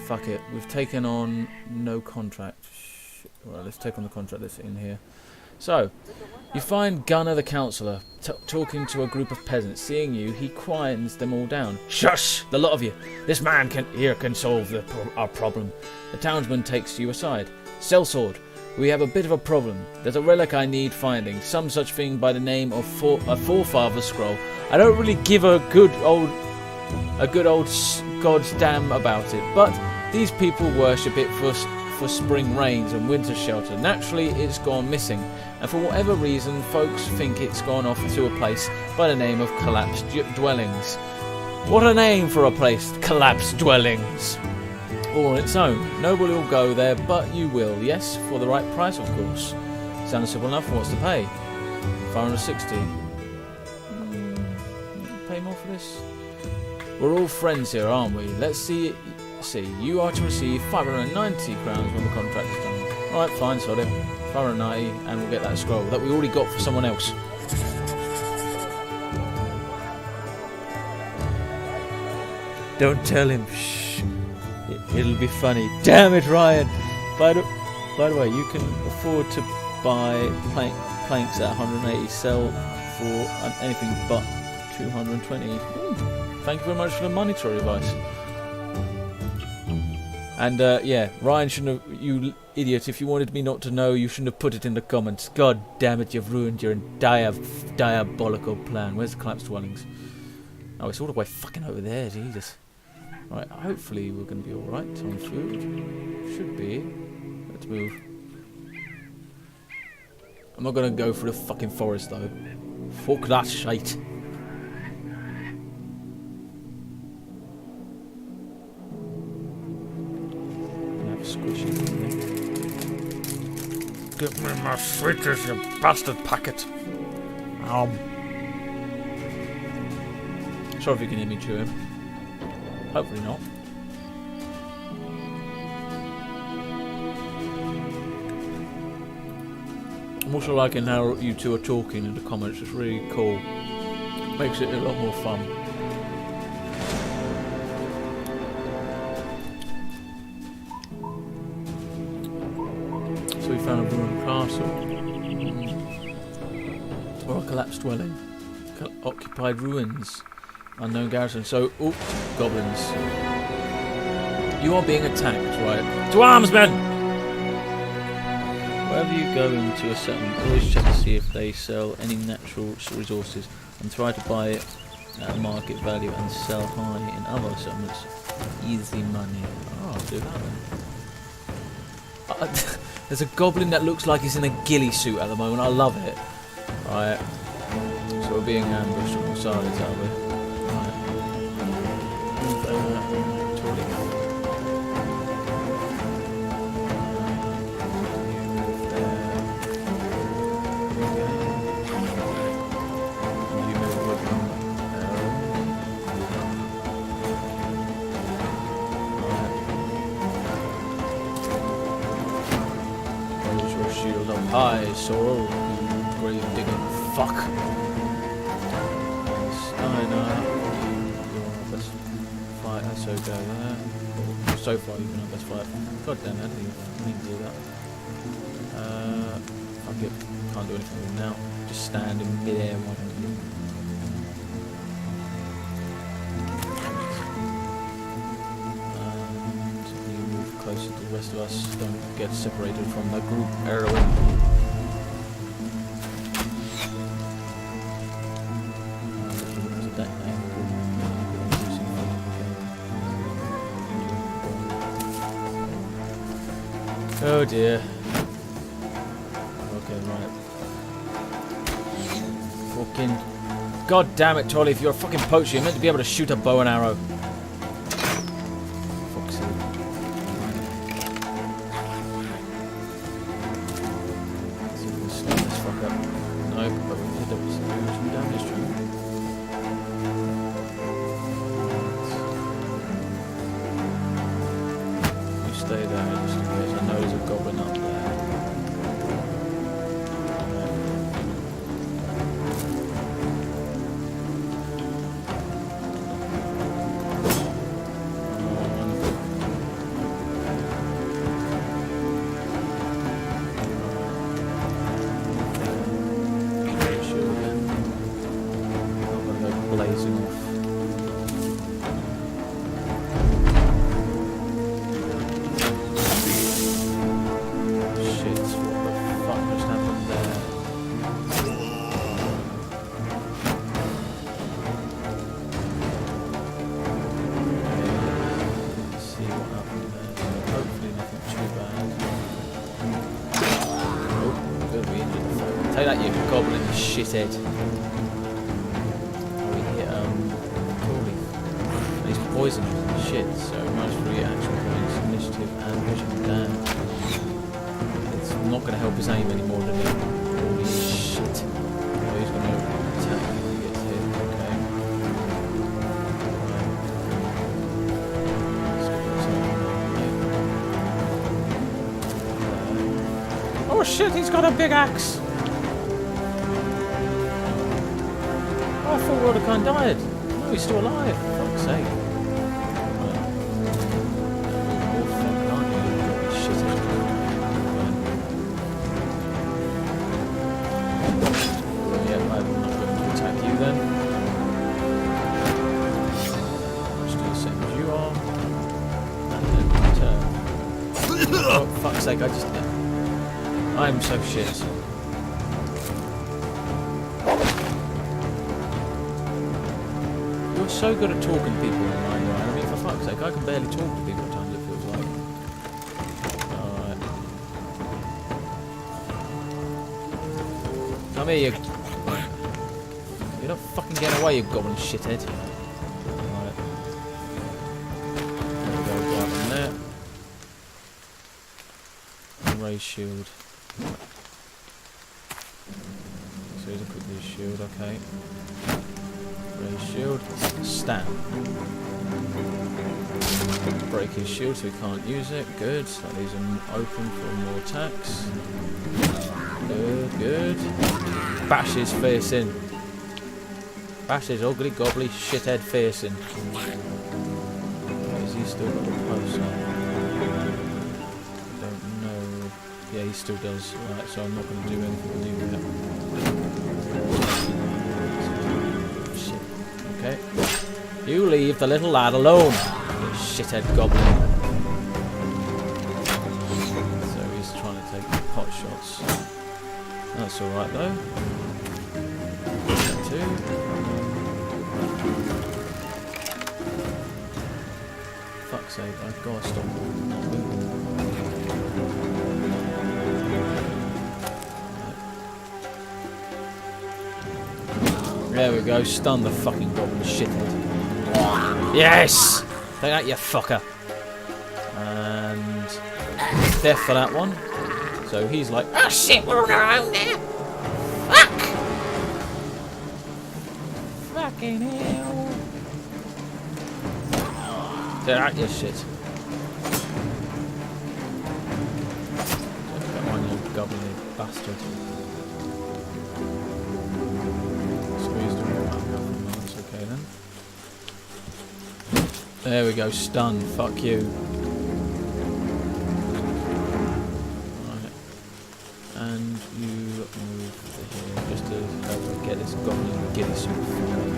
S1: fuck it. We've taken on no contract. Shit. Right, let's take on the contract that's in here. So, you find Gunnar the counsellor talking to a group of peasants. Seeing you, he quiets them all down. Shush, the lot of you. This man can solve our problem. The townsman takes you aside. Sellsword, we have a bit of a problem. There's a relic I need finding. Some such thing by the name of a forefather scroll. I don't really give a good old god's damn about it, but these people worship it for spring rains and winter shelter. Naturally, it's gone missing, and for whatever reason, folks think it's gone off to a place by the name of Collapsed Dwellings. What a name for a place, Collapsed Dwellings! All on its own. Nobody will go there, but you will, yes, for the right price, of course. Sounds simple enough. What's to pay? 560. Pay more for this? We're all friends here, aren't we? Let's see. You are to receive 590 crowns when the contract is done. Alright, fine, sorry. 590, and we'll get that scroll that we already got for someone else. Don't tell him. Shh. It'll be funny. Damn it, Ryan. By the way, you can afford to buy planks at 180, sell for anything but 220. Thank you very much for the monetary advice. And yeah, Ryan shouldn't have, you idiot, if you wanted me not to know, you shouldn't have put it in the comments. God damn it, you've ruined your entire diabolical plan. Where's the collapsed dwellings? Oh, it's all the way fucking over there, Jesus. Right, hopefully we're going to be alright on food. Should be. Let's move. I'm not going to go through the fucking forest though. Fuck that shite. Squishy thing.
S2: Give me my sweeters, you bastard packet.
S1: Sorry if you can hear me chewing. Hopefully not. I'm also liking how you two are talking in the comments. It's really cool. Makes it a lot more fun. So we found a ruined castle. Or a collapsed dwelling. Occupied ruins. Unknown garrison. So, oh, goblins. You are being attacked, right? To arms, men! Wherever you go into a settlement, always check to see if they sell any natural resources and try to buy it at market value and sell high in other settlements. Easy money. Oh, I'll do that then. There's a goblin that looks like he's in a ghillie suit at the moment. I love it. Right. So we're being ambushed from all sides, aren't we? Right. Shield up high, Sorrel, you grave digging fuck. Steiner, you're our best fighter, so go there. So far, you've been our best fighter. God damn it, I didn't even do that. Fuck it, can't do anything with him now. Just stand in mid-air, why don't you? Closer to the rest of us, don't get separated from the group heroine. Oh dear. Okay, right. Fucking. God damn it, Tolly, if you're a fucking poacher, you're meant to be able to shoot a bow and arrow. Stay there just in case. I know there's a goblin up there. Sure again. I'm gonna go blazing off. Take that, you goblin shithead. We hit, Corey. He's poisoned. Shit, so minus 3 action points, initiative, and vision. Damn. It's not going to help his aim anymore, than it? Holy shit. Oh, he's going to attack when he gets hit. Okay. Oh shit, he's got a big axe! I thought Wordicon died. No, he's still alive. For fuck's sake. Oh, fuck, aren't you? You shit. Oh, fuck's sake, I'm so shit. You're so good at talking to people online, right? I mean, for fuck's sake, I can barely talk to people at times, it feels like. Alright. Come here, you... You're not fucking getting away, you goblin shithead. Alright. There we go, grab on there. Ray shield. So here's a quick new shield, okay. Ray shield. Stab. Break his shield so he can't use it. Good. So that leaves him open for more attacks. Good. Bash his face in. Bash his ugly gobbly shithead face in. Has he still got the post on? Yeah, he still does. Right, so I'm not going to do anything to do with that. Shit. Okay. You leave the little lad alone, you shithead goblin. So he's trying to take pot shots. That's alright though. That too. Fuck's sake, I've got to stop not moving. There we go, stun the fucking goblin shithead. Yes! Take that, you fucker. And death for that one. So he's like, oh shit, we're on our own now! Fuck! Fucking hell. Take that, you shit. Come on, you goblin bastard. There we go, stun, fuck you. Right. And you move to here just to help get this goblin giddy some enter.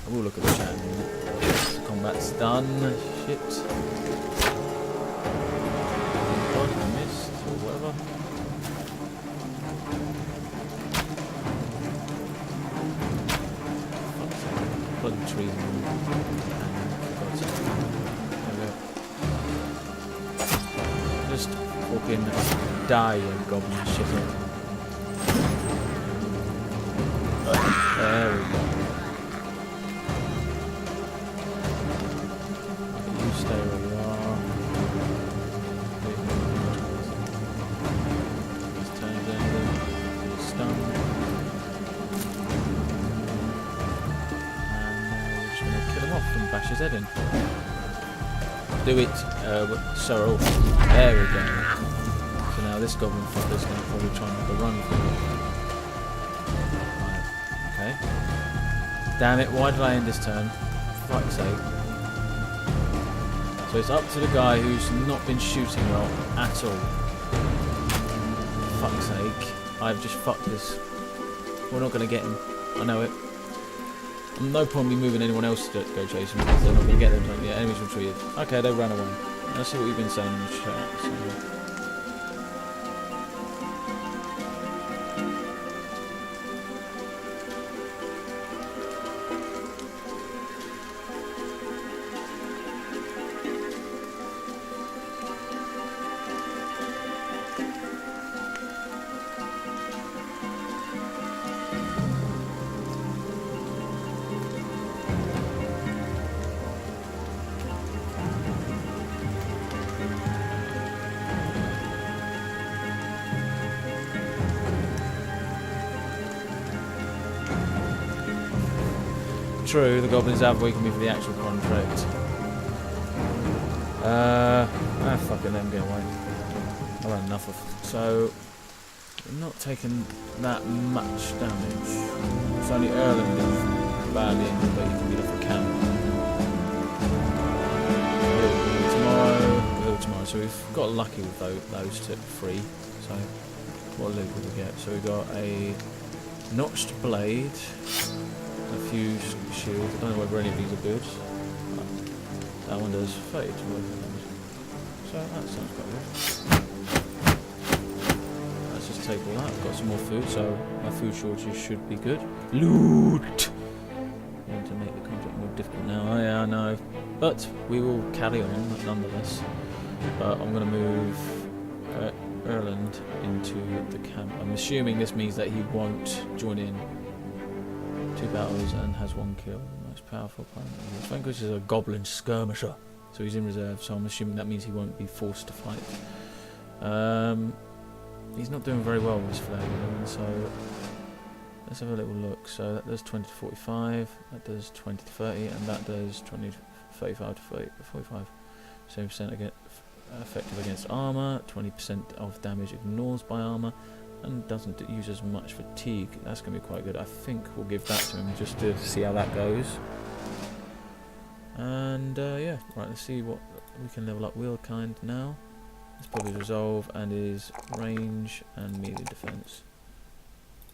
S1: I will look at the chat in a minute. Combat's done. Shit. Missed or whatever. Bloody trees. Just fucking die, you goblin shithead. There we go. You stay where you are. Bash his head in. Do it, Sorrel. There we go. So now this goblin fucker's going to probably try and make a run for it. Right, okay. Damn it, why did I end this turn? For fuck's sake. So it's up to the guy who's not been shooting well at all. For fuck's sake. I've just fucked this. We're not going to get him. I know it. No point me moving anyone else to go chase them because they're not going to get them. Yeah, enemies retreated. Okay, they ran away. Let's see what you've been saying in the chat. So. True, the goblins have weakened me for the actual contract. Fucking them, get away. I've had enough of. So, we're not taking that much damage. It's only Erland is badly injured, but you can get off a camp. Tomorrow. So we've got lucky with those two, 3. So, What loot did we get? So we got a notched blade, a few shields. I don't know whether any of these are good. That one does 30 to work damage. So that sounds quite good. Let's just take all that. I've got some more food, so my food shortage should be good. Loot! I want to make the contract more difficult now. Oh yeah, I know. But we will carry on nonetheless. But I'm going to move Erland into the camp. I'm assuming this means that he won't join in 2 battles and has 1 kill. The most powerful opponent. Vanquish is a goblin skirmisher, so he's in reserve. So I'm assuming that means he won't be forced to fight. He's not doing very well with his flag, so let's have a little look. So that does 20 to 45, that does 20 to 30, and that does 20 to 35 to 45. 7% against effective against armor, 20% of damage ignores by armor, and doesn't use as much fatigue. That's going to be quite good. I think we'll give that to him just to see how that goes. And yeah, right, let's see what we can level up. Wheel kind now. Let's probably resolve and his range and melee defense.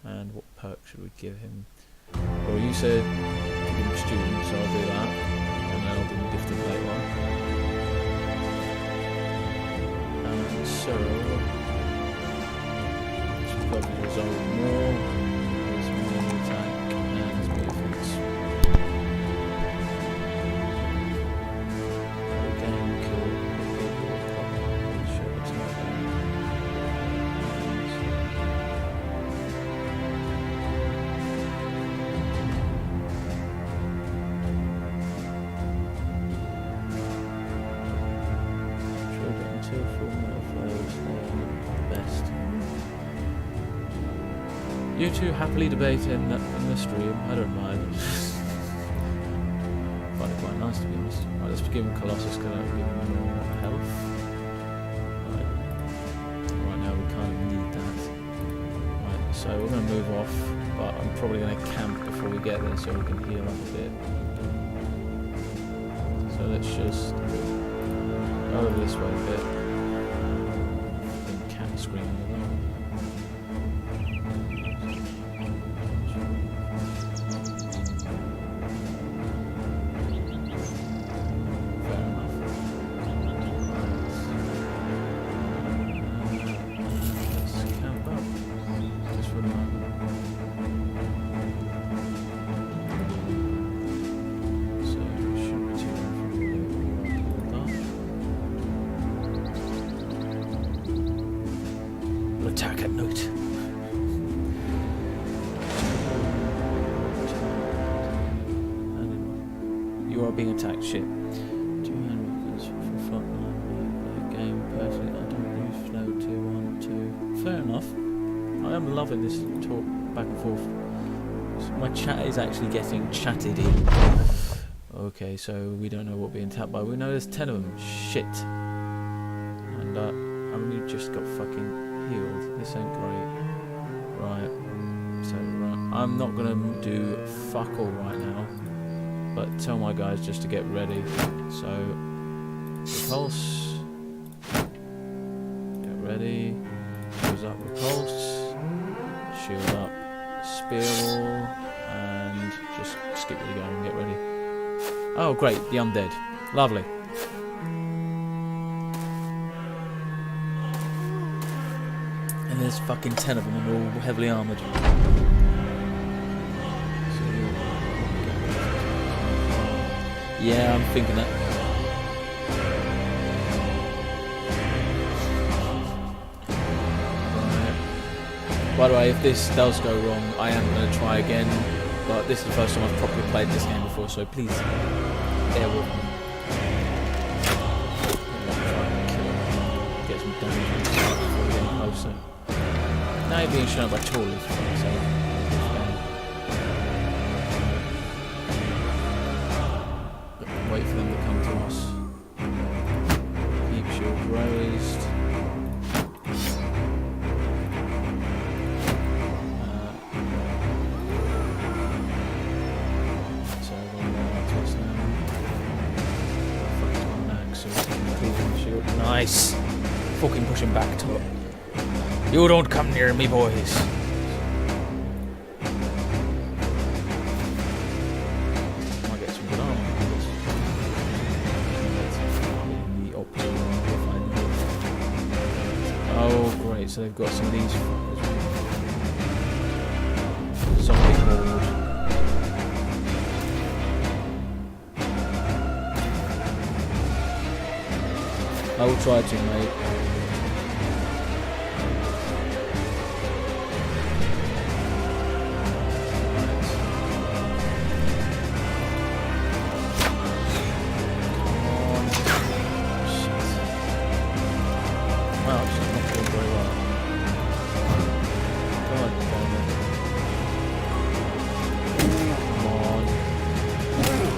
S1: And what perk should we give him? Well, you said give him student, so I'll do that, and then I'll do him gifted later on. And so let's probably resolve more. His melee attack and his melee defense. Again, kill. Sure, it's not bad. You two happily debating the stream. I don't mind. I find it quite nice, to be honest. Right, let's give him Colossus because that'll give him more health. Right now we kind of need that. Right, so we're going to move off, but I'm probably going to camp before we get there so we can heal up a bit. So let's just go over this way a bit. Then camp screen as well. Attack at night. You are being attacked, shit. 2 hand weapons for frontline game, perfect. I don't use flow 2 1 2. Fair enough. I am loving this talk back and forth. So my chat is actually getting chatted in. Okay, so we don't know what we're being tapped by. We know there's 10 of them. Shit. And I only just got fucking healed. This ain't great. Right. So right. I'm not gonna do fuck all right now, but tell my guys just to get ready. So repulse. Get ready. Goes up repulse. Shield up. Spear wall. And just skip where you go and get ready. Oh great, the undead. Lovely. There's fucking 10 of them and they're all heavily armoured. Yeah, I'm thinking that. Right. By the way, if this does go wrong, I am going to try again. But this is the first time I've properly played this game before, so please bear with me. Get some damage before we get closer. Now you're being shown by Torley, so wait for them to come to us. Keep shield raised. So toss now. Fucking axe, so we can cleave the shield. Nice! Fucking push him back top.
S2: You don't come near me, boys.
S1: Might get some good armor. The optimal. Oh, great! So they've got some of these. Zombie horde. I will try to, mate.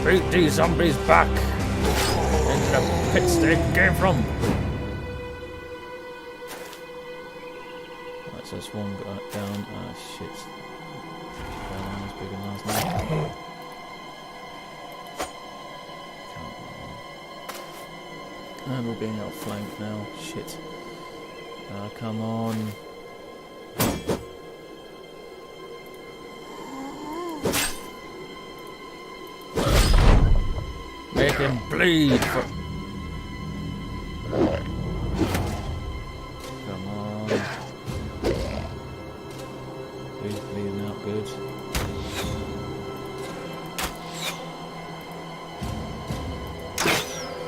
S2: Beat these zombies back into the pits they came from.
S1: Right, so that's one guy down. Ah, shit. That's bigger than last night. And we're being outflanked now. Shit. Come on.
S2: Make him bleed for...
S1: Come on. He's bleeding out good.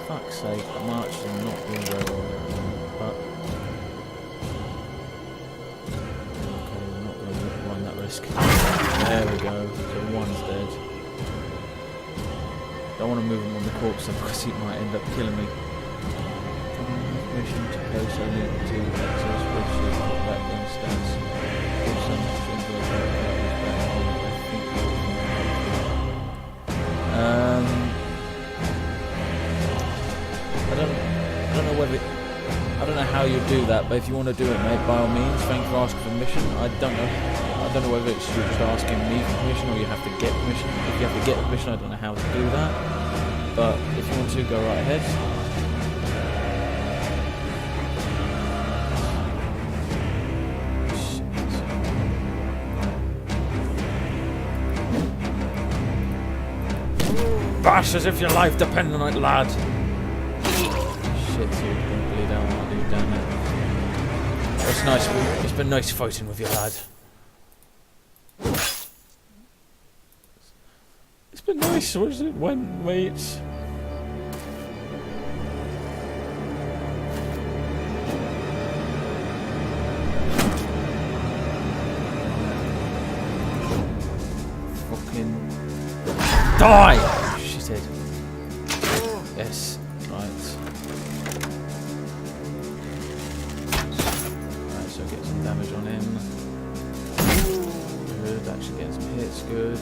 S1: Fuck's sake, the march is not doing very well there, but okay, we're not going to run that risk. There we go, so one's dead. Don't want to move him on the corpse because he might end up killing me. Mission to place only to access spreadsheet back then stats. Give some things like that. I don't know whether I don't know how you do that, but if you want to do it, mate, by all means. Thanks for asking for permission. I don't know whether it's you're just asking me for permission or you have to get permission. If you have to get permission, I don't know how to do that. But if you want to, go right ahead.
S2: Bash as if your life depended on it, lad.
S1: Shit, you're gonna bleed out, my dude, damn it.
S2: It's nice. It's been nice fighting with you, lad.
S1: It's been nice, was it? When, mate? Fucking
S2: Die!
S1: shithead. Yes, right. Right, so get some damage on him. Good, actually getting some hits, good.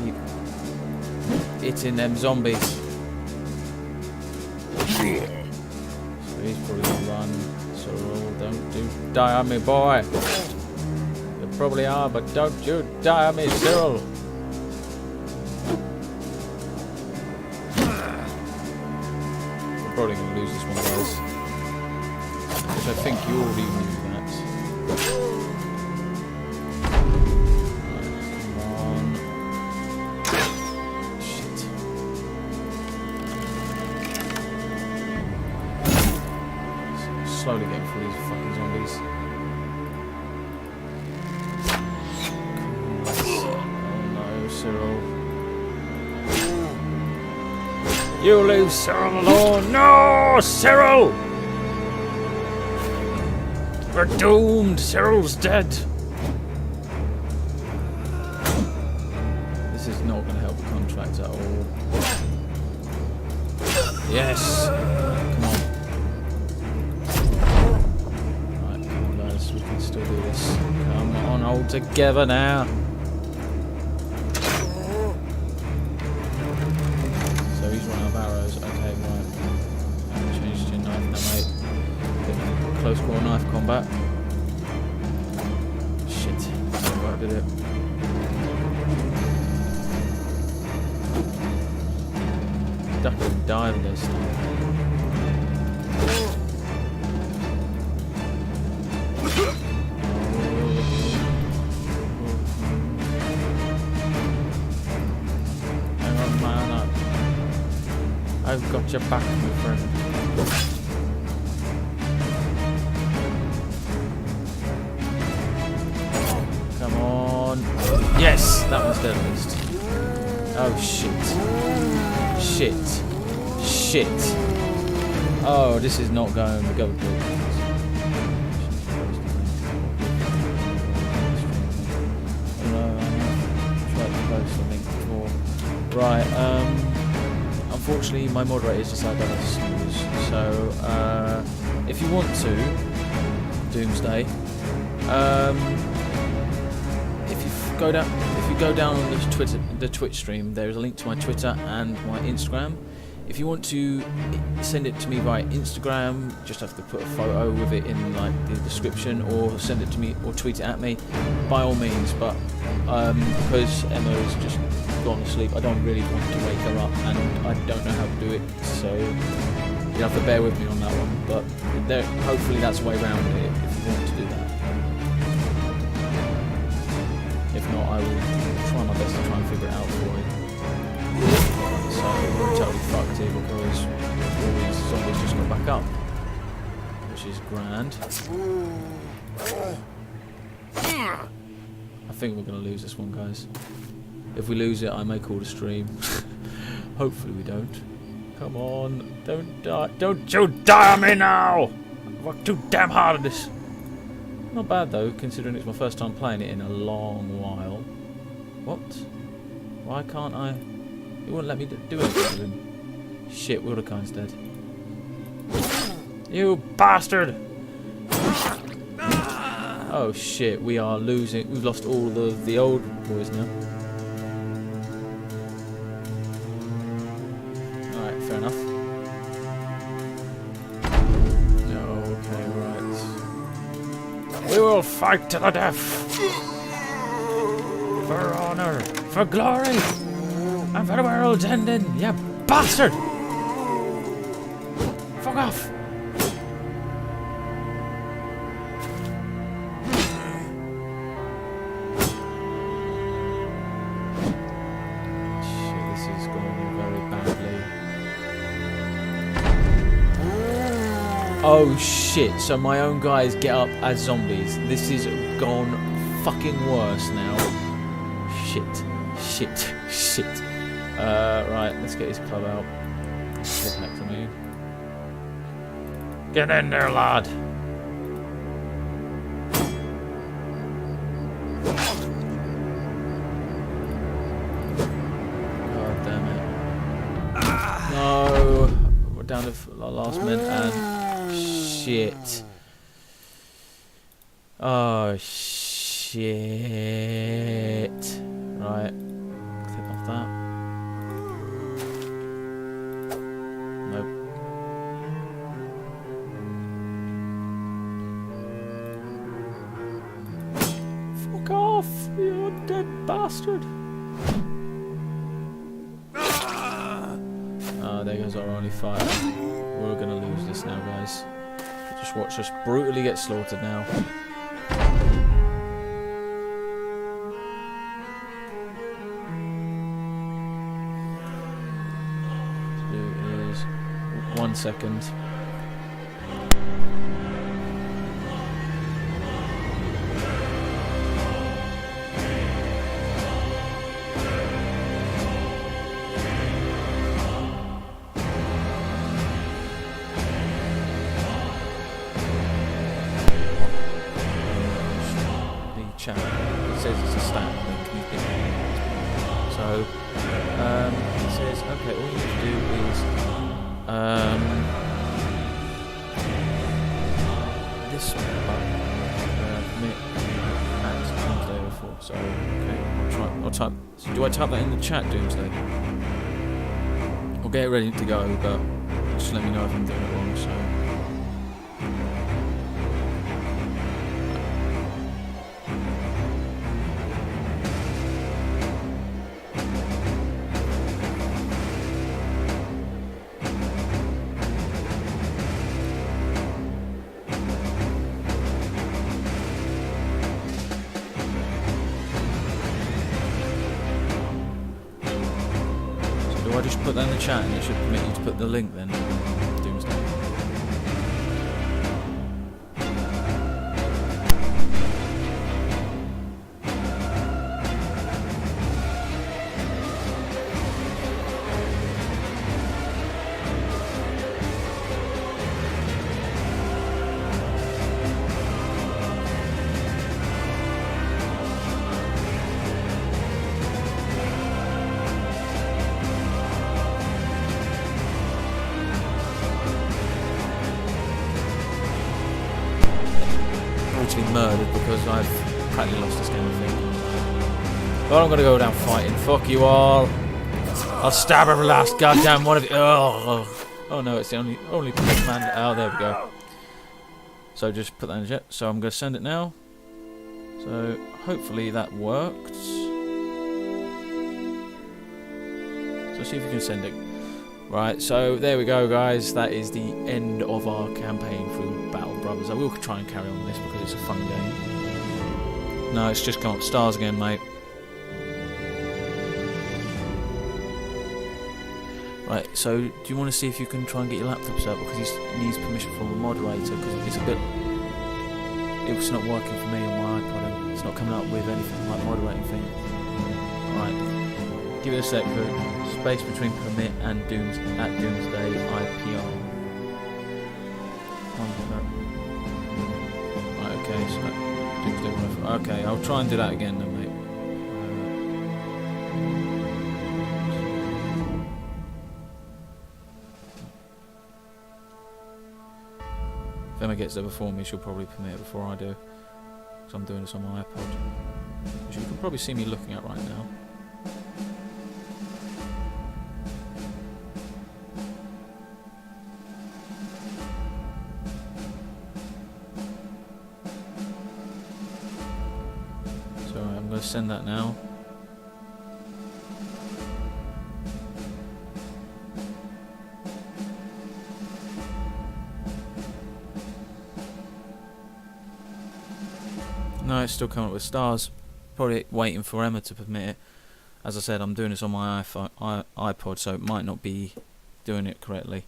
S1: Keep hitting them zombies. So he's probably gonna run. So don't die on me, boy. You probably are, but don't you die on me, Cyril. We're probably gonna lose this one, guys. Which I think you already knew that. Slowly getting through these fucking zombies. Oh no, Cyril.
S2: You leave Cyril alone. No, Cyril! We're doomed. Cyril's dead.
S1: This is not going to help the contract at all. Yes! Come on. Right, come on guys, we can still do this. Come on, hold together now. So he's run out of arrows. Okay, right. Changed your knife now, mate. Bit close quarter knife combat. Shit. Didn't work, did it? Duck and dive this time.
S2: Watch your back, my friend.
S1: Come on. Yes, that one's dead at least. Oh shit. Shit. Shit. Oh, this is not going to go good. Right, unfortunately my moderator's decided to snooze, so if you want to, Doomsday, if you go down on the Twitch stream, there's a link to my Twitter and my Instagram. If you want to send it to me via Instagram, just have to put a photo with it in like the description, or send it to me or tweet it at me, by all means. But because Emma has just gone to sleep, I don't really want to wake her up, and I don't know how to do it, so you have to bear with me on that one. But hopefully that's the way around it if you want to do that. If not, I will try my best to try and figure it out for you. So we're totally fucked here because all these zombies just got back up, which is grand. I think we're going to lose this one, guys. If we lose it, I may call the stream. Hopefully we don't. Come on, don't die. Don't you die on me now! I've worked too damn hard at this. Not bad though, considering it's my first time playing it in a long while. What? Why can't I? It wouldn't let me do anything with him. Shit, Wilderkind's dead. You bastard! Oh shit, we are losing. We've lost all the old boys now. Alright, fair enough. Okay, right. We will fight to the death! For honor! For glory! And for the world's ending, you bastard! Fuck off! Shit, this is going very badly. Oh shit, so my own guys get up as zombies. This is gone fucking worse now. Shit. Shit. Shit. Right, let's get his club out. Get back to me. Get in there, lad! God damn it. No! We're down to our last minute and... Shit. Oh, shit. Right. Click off that. Nope. Fuck off, you dead bastard. Ah, there goes our only fight. We're gonna lose this now, guys. Just watch us brutally get slaughtered now. Do is 1 second. Chat. It says it's a stat link. So it says, okay, all you need to do is this button, commit at Doomsday 04. So okay, I'll type. So do I type that in the chat, Doomsday? I'll get it ready to go, but just let me know if I'm doing it wrong. So. just put that in the chat and it should permit you to put the link then. Doomsday. Brutally murdered because I've practically lost this game, I think. But I'm gonna go down fighting. Fuck you all. I'll stab every last goddamn one of you. Oh no, it's the only man. Oh, there we go. So just put that in the jet. So I'm gonna send it now. So hopefully that worked. So see if you can send it. Right, so there we go, guys. That is the end of our campaign through Battle Brothers. I will try and carry on with this because it's a fun game. No, it's just come up stars again, mate. Right, so do you want to see if you can try and get your laptop set up because he needs permission from a moderator because it's a bit... It's not working for me on my iPod and it's not coming up with anything like the moderating thing. Right, give it a sec, space between permit and Doomsday IPR. Right, okay, so Doomsday. Okay, I'll try and do that again then, mate. If Emma gets there before me, she'll probably permit it before I do. Because I'm doing this on my iPod. Which you can probably see me looking at right now. So I'm going to send that now. No, it's still coming up with stars. Probably waiting for Emma to permit it. As I said, I'm doing this on my iPod, so it might not be doing it correctly.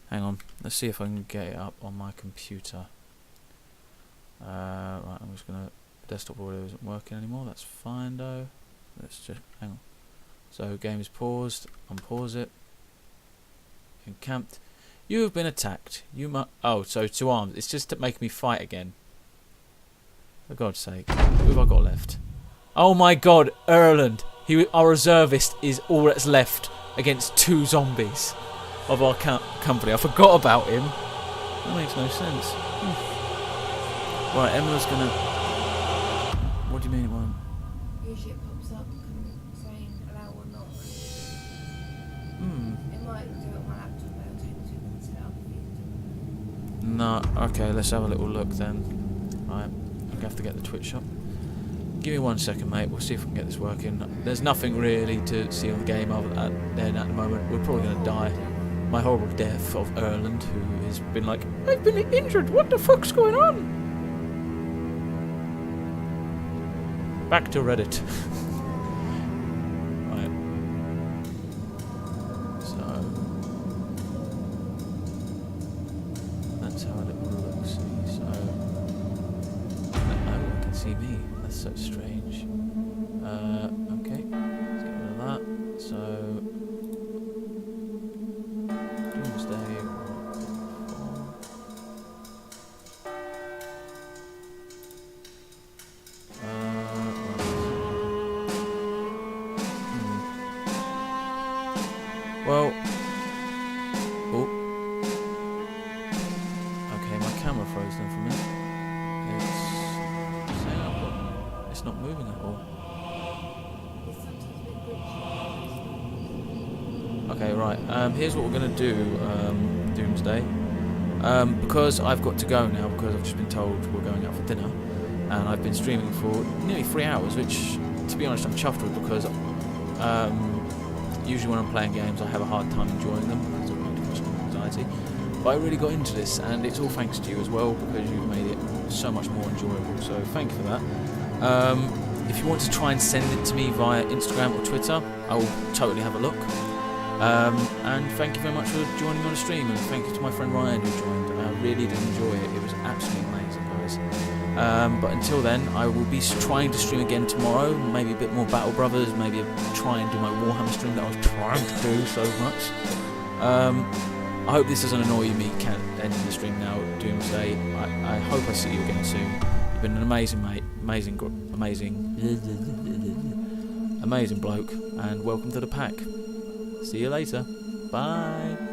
S1: Hang on, let's see if I can get it up on my computer. Right, I'm just gonna... Desktop audio isn't working anymore, that's fine though. Let's just... hang on. So, game is paused. Unpause it. Encamped. You have been attacked. You must... Oh, so 2 arms. It's just to make me fight again. For God's sake. Who have I got left? Oh my God, Erland. Our reservist is all that's left against 2 zombies of our company. I forgot about him. That makes no sense. Right, Emma's gonna... What do you mean it won't?
S3: Usually it pops up saying allow or not. It might do it on my laptop, but it'll take 2 minutes to set up if you do.
S1: No, okay, let's have a little look then. Right, I'm gonna have to get the Twitch up. Give me 1 second, mate. We'll see if we can get this working. There's nothing really to see on the game other than at the moment. We're probably gonna die. My horrible death of Erland, who has been like, I've been injured. What the fuck's going on? Back to Reddit. Right. So that's how it looks. So I can see me. That's so strange. Okay, let's get rid of that. So Doomsday. Well, oh, okay, my camera froze then for a minute. It's saying I've got, it's not moving at all.
S3: It's sometimes a bit glitchy.
S1: Okay, right. Here's what we're gonna do, Doomsday. Because I've got to go now because I've just been told we're going out for dinner, and I've been streaming for nearly 3 hours, which, to be honest, I'm chuffed with because usually when I'm playing games I have a hard time enjoying them because of my depression and anxiety. But I really got into this, and it's all thanks to you as well because you've made it so much more enjoyable. So thank you for that. If you want to try and send it to me via Instagram or Twitter, I will totally have a look. And thank you very much for joining me on the stream, and thank you to my friend Ryan who joined. I really did enjoy it. It was absolutely amazing, guys. But until then, I will be trying to stream again tomorrow. Maybe a bit more Battle Brothers. Maybe try and do my Warhammer stream that I was trying to do so much. I hope this doesn't annoy you, me ending the stream now, Doomsday. I hope I see you again soon. You've been an amazing mate, amazing bloke, and welcome to the pack. See you later. Bye.